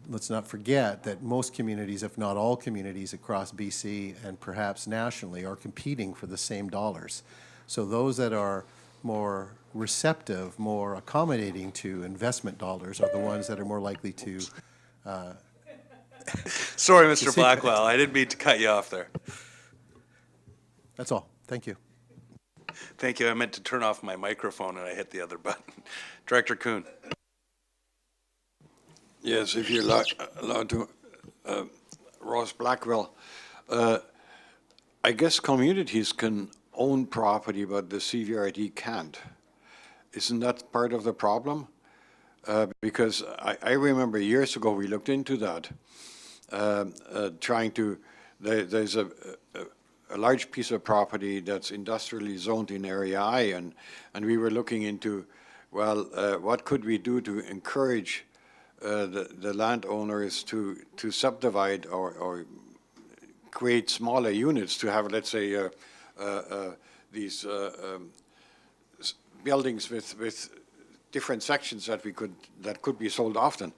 S: Let's not forget that most communities, if not all communities across BC and perhaps nationally, are competing for the same dollars. So those that are more receptive, more accommodating to investment dollars are the ones that are more likely to
A: Sorry, Mr. Blackwell, I didn't mean to cut you off there.
S: That's all. Thank you.
A: Thank you. I meant to turn off my microphone and I hit the other button. Director Kuhn.
P: Yes, if you're allowed to, Ross Blackwell, I guess communities can own property, but the CVRD can't. Isn't that part of the problem? Because I remember years ago we looked into that, trying to, there's a a large piece of property that's industrially zoned in Area I, and we were looking into, well, what could we do to encourage the landowners to subdivide or create smaller units to have, let's say, these buildings with different sections that could be sold often.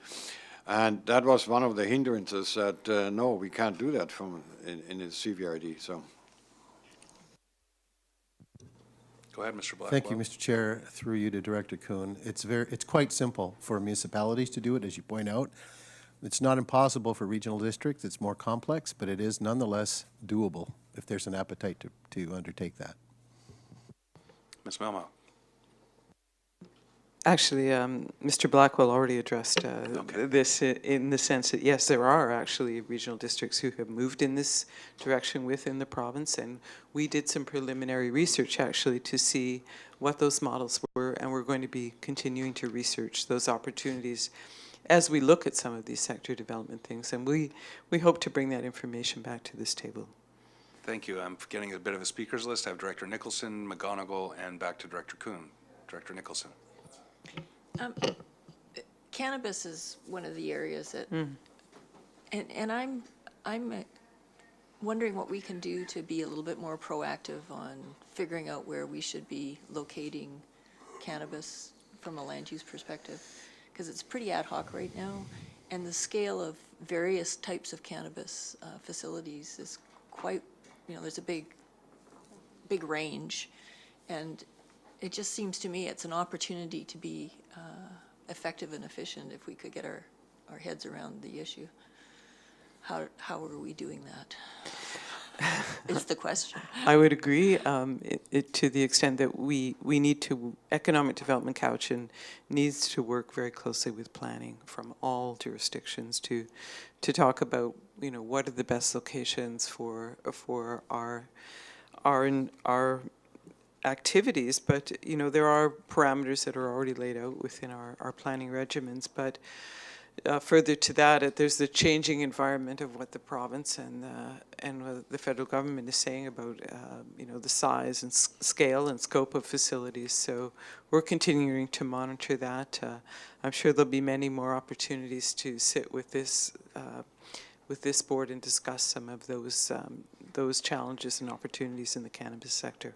P: And that was one of the hindrances that, no, we can't do that in the CVRD, so.
A: Go ahead, Mr. Blackwell.
S: Thank you, Mr. Chair. Through you to Director Kuhn. It's quite simple for municipalities to do it, as you point out. It's not impossible for regional districts. It's more complex, but it is nonetheless doable if there's an appetite to undertake that.
A: Ms. Melma.
U: Actually, Mr. Blackwell already addressed this in the sense that, yes, there are actually regional districts who have moved in this direction within the province, and we did some preliminary research actually to see what those models were, and we're going to be continuing to research those opportunities as we look at some of these sector development things, and we hope to bring that information back to this table.
A: Thank you. I'm getting a bit of a speakers list. I have Director Nicholson, McGonigal, and back to Director Kuhn. Director Nicholson.
R: Cannabis is one of the areas that, and I'm wondering what we can do to be a little bit more proactive on figuring out where we should be locating cannabis from a land use perspective, because it's pretty ad hoc right now, and the scale of various types of cannabis facilities is quite, there's a big range, and it just seems to me it's an opportunity to be effective and efficient if we could get our heads around the issue. How are we doing that? Is the question.
U: I would agree to the extent that we need to, Economic Development Cowichan needs to work very closely with planning from all jurisdictions to talk about, what are the best locations for our activities, but there are parameters that are already laid out within our planning regimens. But further to that, there's the changing environment of what the province and the federal government is saying about the size and scale and scope of facilities. So we're continuing to monitor that. I'm sure there'll be many more opportunities to sit with this board and discuss some of those challenges and opportunities in the cannabis sector.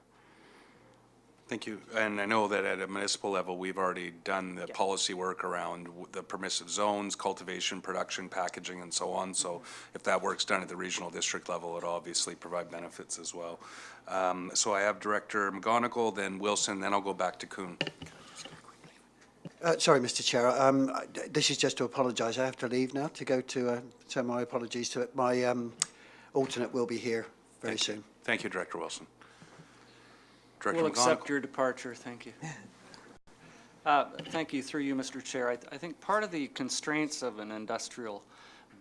A: Thank you. And I know that at a municipal level, we've already done the policy work around the permissive zones, cultivation, production, packaging, and so on. So if that work's done at the regional district level, it'll obviously provide benefits as well. So I have Director McGonigal, then Wilson, then I'll go back to Kuhn.
L: Sorry, Mr. Chair. This is just to apologise. I have to leave now to go to, so my apologies to it. My alternate will be here very soon.
A: Thank you, Director Wilson. Director
G: We'll accept
A: McGonigal.
G: your departure, thank you. Thank you, through you, Mr. Chair. I think part of the constraints of an industrial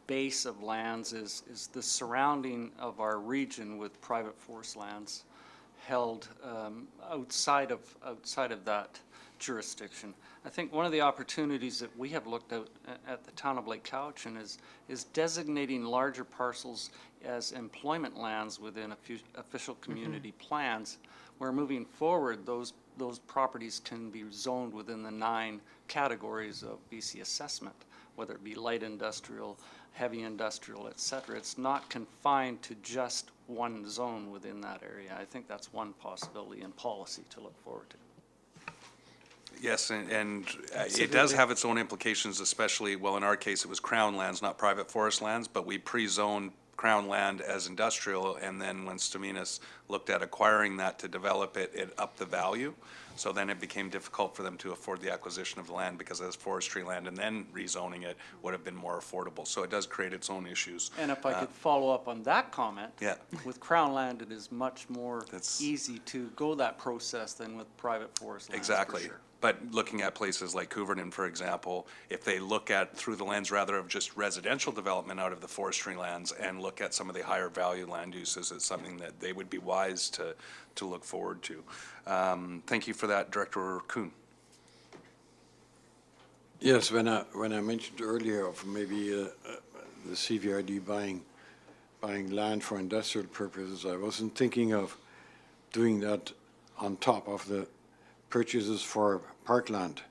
G: base of lands is the surrounding of our region with private forest lands held outside of that jurisdiction. I think one of the opportunities that we have looked at the town of Lake Cowichan is designating larger parcels as employment lands within official community plans, where moving forward, those properties can be zoned within the 9 categories of BC assessment, whether it be light industrial, heavy industrial, et cetera. It's not confined to just one zone within that area. I think that's one possibility in policy to look forward to.
A: Yes, and it does have its own implications, especially, well, in our case, it was Crown lands, not private forest lands, but we pre-zoned Crown land as industrial, and then when Staminas looked at acquiring that to develop it, it upped the value. So then it became difficult for them to afford the acquisition of the land because it was forestry land, and then rezoning it would have been more affordable. So it does create its own issues.
G: And if I could follow up on that comment,
A: Yeah.
G: with Crown land, it is much more easy to go that process than with private forest lands. for
A: Exactly.
G: sure.
A: But looking at places like Couverton, for example, if they look at through the lens rather of just residential development out of the forestry lands and look at some of the higher value land uses, it's something that they would be wise to look forward to. Thank you for that, Director Kuhn.
P: Yes, when I mentioned earlier of maybe the CVRD buying buying land for industrial purposes. I wasn't thinking of doing that on top of the purchases for parkland.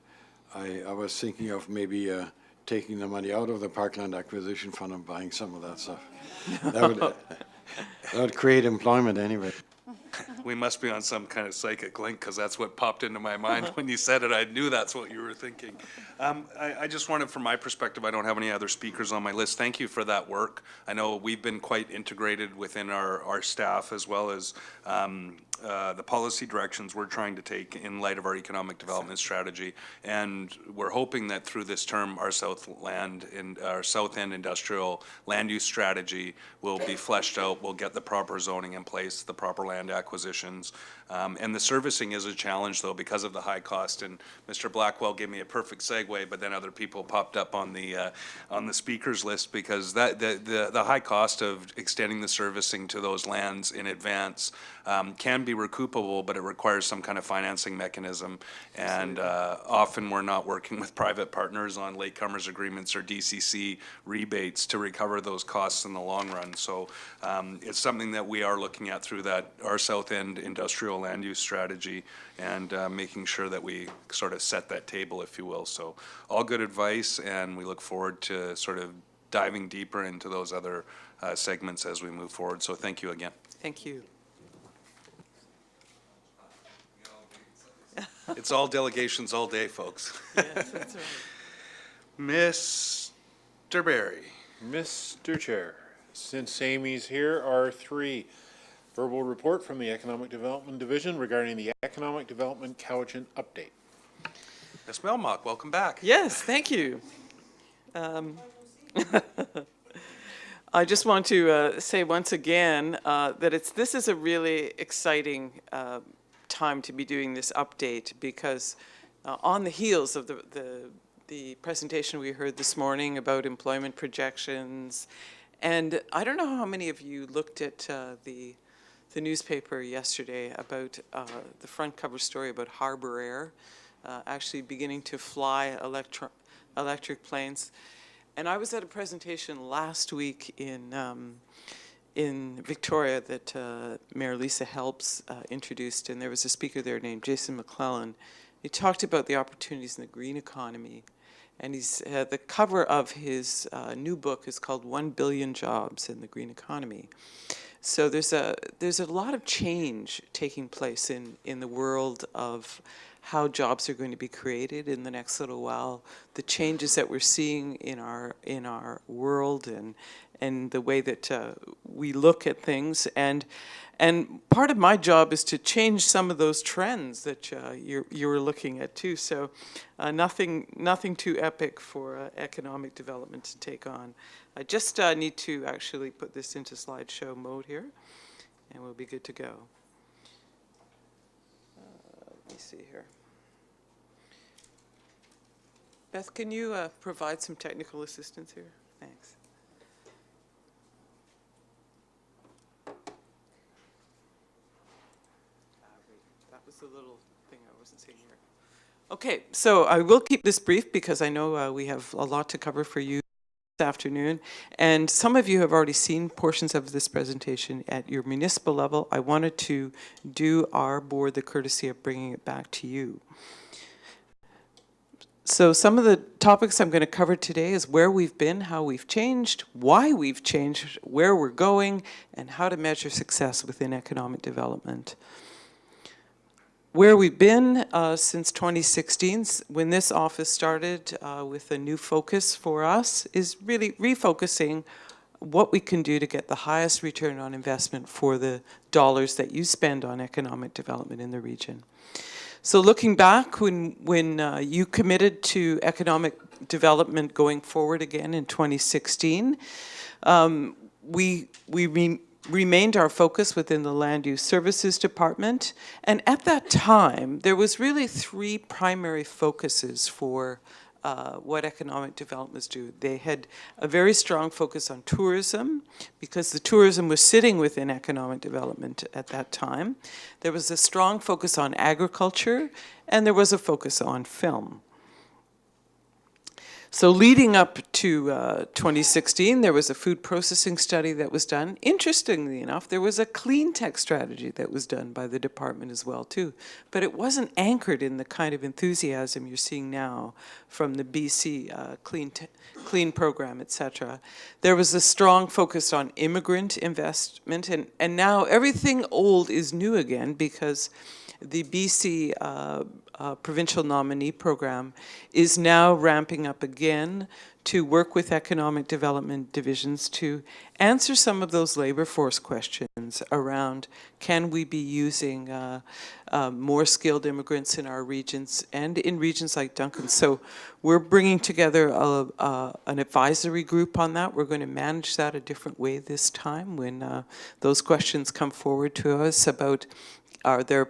P: I was thinking of maybe taking the money out of the parkland acquisition fund and buying some of that stuff. That would create employment anyway.
A: We must be on some kind of psychic link, because that's what popped into my mind when you said it. I knew that's what you were thinking. I just wanted, from my perspective, I don't have any other speakers on my list. Thank you for that work. I know we've been quite integrated within our staff, as well as the policy directions we're trying to take in light of our economic development strategy. And we're hoping that through this term, our South End industrial land use strategy will be fleshed out. We'll get the proper zoning in place, the proper land acquisitions. And the servicing is a challenge, though, because of the high cost. And Mr. Blackwell gave me a perfect segue, but then other people popped up on the speakers list, because the high cost of extending the servicing to those lands in advance can be recoupable, but it requires some kind of financing mechanism. And often we're not working with private partners on latecomers agreements or DCC rebates to recover those costs in the long run. So it's something that we are looking at through our South End industrial land use strategy, and making sure that we sort of set that table, if you will. So all good advice, and we look forward to sort of diving deeper into those other segments as we move forward. So thank you again.
U: Thank you.
A: It's all delegations all day, folks.
U: Yes, that's right.
A: Mr. Barry.
B: Mr. Chair, since Amy's here, R3, verbal report from the Economic Development Division regarding the Economic Development Cowichan update.
A: Ms. Melmock, welcome back.
U: Yes, thank you. I just want to say once again that this is a really exciting time to be doing this update, because on the heels of the presentation we heard this morning about employment projections, and I don't know how many of you looked at the newspaper yesterday about the front cover story about Harbour Air actually beginning to fly electric planes. And I was at a presentation last week in Victoria that Mayor Lisa Helps introduced, and there was a speaker there named Jason McClellan. He talked about the opportunities in the green economy, and the cover of his new book is called 1 Billion Jobs in the Green Economy. So there's a lot of change taking place in the world of how jobs are going to be created in the next little while, the changes that we're seeing in our world and the way that we look at things, and part of my job is to change some of those trends that you were looking at too. So nothing too epic for economic development to take on. I just need to actually put this into slideshow mode here, and we'll be good to go. Let me see here. Beth, can you provide some technical assistance here? Thanks. That was the little thing I wasn't seeing here. Okay, so I will keep this brief because I know we have a lot to cover for you this afternoon, and some of you have already seen portions of this presentation at your municipal level. I wanted to do our board the courtesy of bringing it back to you. So some of the topics I'm going to cover today is where we've been, how we've changed, why we've changed, where we're going, and how to measure success within economic development. Where we've been since 2016, when this office started with a new focus for us, is really refocusing what we can do to get the highest return on investment for the dollars that you spend on economic development in the region. So looking back, when you committed to economic development going forward again in 2016, we remained our focus within the Land Use Services Department. And at that time, there was really three primary focuses for what economic developments do. They had a very strong focus on tourism, because the tourism was sitting within economic development at that time. There was a strong focus on agriculture, and there was a focus on film. So leading up to 2016, there was a food processing study that was done. Interestingly enough, there was a clean tech strategy that was done by the department as well too. But it wasn't anchored in the kind of enthusiasm you're seeing now from the BC clean program, et cetera. There was a strong focus on immigrant investment, and now everything old is new again because the BC provincial nominee program is now ramping up again to work with economic development divisions to answer some of those labor force questions around can we be using more skilled immigrants in our regions and in regions like Duncan. So we're bringing together an advisory group on that. We're going to manage that a different way this time when those questions come forward to us about are there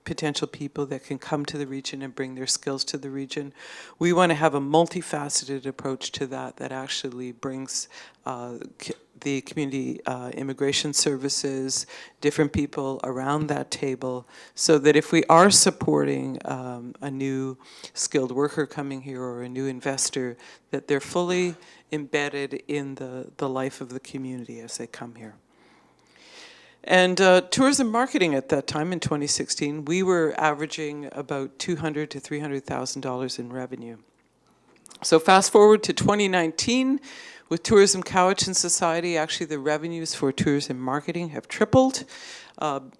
U: potential people that can come to the region and bring their skills to the region. We want to have a multifaceted approach to that that actually brings the community immigration services, different people around that table, so that if we are supporting a new skilled worker coming here or a new investor, that they're fully embedded in the life of the community as they come here. And tourism marketing at that time in 2016, we were averaging about $200,000 to $300,000 in revenue. So fast forward to 2019, with Tourism Cowichan Society, actually the revenues for tourism marketing have tripled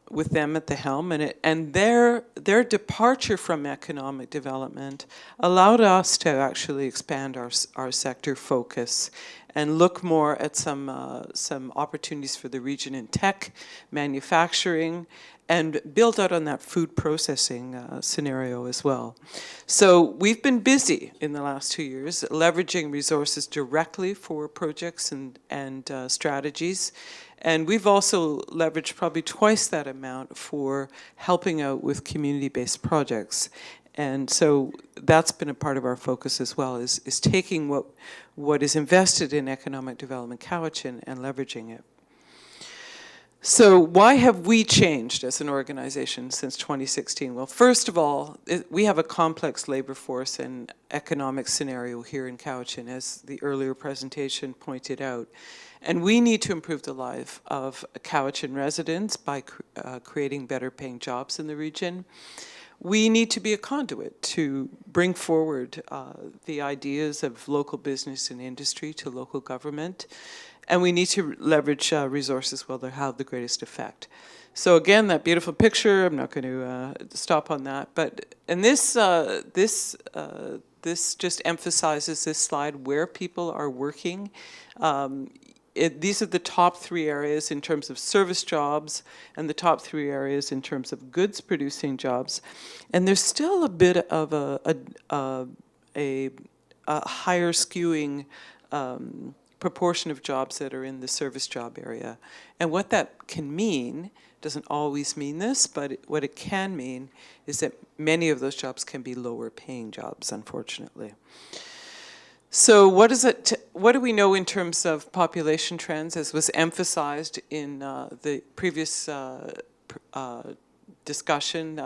U: with them at the helm, and their departure from economic development allowed us to actually expand our sector focus and look more at some opportunities for the region in tech, manufacturing, and build out on that food processing scenario as well. So we've been busy in the last 2 years leveraging resources directly for projects and strategies. And we've also leveraged probably twice that amount for helping out with community-based projects. And so that's been a part of our focus as well, is taking what is invested in economic development Cowichan and leveraging it. So why have we changed as an organization since 2016? Well, first of all, we have a complex labor force and economic scenario here in Cowichan, as the earlier presentation pointed out. And we need to improve the life of Cowichan residents by creating better paying jobs in the region. We need to be a conduit to bring forward the ideas of local business and industry to local government. And we need to leverage resources where they have the greatest effect. So again, that beautiful picture, I'm not going to stop on that. But and this just emphasizes this slide where people are working. These are the top 3 areas in terms of service jobs and the top 3 areas in terms of goods producing jobs. And there's still a bit of a higher skewing proportion of jobs that are in the service job area. And what that can mean, doesn't always mean this, but what it can mean is that many of those jobs can be lower paying jobs, unfortunately. So what do we know in terms of population trends, as was emphasized in the previous discussion?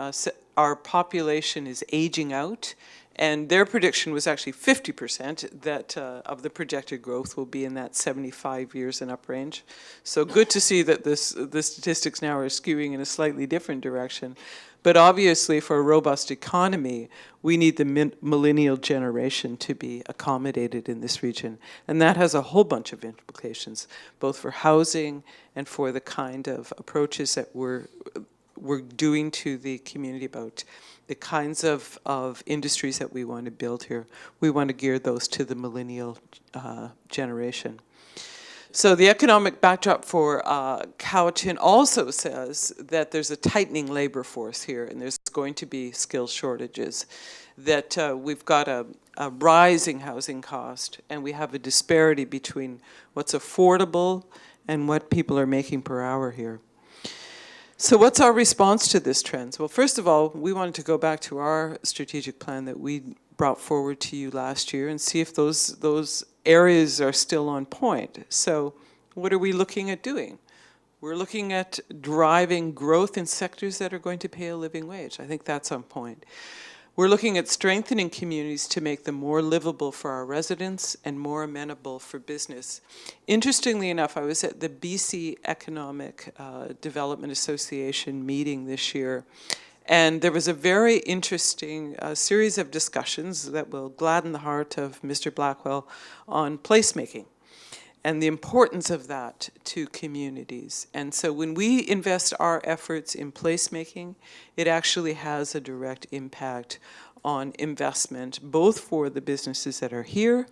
U: Our population is aging out, and their prediction was actually 50% that of the projected growth will be in that 75 years and up range. So good to see that the statistics now are skewing in a slightly different direction. But obviously, for a robust economy, we need the millennial generation to be accommodated in this region. And that has a whole bunch of implications, both for housing and for the kind of approaches that we're doing to the community about the kinds of industries that we want to build here. We want to gear those to the millennial generation. So the economic backdrop for Cowichan also says that there's a tightening labor force here, and there's going to be skill shortages, that we've got a rising housing cost, and we have a disparity between what's affordable and what people are making per hour here. So what's our response to this trend? Well, first of all, we wanted to go back to our strategic plan that we brought forward to you last year and see if those areas are still on point. So what are we looking at doing? We're looking at driving growth in sectors that are going to pay a living wage. I think that's on point. We're looking at strengthening communities to make them more livable for our residents and more amenable for business. Interestingly enough, I was at the BC Economic Development Association meeting this year, and there was a very interesting series of discussions that will gladden the heart of Mr. Blackwell on placemaking and the importance of that to communities. And so when we invest our efforts in placemaking, it actually has a direct impact on investment, both for the businesses that are here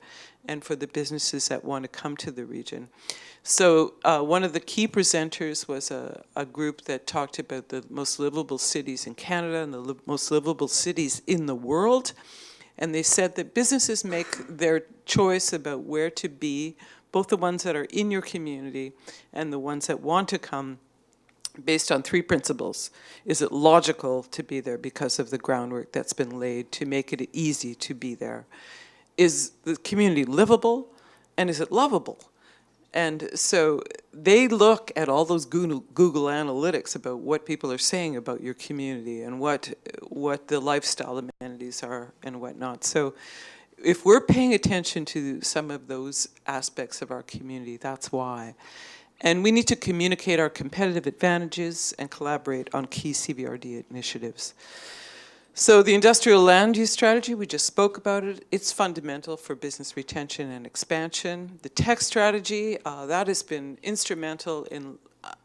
U: and for the businesses that want to come to the region. So one of the key presenters was a group that talked about the most livable cities in Canada and the most livable cities in the world. And they said that businesses make their choice about where to be, both the ones that are in your community and the ones that want to come, based on three principles. Is it logical to be there because of the groundwork that's been laid to make it easy to be there? Is the community livable, and is it lovable? And so they look at all those Google Analytics about what people are saying about your community and what the lifestyle amenities are and whatnot. So if we're paying attention to some of those aspects of our community, that's why. And we need to communicate our competitive advantages and collaborate on key CBRD initiatives. So the industrial land use strategy, we just spoke about it. It's fundamental for business retention and expansion. The tech strategy, that has been instrumental in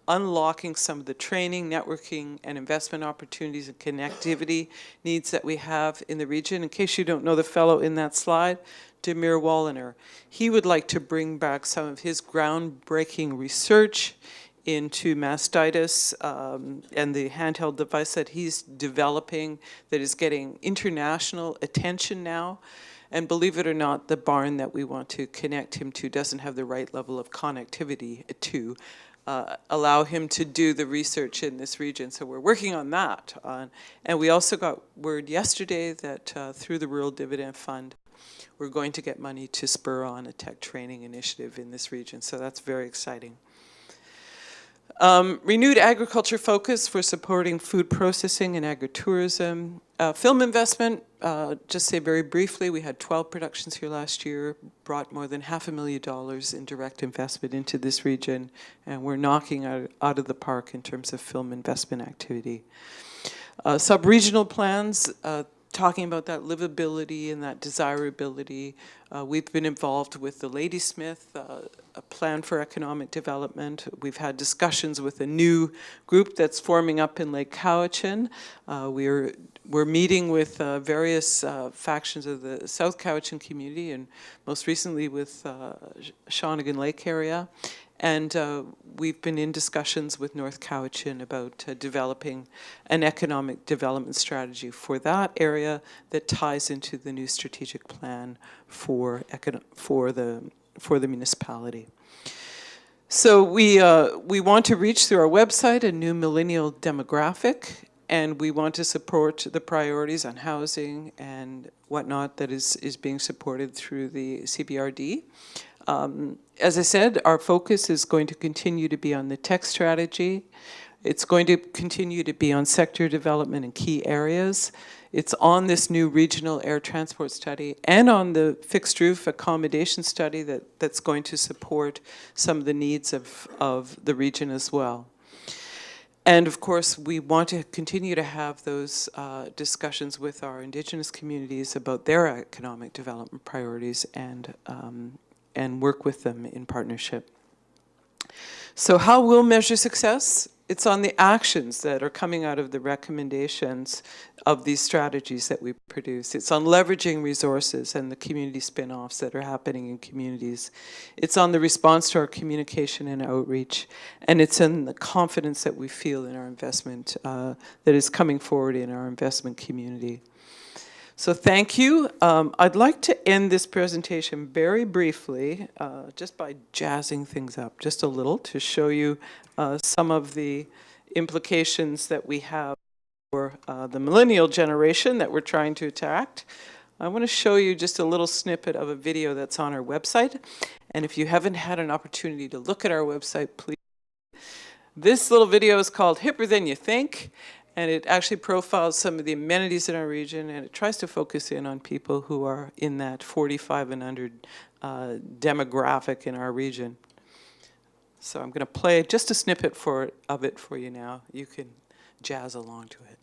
U: unlocking some of the training, networking, and investment opportunities and connectivity needs that we have in the region. In case you don't know the fellow in that slide, Demir Walliner, he would like to bring back some of his groundbreaking research into mastitis and the handheld device that he's developing that is getting international attention now. And believe it or not, the barn that we want to connect him to doesn't have the right level of connectivity to allow him to do the research in this region. So we're working on that. And we also got word yesterday that through the Rural Dividend Fund, we're going to get money to spur on a tech training initiative in this region. So that's very exciting. Renewed agriculture focus for supporting food processing and agritourism. Film investment, just say very briefly, we had 12 productions here last year, brought more than $500,000 in direct investment into this region, and we're knocking out of the park in terms of film investment activity. Sub-regional plans, talking about that livability and that desirability. We've been involved with the Ladysmith a plan for economic development. We've had discussions with a new group that's forming up in Lake Cowichan. We're meeting with various factions of the South Cowichan community, and most recently with Shawnigan Lake area. And we've been in discussions with North Cowichan about developing an economic development strategy for that area that ties into the new strategic plan for the municipality. So we want to reach through our website a new millennial demographic, and we want to support the priorities on housing and whatnot that is being supported through the CBRD. As I said, our focus is going to continue to be on the tech strategy. It's going to continue to be on sector development in key areas. It's on this new regional air transport study and on the fixed roof accommodation study that's going to support some of the needs of the region as well. And of course, we want to continue to have those discussions with our Indigenous communities about their economic development priorities and work with them in partnership. So how we'll measure success? It's on the actions that are coming out of the recommendations of these strategies that we produce. It's on leveraging resources and the community spin-offs that are happening in communities. It's on the response to our communication and outreach. And it's in the confidence that we feel in our investment that is coming forward in our investment community. So thank you. I'd like to end this presentation very briefly, just by jazzing things up just a little to show you some of the implications that we have for the millennial generation that we're trying to attack. I want to show you just a little snippet of a video that's on our website. And if you haven't had an opportunity to look at our website, please. This little video is called Hipper Than You Think. And it actually profiles some of the amenities in our region, and it tries to focus in on people who are in that 45 and under demographic in our region. So I'm going to play just a snippet of it for you now. You can jazz along to it.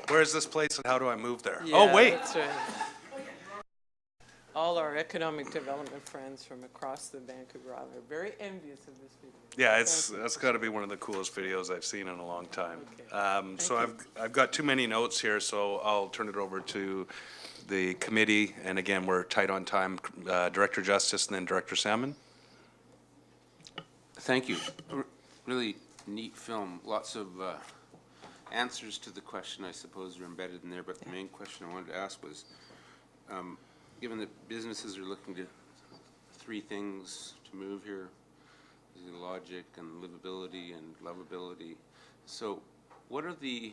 A: Where is this place and how do I move there?
U: Yeah,
A: Oh, wait.
U: that's right. All our economic development friends from across the Vancouver Island are very envious of this video.
A: Yeah, that's got to be one of the coolest videos I've seen in a long time. So I've got too many notes here, so I'll turn it over to the committee. And again, we're tight on time. Director Justice and then Director Salmon.
F: Thank you. Really neat film. Lots of answers to the question, I suppose, are embedded in there. But the main question I wanted to ask was, given that businesses are looking to three things to move here, the logic and livability and lovability. So what are the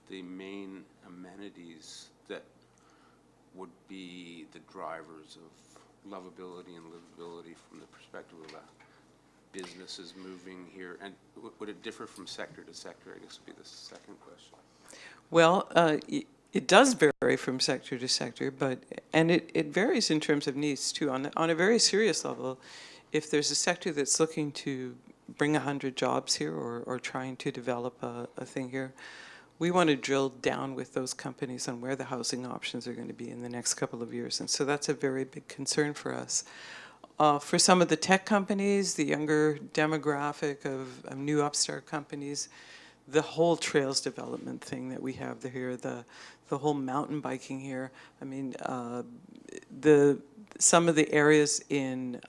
F: main amenities that would be the drivers of lovability and livability from the perspective of businesses moving here? And would it differ from sector to sector, I guess would be the second question.
U: Well, it does vary from sector to sector, and it varies in terms of needs too. On a very serious level, if there's a sector that's looking to bring 100 jobs here or trying to develop a thing here, we want to drill down with those companies on where the housing options are going to be in the next couple of years. And so that's a very big concern for us. For some of the tech companies, the younger demographic of new upstart companies, the whole trails development thing that we have here, the whole mountain biking here. I mean, some of the areas in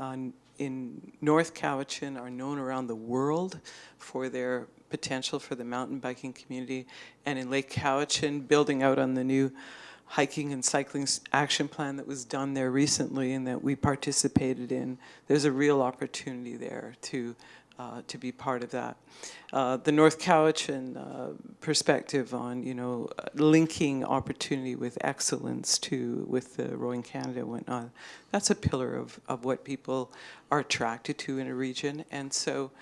U: North Cowichan are known around the world for their potential for the mountain biking community, and in Lake Cowichan, building out on the new hiking and cycling action plan that was done there recently and that we participated in. There's a real opportunity there to be part of that. The North Cowichan perspective on, linking opportunity with excellence with the Rowing Canada and whatnot, that's a pillar of what people are attracted to in a region. And so,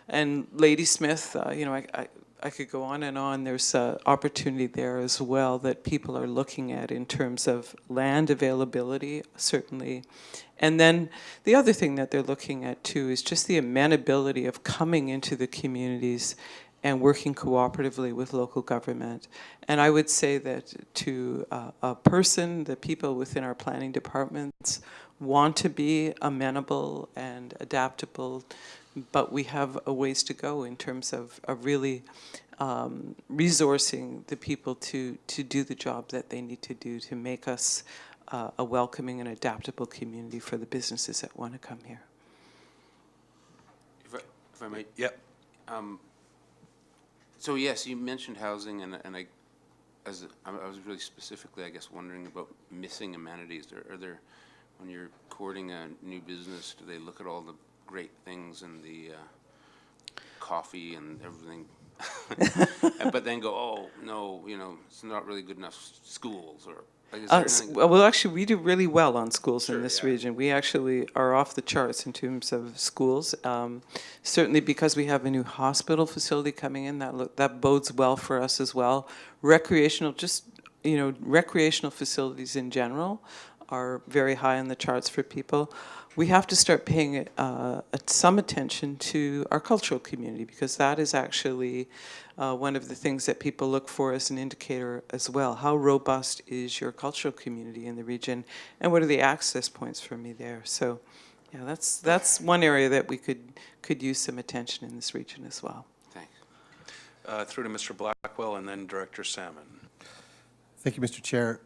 U: and Ladysmith, I could go on and on. There's opportunity there as well that people are looking at in terms of land availability, certainly. And then the other thing that they're looking at too is just the amenability of coming into the communities and working cooperatively with local government. And I would say that to a person, the people within our planning departments want to be amenable and adaptable, but we have a ways to go in terms of really resourcing the people to do the job that they need to do to make us a welcoming and adaptable community for the businesses that want to come here.
F: If I might.
A: Yep.
F: So yes, you mentioned housing, and I was really specifically, I guess, wondering about missing amenities. Are there, when you're courting a new business, do they look at all the great things and the coffee and everything, but then go, oh no, it's not really good enough schools, or like, is there anything?
U: Well, actually, we do really well on schools in this region. We actually are off the charts in terms of schools. Certainly because we have a new hospital facility coming in, that bodes well for us as well. Recreational facilities in general are very high on the charts for people. We have to start paying some attention to our cultural community, because that is actually one of the things that people look for as an indicator as well. How robust is your cultural community in the region, and what are the access points for me there? So, yeah, that's one area that we could use some attention in this region as well.
F: Thanks.
A: Through to Mr. Blackwell and then Director Salmon.
S: Thank you, Mr. Chair.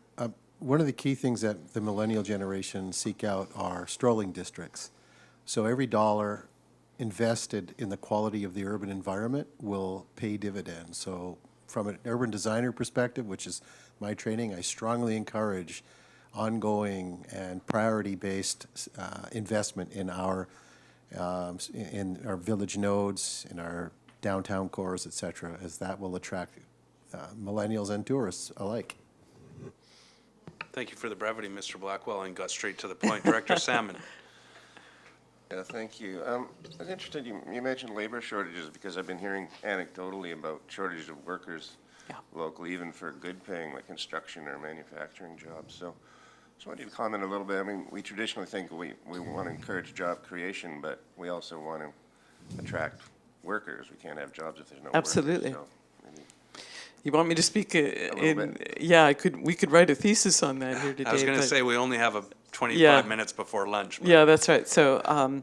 S: One of the key things that the millennial generation seek out are strolling districts. So every dollar invested in the quality of the urban environment will pay dividends. So from an urban designer perspective, which is my training, I strongly encourage ongoing and priority-based investment in our village nodes, in our downtown cores, et cetera, as that will attract millennials and tourists alike.
A: Thank you for the brevity, Mr. Blackwell, and got straight to the point. Director Salmon.
Q: Yeah, thank you. I was interested, you mentioned labor shortages, because I've been hearing anecdotally about shortage of workers locally, even for good paying, like construction or manufacturing jobs. So just wanted you to comment a little bit. I mean, we traditionally think we want to encourage job creation, but we also want to attract workers. We can't have jobs if there's no
U: Absolutely.
Q: workers. So maybe
U: You want me to speak
Q: little
U: yeah, we could write a thesis on that here today.
A: I was going to
U: but-
A: say, we only have 25
U: Yeah.
A: minutes before lunch. but-
U: Yeah, that's right. So,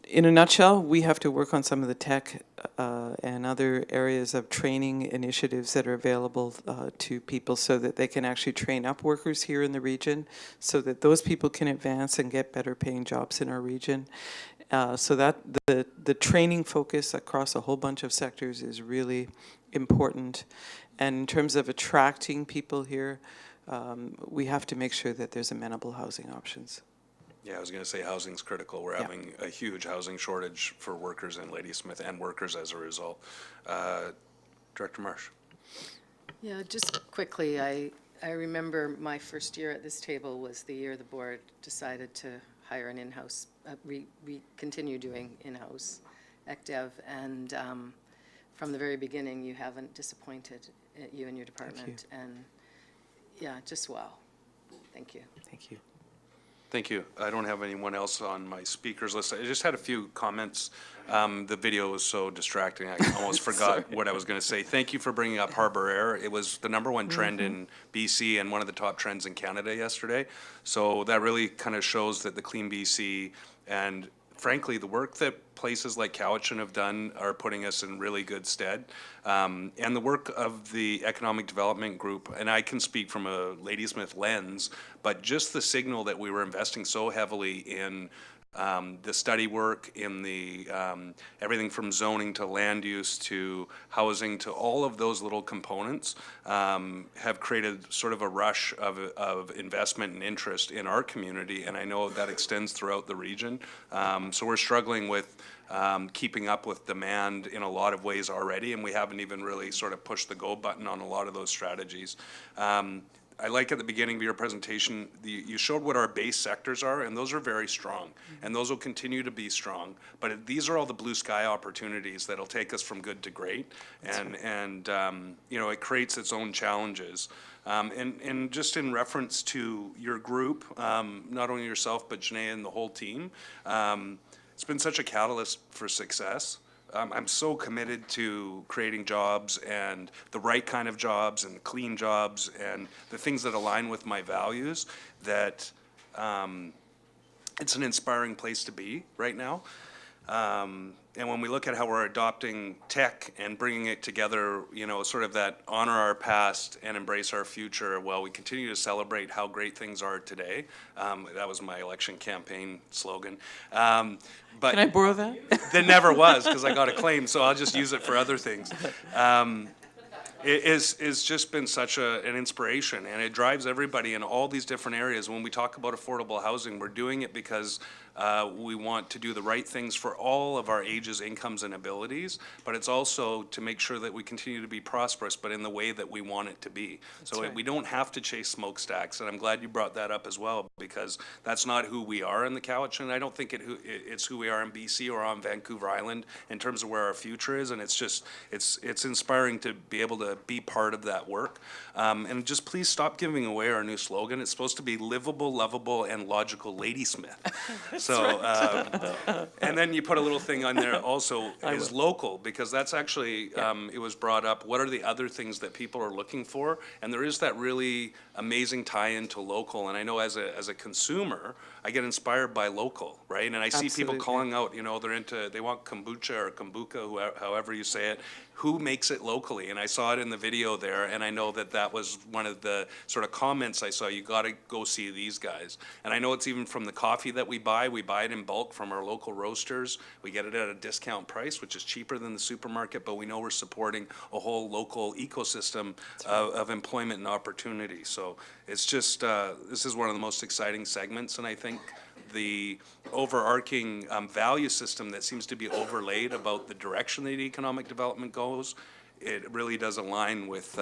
U: in a nutshell, we have to work on some of the tech and other areas of training initiatives that are available to people so that they can actually train up workers here in the region, so that those people can advance and get better paying jobs in our region. So that the training focus across a whole bunch of sectors is really important. And in terms of attracting people here, we have to make sure that there's amenable housing options.
A: Yeah, I was going to say housing's critical. We're
U: Yeah.
A: having a huge housing shortage for workers in Ladysmith and workers as a result. Director Marsh.
H: Yeah, just quickly, I remember my first year at this table was the year the board decided to hire an in-house, we continue doing in-house ECDev, and from the very beginning, you haven't disappointed, you and your department, and yeah, just wow. Thank you.
U: Thank you.
A: Thank you. I don't have anyone else on my speakers list. I just had a few comments. The video was so distracting, I almost forgot what I was going to say. Thank you for bringing up Harbor Air. It was the #1 trend in BC and one of the top trends in Canada yesterday. So that really kind of shows that the Clean BC and frankly, the work that places like Cowichan have done are putting us in really good stead. And the work of the Economic Development Group, and I can speak from a Ladysmith lens, but just the signal that we were investing so heavily in the study work, in the everything from zoning to land use to housing to all of those little components have created sort of a rush of investment and interest in our community, and I know that extends throughout the region. So we're struggling with keeping up with demand in a lot of ways already, and we haven't even really sort of pushed the go button on a lot of those strategies. I like at the beginning of your presentation, you showed what our base sectors are, and those are very strong, and those will continue to be strong. But these are all the blue sky opportunities that'll take us from good to great, and you know, it creates its own challenges. And just in reference to your group, not only yourself but Janae and the whole team, it's been such a catalyst for success. I'm so committed to creating jobs and the right kind of jobs and clean jobs and the things that align with my values that it's an inspiring place to be right now. And when we look at how we're adopting tech and bringing it together, you know, sort of that honor our past and embrace our future while we continue to celebrate how great things are today. That was my election campaign slogan. But
U: Can I borrow that?
A: That never was, because I got a claim, so I'll just use it for other things. It's just been such an inspiration, and it drives everybody in all these different areas. When we talk about affordable housing, we're doing it because we want to do the right things for all of our ages, incomes, and abilities, but it's also to make sure that we continue to be prosperous, but in the way that we want it to be. So
U: right.
A: we don't have to chase smokestacks, and I'm glad you brought that up as well, because that's not who we are in the Cowichan. I don't think it's who we are in BC or on Vancouver Island in terms of where our future is, and it's just, it's inspiring to be able to be part of that work. And just please stop giving away our new slogan. It's supposed to be livable, lovable, and logical Ladysmith. So, and then you put a little thing on there also is local, because that's actually, it was brought up, what are the other things that people are looking for? And there is that really amazing tie-in to local. And I know as a consumer, I get inspired by local, right? And I see people
U: Absolutely.
A: calling out, you know, they want kombucha or kombucha, however you say it. Who makes it locally? And I saw it in the video there, and I know that that was one of the sort of comments I saw. You got to go see these guys. And I know it's even from the coffee that we buy it in bulk from our local roasters. We get it at a discount price, which is cheaper than the supermarket, but we know we're supporting a whole local ecosystem of employment and opportunity. So it's just, this is one of the most exciting segments, and I think the overarching value system that seems to be overlaid about the direction that economic development goes, it really does align with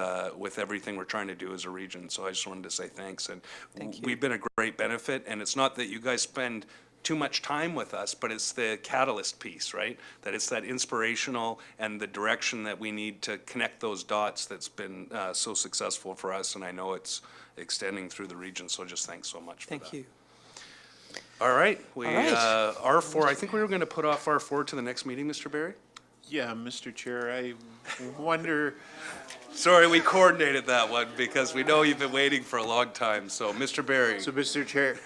A: everything we're trying to do as a region. So I just wanted to say thanks. And we've been a great benefit, and it's not that you guys spend too much time with us, but it's the catalyst piece, right? That it's that inspirational and the direction that we need to connect those dots that's been so successful for us, and I know it's extending through the region, so just thanks so much for that.
U: Thank you.
A: All right,
U: All right.
A: R4, I think we were going to put off R4 to the next meeting, Mr. Barry?
B: Yeah, Mr. Chair, I wonder,
A: Sorry, we coordinated that one because we know you've been waiting for a long time. So, Mr. Barry.
B: so Mr. Chair,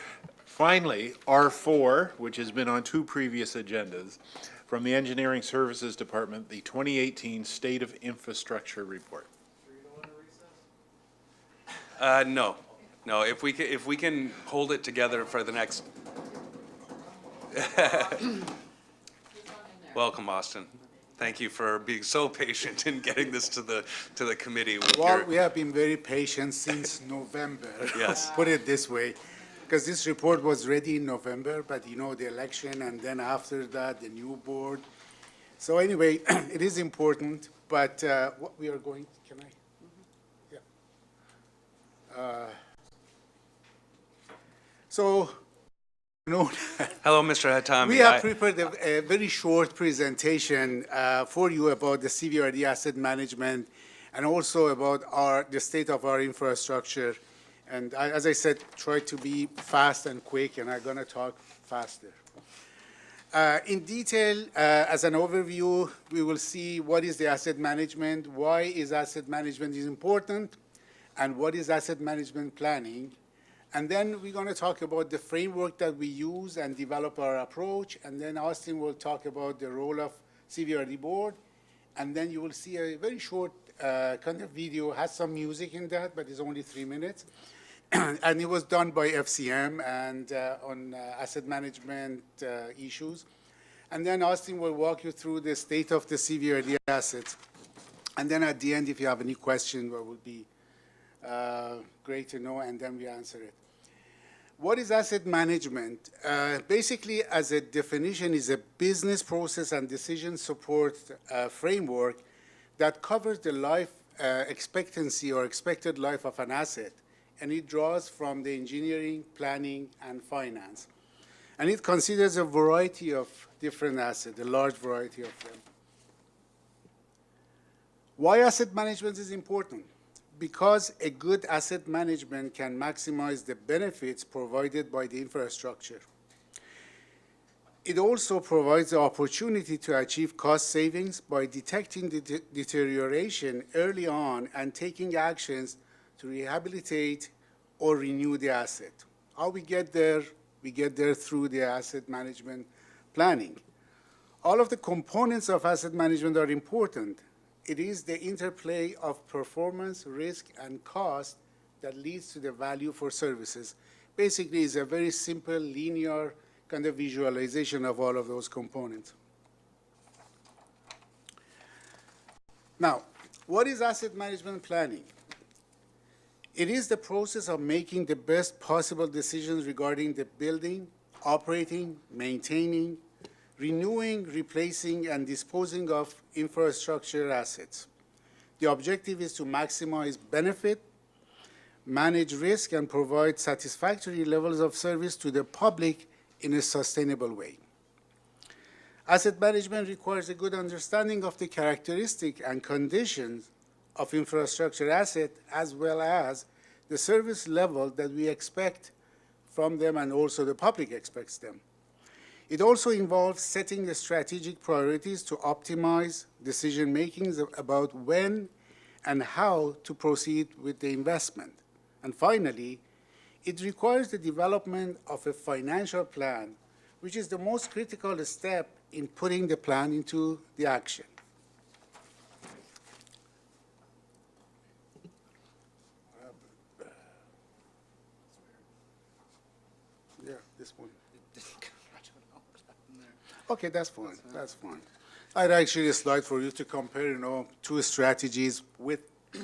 B: finally, R4, which has been on two previous agendas, from the Engineering Services Department, the 2018 State of Infrastructure Report.
A: No, no, if we can hold it together for the next. Welcome, Austin. Thank you for being so patient in getting this to the committee. with
C: Well,
A: your-
C: we have been very patient since November.
A: Yes.
C: Put it this way, because this report was ready in November, but you know, the election, and then after that, the new board. So anyway, it is important, but what we are going, can I? Yeah. So, no.
A: Hello, Mr. Hatami.
C: We have prepared a very short presentation for you about the CVRD asset management and also about the state of our infrastructure. And as I said, try to be fast and quick, and I'm going to talk faster. In detail, as an overview, we will see what is the asset management, why is asset management is important, and what is asset management planning. And then we're going to talk about the framework that we use and develop our approach. And then Austin will talk about the role of CVRD board. And then you will see a very short kind of video, has some music in that, but it's only 3 minutes. And it was done by FCM and on asset management issues. And then Austin will walk you through the state of the CVRD assets. And then at the end, if you have any question, what would be great to know, and then we answer it. What is asset management? Basically, as a definition, is a business process and decision support framework that covers the life expectancy or expected life of an asset, and it draws from the engineering, planning, and finance. And it considers a variety of different assets, a large variety of them. Why asset management is important? Because a good asset management can maximize the benefits provided by the infrastructure. It also provides the opportunity to achieve cost savings by detecting the deterioration early on and taking actions to rehabilitate or renew the asset. How we get there? We get there through the asset management planning. All of the components of asset management are important. It is the interplay of performance, risk, and cost that leads to the value for services. Basically, it's a very simple, linear kind of visualization of all of those components. Now, what is asset management planning? It is the process of making the best possible decisions regarding the building, operating, maintaining, renewing, replacing, and disposing of infrastructure assets. The objective is to maximize benefit, manage risk, and provide satisfactory levels of service to the public in a sustainable way. Asset management requires a good understanding of the characteristics and conditions of infrastructure asset, as well as the service level that we expect from them and also the public expects them. It also involves setting the strategic priorities to optimize decision-making about when and how to proceed with the investment. And finally, it requires the development of a financial plan, which is the most critical step in putting the plan into the action. Yeah, this one. Okay, that's fine. That's fine. I had actually a slide for you to compare, two strategies with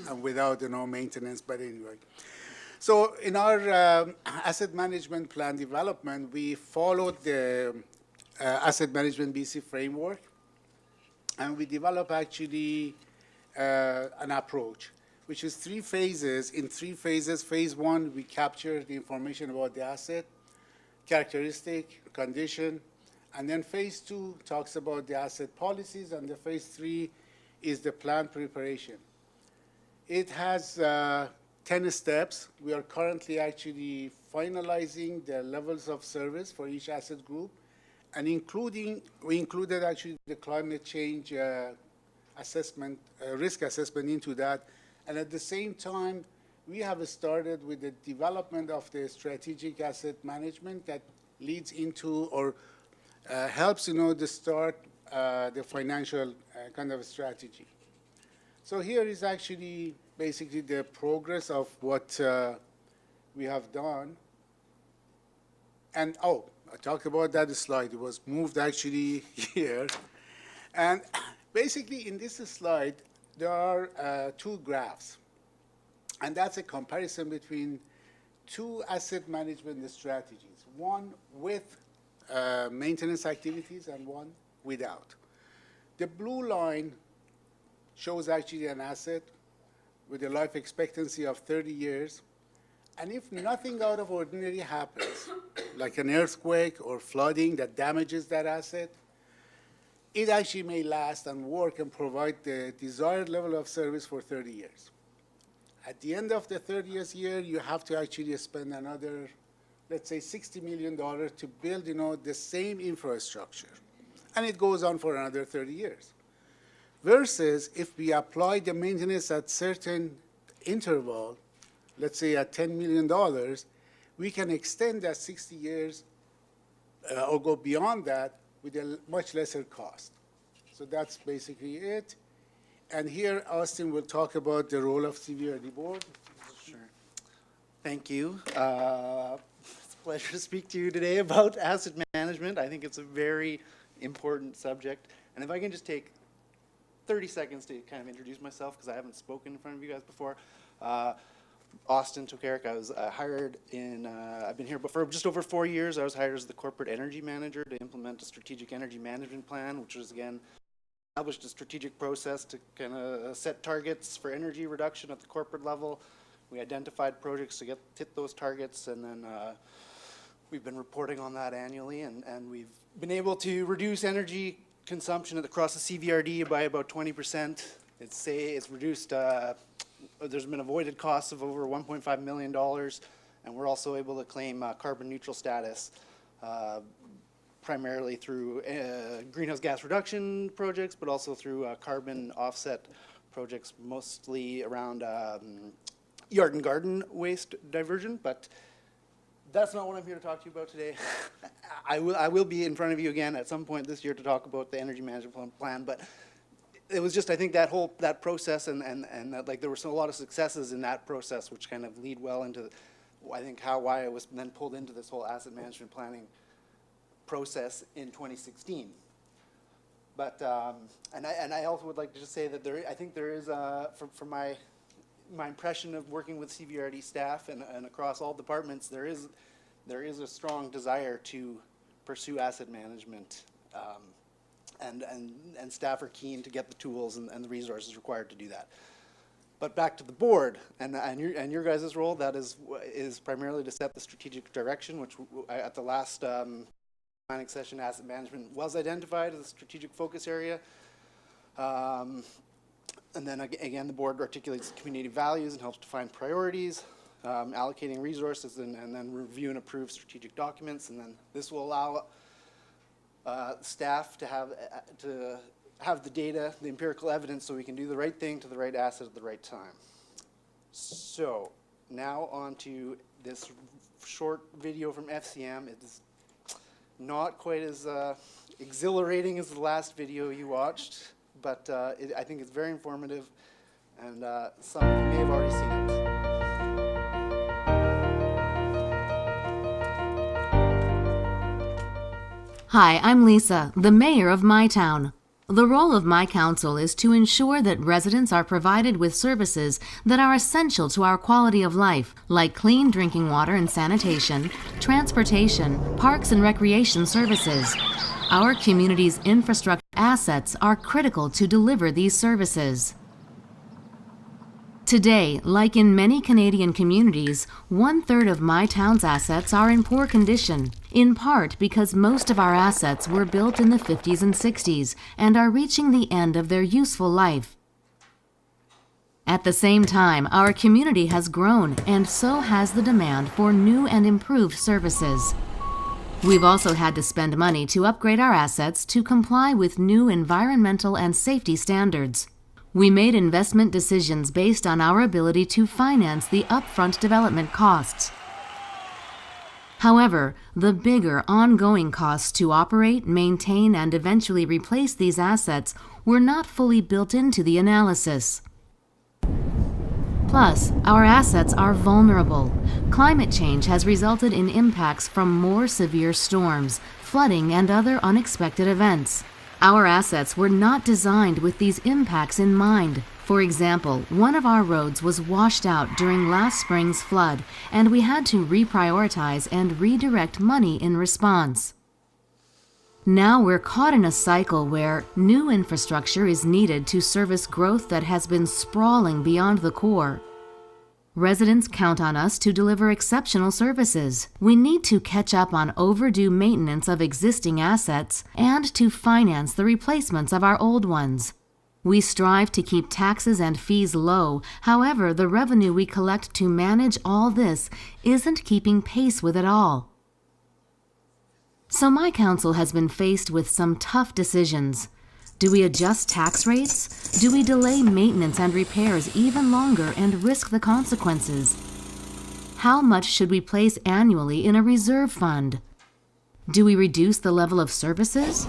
C: and without, maintenance. But anyway, so in our asset management plan development, we followed the asset management BC framework, and we developed actually an approach, which is 3 phases. In 3 phases, phase 1, we capture the information about the asset, characteristic, condition. And then phase 2 talks about the asset policies, and the phase 3 is the plan preparation. It has 10 steps. We are currently actually finalizing the levels of service for each asset group and we included actually the climate change assessment, risk assessment into that. And at the same time, we have started with the development of the strategic asset management that leads into or helps, to start the financial kind of strategy. So here is actually basically the progress of what we have done. And, I talked about that slide. It was moved actually here. And basically in this slide, there are two graphs. And that's a comparison between two asset management strategies, one with maintenance activities and one without. The blue line shows actually an asset with a life expectancy of 30 years. And if nothing out of ordinary happens, like an earthquake or flooding that damages that asset, it actually may last and work and provide the desired level of service for 30 years. At the end of the 30th year, you have to actually spend another, let's say, $60 million to build, the same infrastructure. And it goes on for another 30 years. Versus if we apply the maintenance at certain interval, let's say at $10 million, we can extend that 60 years or go beyond that with a much lesser cost. So that's basically it. And here, Austin will talk about the role of CVRD board.
K: Sure. Thank you. It's a pleasure to speak to you today about asset management. I think it's a very important subject. And if I can just take 30 seconds to kind of introduce myself, because I haven't spoken in front of you guys before. Austin Tokarik, I was hired in, I've been here for just over 4 years. I was hired as the corporate energy manager to implement a strategic energy management plan, which was, again, established a strategic process to kind of set targets for energy reduction at the corporate level. We identified projects to hit those targets, and then we've been reporting on that annually, and we've been able to reduce energy consumption across the CVRD by about 20%. It's reduced, there's been avoided costs of over $1.5 million, and we're also able to claim carbon neutral status primarily through greenhouse gas reduction projects, but also through carbon offset projects, mostly around yard and garden waste diversion. But that's not what I'm here to talk to you about today. I will be in front of you again at some point this year to talk about the energy management plan, but it was just, I think, that process and that, like, there were a lot of successes in that process, which kind of lead well into, I think, why I was then pulled into this whole asset management planning process in 2016. But and I also would like to just say that I think there is, from my impression of working with CVRD staff and across all departments, there is a strong desire to pursue asset management. And staff are keen to get the tools and the resources required to do that. But back to the board and your guys' role, that is primarily to set the strategic direction, which at the last planning session, asset management was identified as a strategic focus area. And then again, the board articulates community values and helps define priorities, allocating resources, and then review and approve strategic documents. And then this will allow staff to have the data, the empirical evidence, so we can do the right thing to the right asset at the right time. So now on to this short video from FCM. It is not quite as exhilarating as the last video you watched, but I think it's very informative, and some of you may have already seen it.
V: Hi, I'm Lisa, the mayor of my town. The role of my council is to ensure that residents are provided with services that are essential to our quality of life, like clean drinking water and sanitation, transportation, parks and recreation services. Our community's infrastructure assets are critical to deliver these services. Today, like in many Canadian communities, 1/3 of my town's assets are in poor condition, in part because most of our assets were built in the 50s and 60s and are reaching the end of their useful life. At the same time, our community has grown, and so has the demand for new and improved services. We've also had to spend money to upgrade our assets to comply with new environmental and safety standards. We made investment decisions based on our ability to finance the upfront development costs. However, the bigger ongoing costs to operate, maintain, and eventually replace these assets were not fully built into the analysis. Plus, our assets are vulnerable. Climate change has resulted in impacts from more severe storms, flooding, and other unexpected events. Our assets were not designed with these impacts in mind. For example, one of our roads was washed out during last spring's flood, and we had to reprioritize and redirect money in response. Now we're caught in a cycle where new infrastructure is needed to service growth that has been sprawling beyond the core. Residents count on us to deliver exceptional services. We need to catch up on overdue maintenance of existing assets and to finance the replacements of our old ones. We strive to keep taxes and fees low. However, the revenue we collect to manage all this isn't keeping pace with it all. So my council has been faced with some tough decisions. Do we adjust tax rates? Do we delay maintenance and repairs even longer and risk the consequences? How much should we place annually in a reserve fund? Do we reduce the level of services?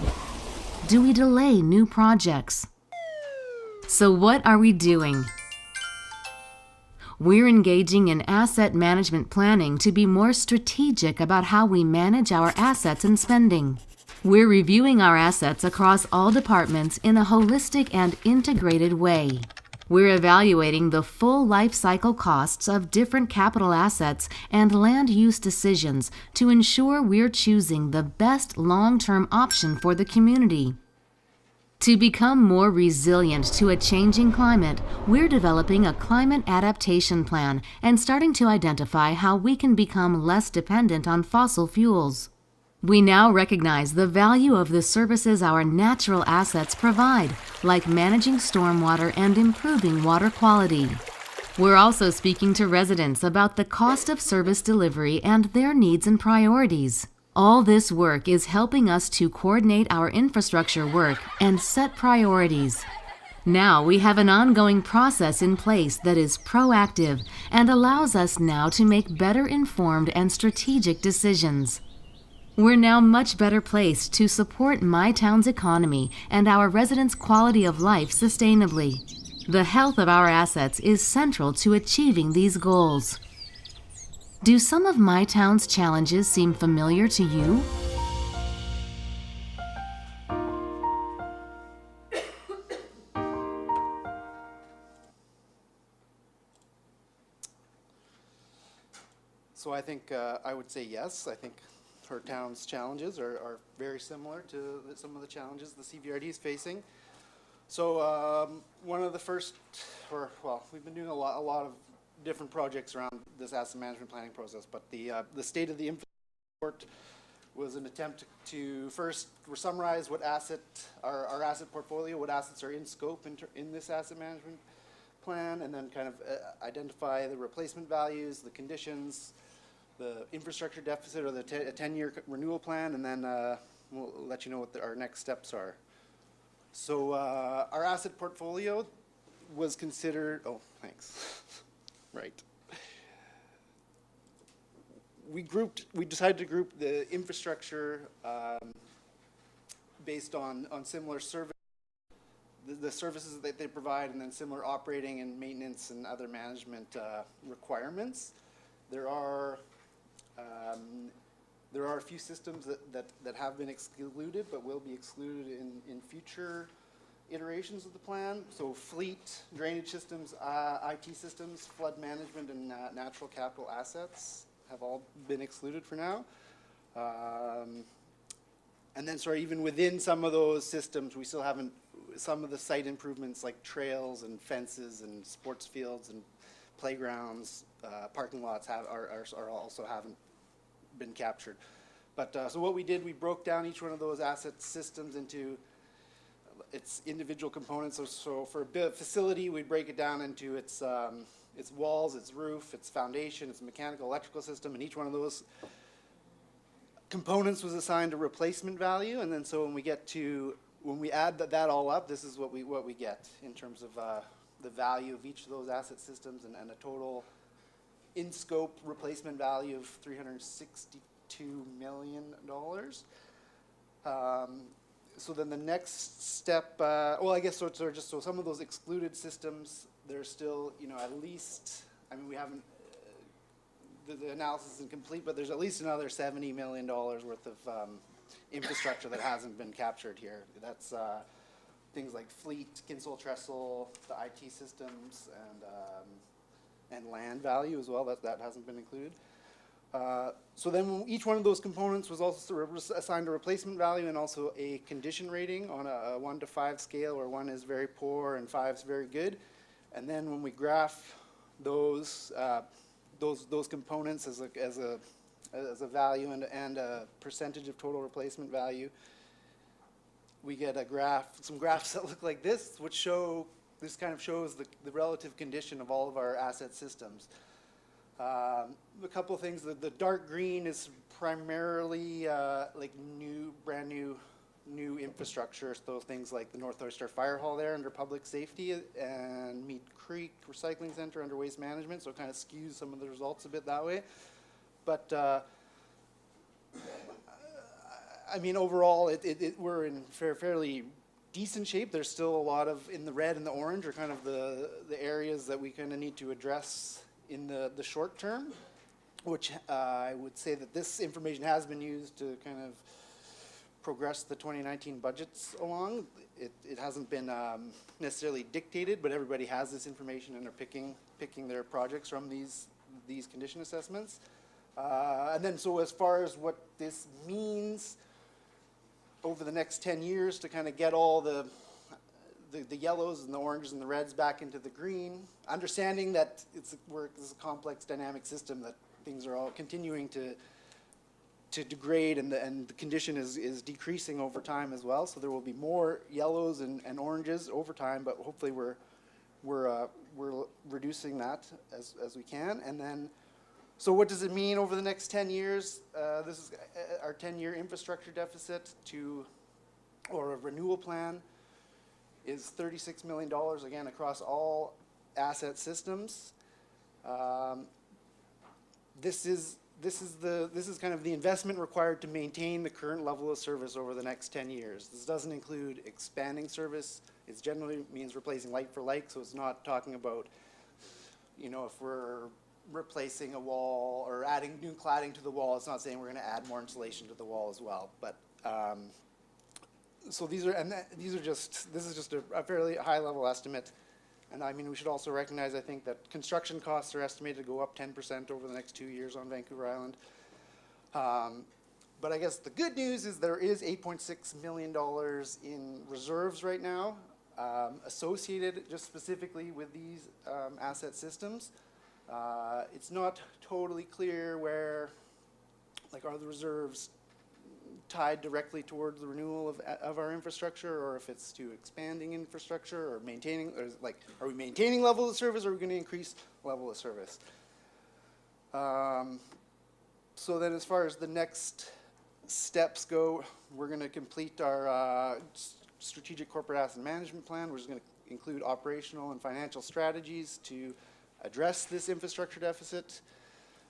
V: Do we delay new projects? So what are we doing? We're engaging in asset management planning to be more strategic about how we manage our assets and spending. We're reviewing our assets across all departments in a holistic and integrated way. We're evaluating the full life cycle costs of different capital assets and land use decisions to ensure we're choosing the best long-term option for the community. To become more resilient to a changing climate, we're developing a climate adaptation plan and starting to identify how we can become less dependent on fossil fuels. We now recognize the value of the services our natural assets provide, like managing stormwater and improving water quality. We're also speaking to residents about the cost of service delivery and their needs and priorities. All this work is helping us to coordinate our infrastructure work and set priorities. Now we have an ongoing process in place that is proactive and allows us now to make better informed and strategic decisions. We're now much better placed to support my town's economy and our residents' quality of life sustainably. The health of our assets is central to achieving these goals. Do some of my town's challenges seem familiar to you?
K: So I think I would say yes. I think her town's challenges are very similar to some of the challenges the CVRD is facing. So one of the first, we've been doing a lot of different projects around this asset management planning process, but the state of the infrastructure report was an attempt to first summarize what our asset portfolio, what assets are in scope in this asset management plan, and then kind of identify the replacement values, the conditions, the infrastructure deficit, or the 10-year renewal plan, and then we'll let you know what our next steps are. So our asset portfolio was considered, right. We decided to group the infrastructure based on similar service, the services that they provide, and then similar operating and maintenance and other management requirements. There are a few systems that have been excluded, but will be excluded in future iterations of the plan. So fleet, drainage systems, IT systems, flood management, and natural capital assets have all been excluded for now. And then, even within some of those systems, we still haven't, some of the site improvements like trails and fences and sports fields and playgrounds, parking lots are also haven't been captured. But so what we did, we broke down each one of those asset systems into its individual components. So for a facility, we break it down into its walls, its roof, its foundation, its mechanical, electrical system, and each one of those components was assigned a replacement value, and then so when we get to, when we add that all up, this is what we get in terms of the value of each of those asset systems, and a total in-scope replacement value of $362 million. So then the next step, well, I guess so some of those excluded systems, there's still, you know, at least, I mean, we haven't, the analysis isn't complete, but there's at least another $70 million worth of infrastructure that hasn't been captured here. That's things like fleet, Kinsole Trestle, the IT systems, and land value as well. That hasn't been included. So then each one of those components was also assigned a replacement value and also a condition rating on a 1 to 5 scale, where 1 is very poor and 5 is very good. And then when we graph those components as a value and a percentage of total replacement value, we get some graphs that look like this, which this kind of shows the relative condition of all of our asset systems. A couple of things, the dark green is primarily like brand new infrastructure, so things like the North Oyster Fire Hall there under public safety, and Mead Creek Recycling Center under waste management, so it kind of skews some of the results a bit that way. But I mean, overall, we're in fairly decent shape. There's still a lot of, in the red and the orange are kind of the areas that we kind of need to address in the short term, which I would say that this information has been used to kind of progress the 2019 budgets along. It hasn't been necessarily dictated, but everybody has this information and are picking their projects from these condition assessments. And then so as far as what this means over the next 10 years to kind of get all the yellows and the oranges and the reds back into the green, understanding that it's a complex dynamic system, that things are all continuing to degrade, and the condition is decreasing over time as well. So there will be more yellows and oranges over time, but hopefully we're reducing that as we can. And then, so what does it mean over the next 10 years? This is our 10-year infrastructure deficit or a renewal plan is $36 million, again, across all asset systems. This is kind of the investment required to maintain the current level of service over the next 10 years. This doesn't include expanding service. It generally means replacing like for like, so it's not talking about, you know, if we're replacing a wall or adding new cladding to the wall, it's not saying we're going to add more insulation to the wall as well. But so this is just a fairly high level estimate. And I mean, we should also recognize, I think, that construction costs are estimated to go up 10% over the next 2 years on Vancouver Island. But I guess the good news is there is $8.6 million in reserves right now associated just specifically with these asset systems. It's not totally clear where, like, are the reserves tied directly towards the renewal of our infrastructure, or if it's to expanding infrastructure or maintaining, or like, are we maintaining level of service, or are we going to increase level of service? So then as far as the next steps go, we're going to complete our strategic corporate asset management plan, which is going to include operational and financial strategies to address this infrastructure deficit.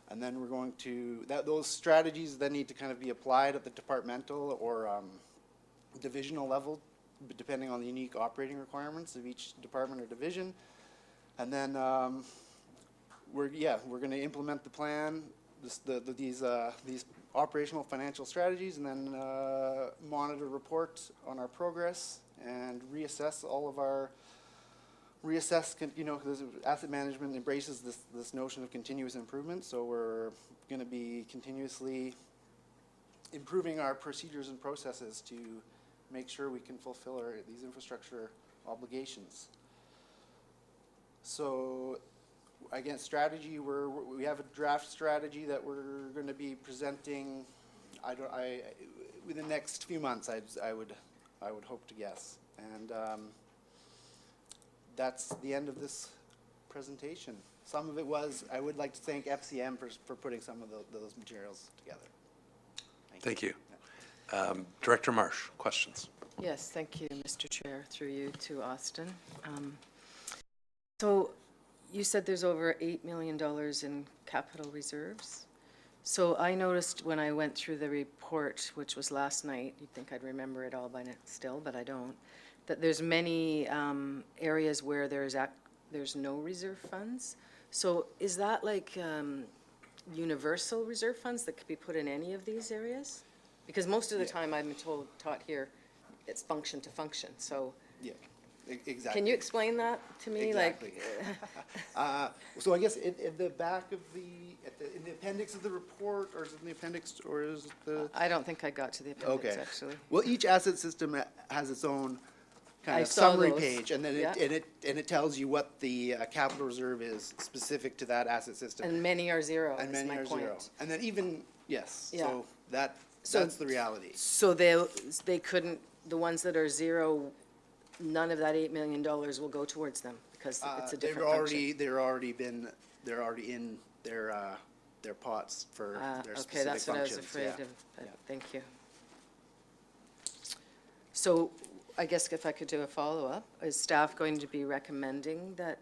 K: And then we're going to, those strategies then need to kind of be applied at the departmental or divisional level, depending on the unique operating requirements of each department or division. And then we're going to implement the plan, these operational financial strategies, and then monitor, report on our progress, and reassess all of our you know, because asset management embraces this notion of continuous improvement. So we're going to be continuously improving our procedures and processes to make sure we can fulfill these infrastructure obligations. So again, strategy, we have a draft strategy that we're going to be presenting within the next few months, I would hope to guess. And that's the end of this presentation. Some of it was, I would like to thank FCM for putting some of those materials together. Thank
A: Thank you. Director Marsh, questions?
H: Yes, thank you, Mr. Chair, through you to Austin. So you said there's over $8 million in capital reserves. So I noticed when I went through the report, which was last night, you'd think I'd remember it all by now still, but I don't, that there's many areas where there's no reserve funds. So is that like universal reserve funds that could be put in any of these areas? Because most of the time I'm taught here, it's function to function, so.
K: Yeah, exactly.
H: Can you explain that to me?
K: Exactly.
H: Like,
K: So I guess in the back of in the appendix of the report, or is it in the appendix, or is it the?
H: I don't think I got to the appendix,
K: Okay.
H: actually.
K: Well, each asset system has its own kind
H: I
K: of
H: saw
K: summary
H: those.
K: page, and then
H: Yeah.
K: it tells you what the capital reserve is specific to that asset system.
H: And many are zero,
K: And
H: is
K: many
H: my
K: are
H: point.
K: zero. And then even, yes,
H: Yeah.
K: so
H: So-
K: that's the reality.
H: So they couldn't, the ones that are zero, none of that $8 million will go towards them because it's a different function.
K: They're already in their pots for their
H: Okay,
K: specific
H: that's what I was
K: functions,
H: afraid
K: yeah.
H: of. Thank you. So I guess if I could do a follow-up, is staff going to be recommending that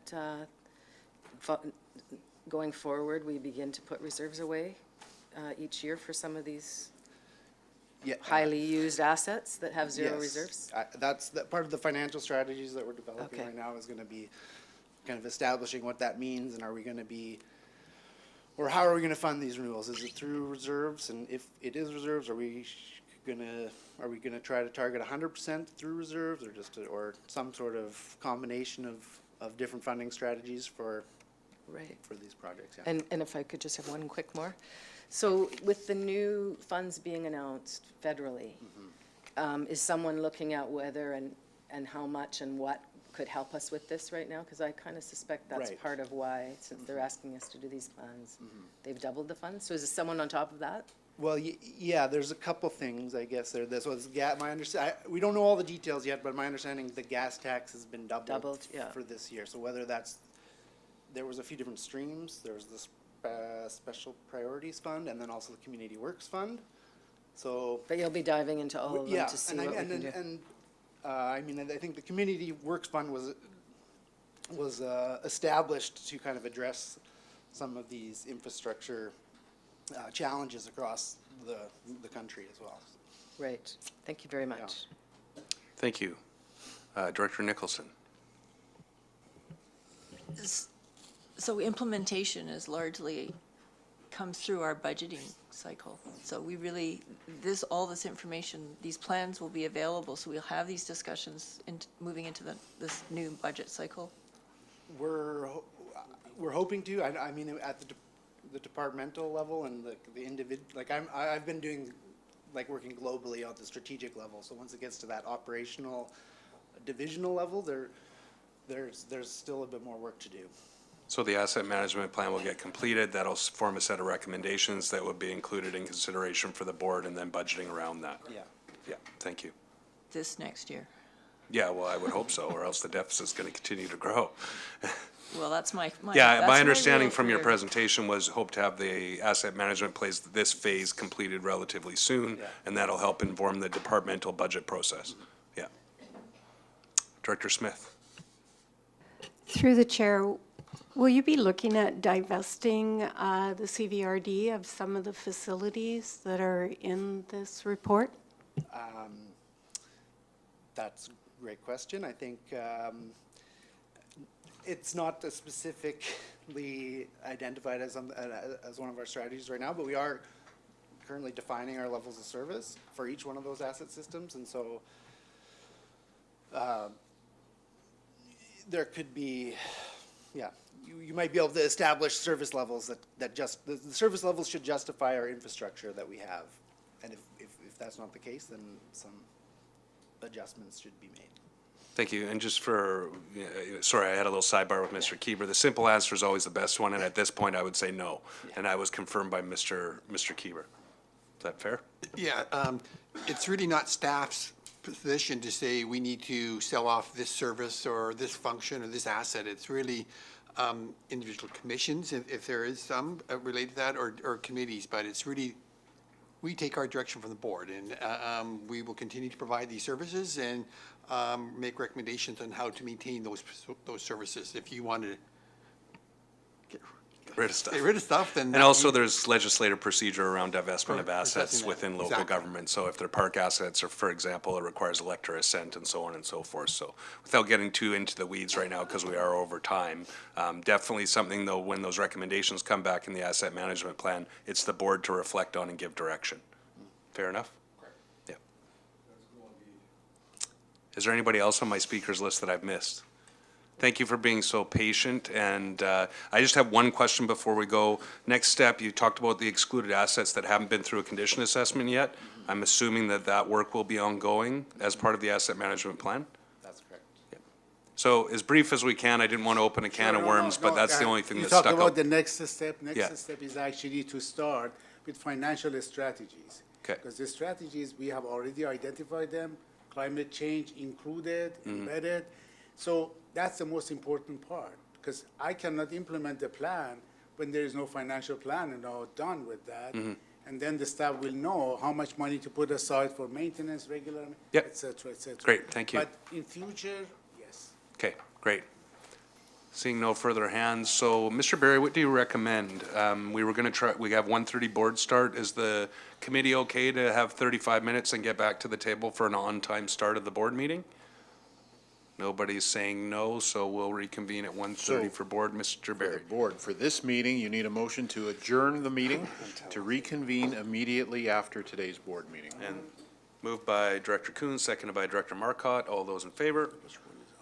H: going forward, we begin to put reserves away each year for some of these
K: Yeah,
H: highly used assets that have zero
K: yes.
H: reserves?
K: That's part of the financial strategies that we're developing
H: Okay.
K: right now is gonna be kind of establishing what that means, and are we gonna be, or how are we gonna fund these renewals? Is it through reserves? And if it is reserves, are we gonna try to target 100% through reserves, or some sort of combination of different funding strategies for
H: Right.
K: these projects? Yeah.
H: And if I could just have one quick more. So with the new funds being announced federally, is someone looking at whether and how much and what could help us with this right now? Because I kind of suspect that's
K: Right.
H: part of why, since they're asking us to do these plans, they've doubled the funds. So is there someone on top of that?
K: Well, yeah, there's a couple things, I guess, there. This was, we don't know all the details yet, but my understanding, the gas tax has been doubled
H: yeah.
K: for this year. So whether there was a few different streams. There was this Special Priorities Fund, and then also the Community Works Fund. So.
H: But you'll be diving into all of them
K: Yeah,
H: to see
K: and
H: what we can do.
K: I mean, I think the Community Works Fund was established to kind of address some of these infrastructure challenges across the country as well.
H: Right. Thank you very much.
A: Thank you. Director Nicholson.
R: So implementation is largely comes through our budgeting cycle. So we really, all this information, these plans will be available, so we'll have these discussions moving into this new budget cycle.
K: We're hoping to. I mean, at the departmental level and the individual. Like I've been doing, like working globally on the strategic level. So once it gets to that operational, divisional level, there's still a bit more work to do.
A: So the asset management plan will get completed. That'll form a set of recommendations that will be included in consideration for the board and then budgeting around that.
K: Yeah.
A: Yeah, thank you.
R: This next year.
A: Yeah, well, I would hope so, or else the deficit's going to continue to grow.
R: Well, that's my
A: Yeah,
R: that's
A: my understanding
R: real
A: from your
R: fear.
A: presentation was hope to have the asset management plays this phase completed relatively soon, and that'll help inform the departmental budget process. Yeah. Director Smith.
T: Through the chair, will you be looking at divesting the CVRD of some of the facilities that are in this report?
K: That's a great question. I think it's not specifically identified as one of our strategies right now, but we are currently defining our levels of service for each one of those asset systems, and so there could be, yeah, you might be able to establish service levels that just, the service levels should justify our infrastructure that we have. And if that's not the case, then some adjustments should be made.
A: Thank you. And just sorry, I had a little sidebar with Mr. Kieber. The simple answer is always the best one, and at this point, I would say no. And I was confirmed by Mr. Kieber. Is that fair?
J: Yeah, it's really not staff's position to say we need to sell off this service or this function or this asset. It's really individual commissions, if there is some related to that, or committees, but it's really we take our direction from the board, and we will continue to provide these services and make recommendations on how to maintain those services. If you want to
A: Rid of stuff.
J: get rid of stuff, then.
A: And
J: that
A: also,
J: means-
A: there's legislative procedure around divestment of
J: For
A: assets
J: assessing that.
A: within local
J: Exactly.
A: government. So if they're park assets, or for example, it requires elector assent and so on and so forth. So without getting too into the weeds right now, because we are over time, definitely something though, when those recommendations come back in the asset management plan, it's the board to reflect on and give direction. Fair enough? Yeah. Is there anybody else on my speakers list that I've missed? Thank you for being so patient, and I just have one question before we go. Next step, you talked about the excluded assets that haven't been through a condition assessment yet. I'm assuming that that work will be ongoing as part of the asset management plan?
K: That's correct.
A: So as brief as we can, I didn't want to open a can of
C: No,
A: worms, but
C: no,
A: that's the only thing that
C: You
A: stuck
C: talked about
A: out.
C: the next step.
A: Yeah.
C: Next step is actually to start with financial strategies.
A: Okay.
C: Because the strategies, we have already identified them, climate change included,
A: Mm-hmm.
C: embedded. So that's the most important part, because I cannot implement the plan when there is no financial plan and all done with that.
A: Mm-hmm.
C: And then the staff will know how much money to put aside for maintenance, regular,
A: Yep.
C: et cetera, et cetera.
A: Great, thank you.
C: But in future, yes.
A: Okay, great. Seeing no further hands, so Mr. Barry, what do you recommend? We were gonna try, we have 1:30 board start. Is the committee okay to have 35 minutes and get back to the table for an on-time start of the board meeting? Nobody's saying no, so we'll reconvene at 1:30 for board. Mr. Barry.
B: Board, for this meeting, you need a motion to adjourn the meeting to reconvene immediately after today's board meeting.
A: And moved by Director Coons, seconded by Director Marcotte. All those in favor?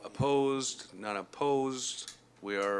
A: Opposed? None opposed. We are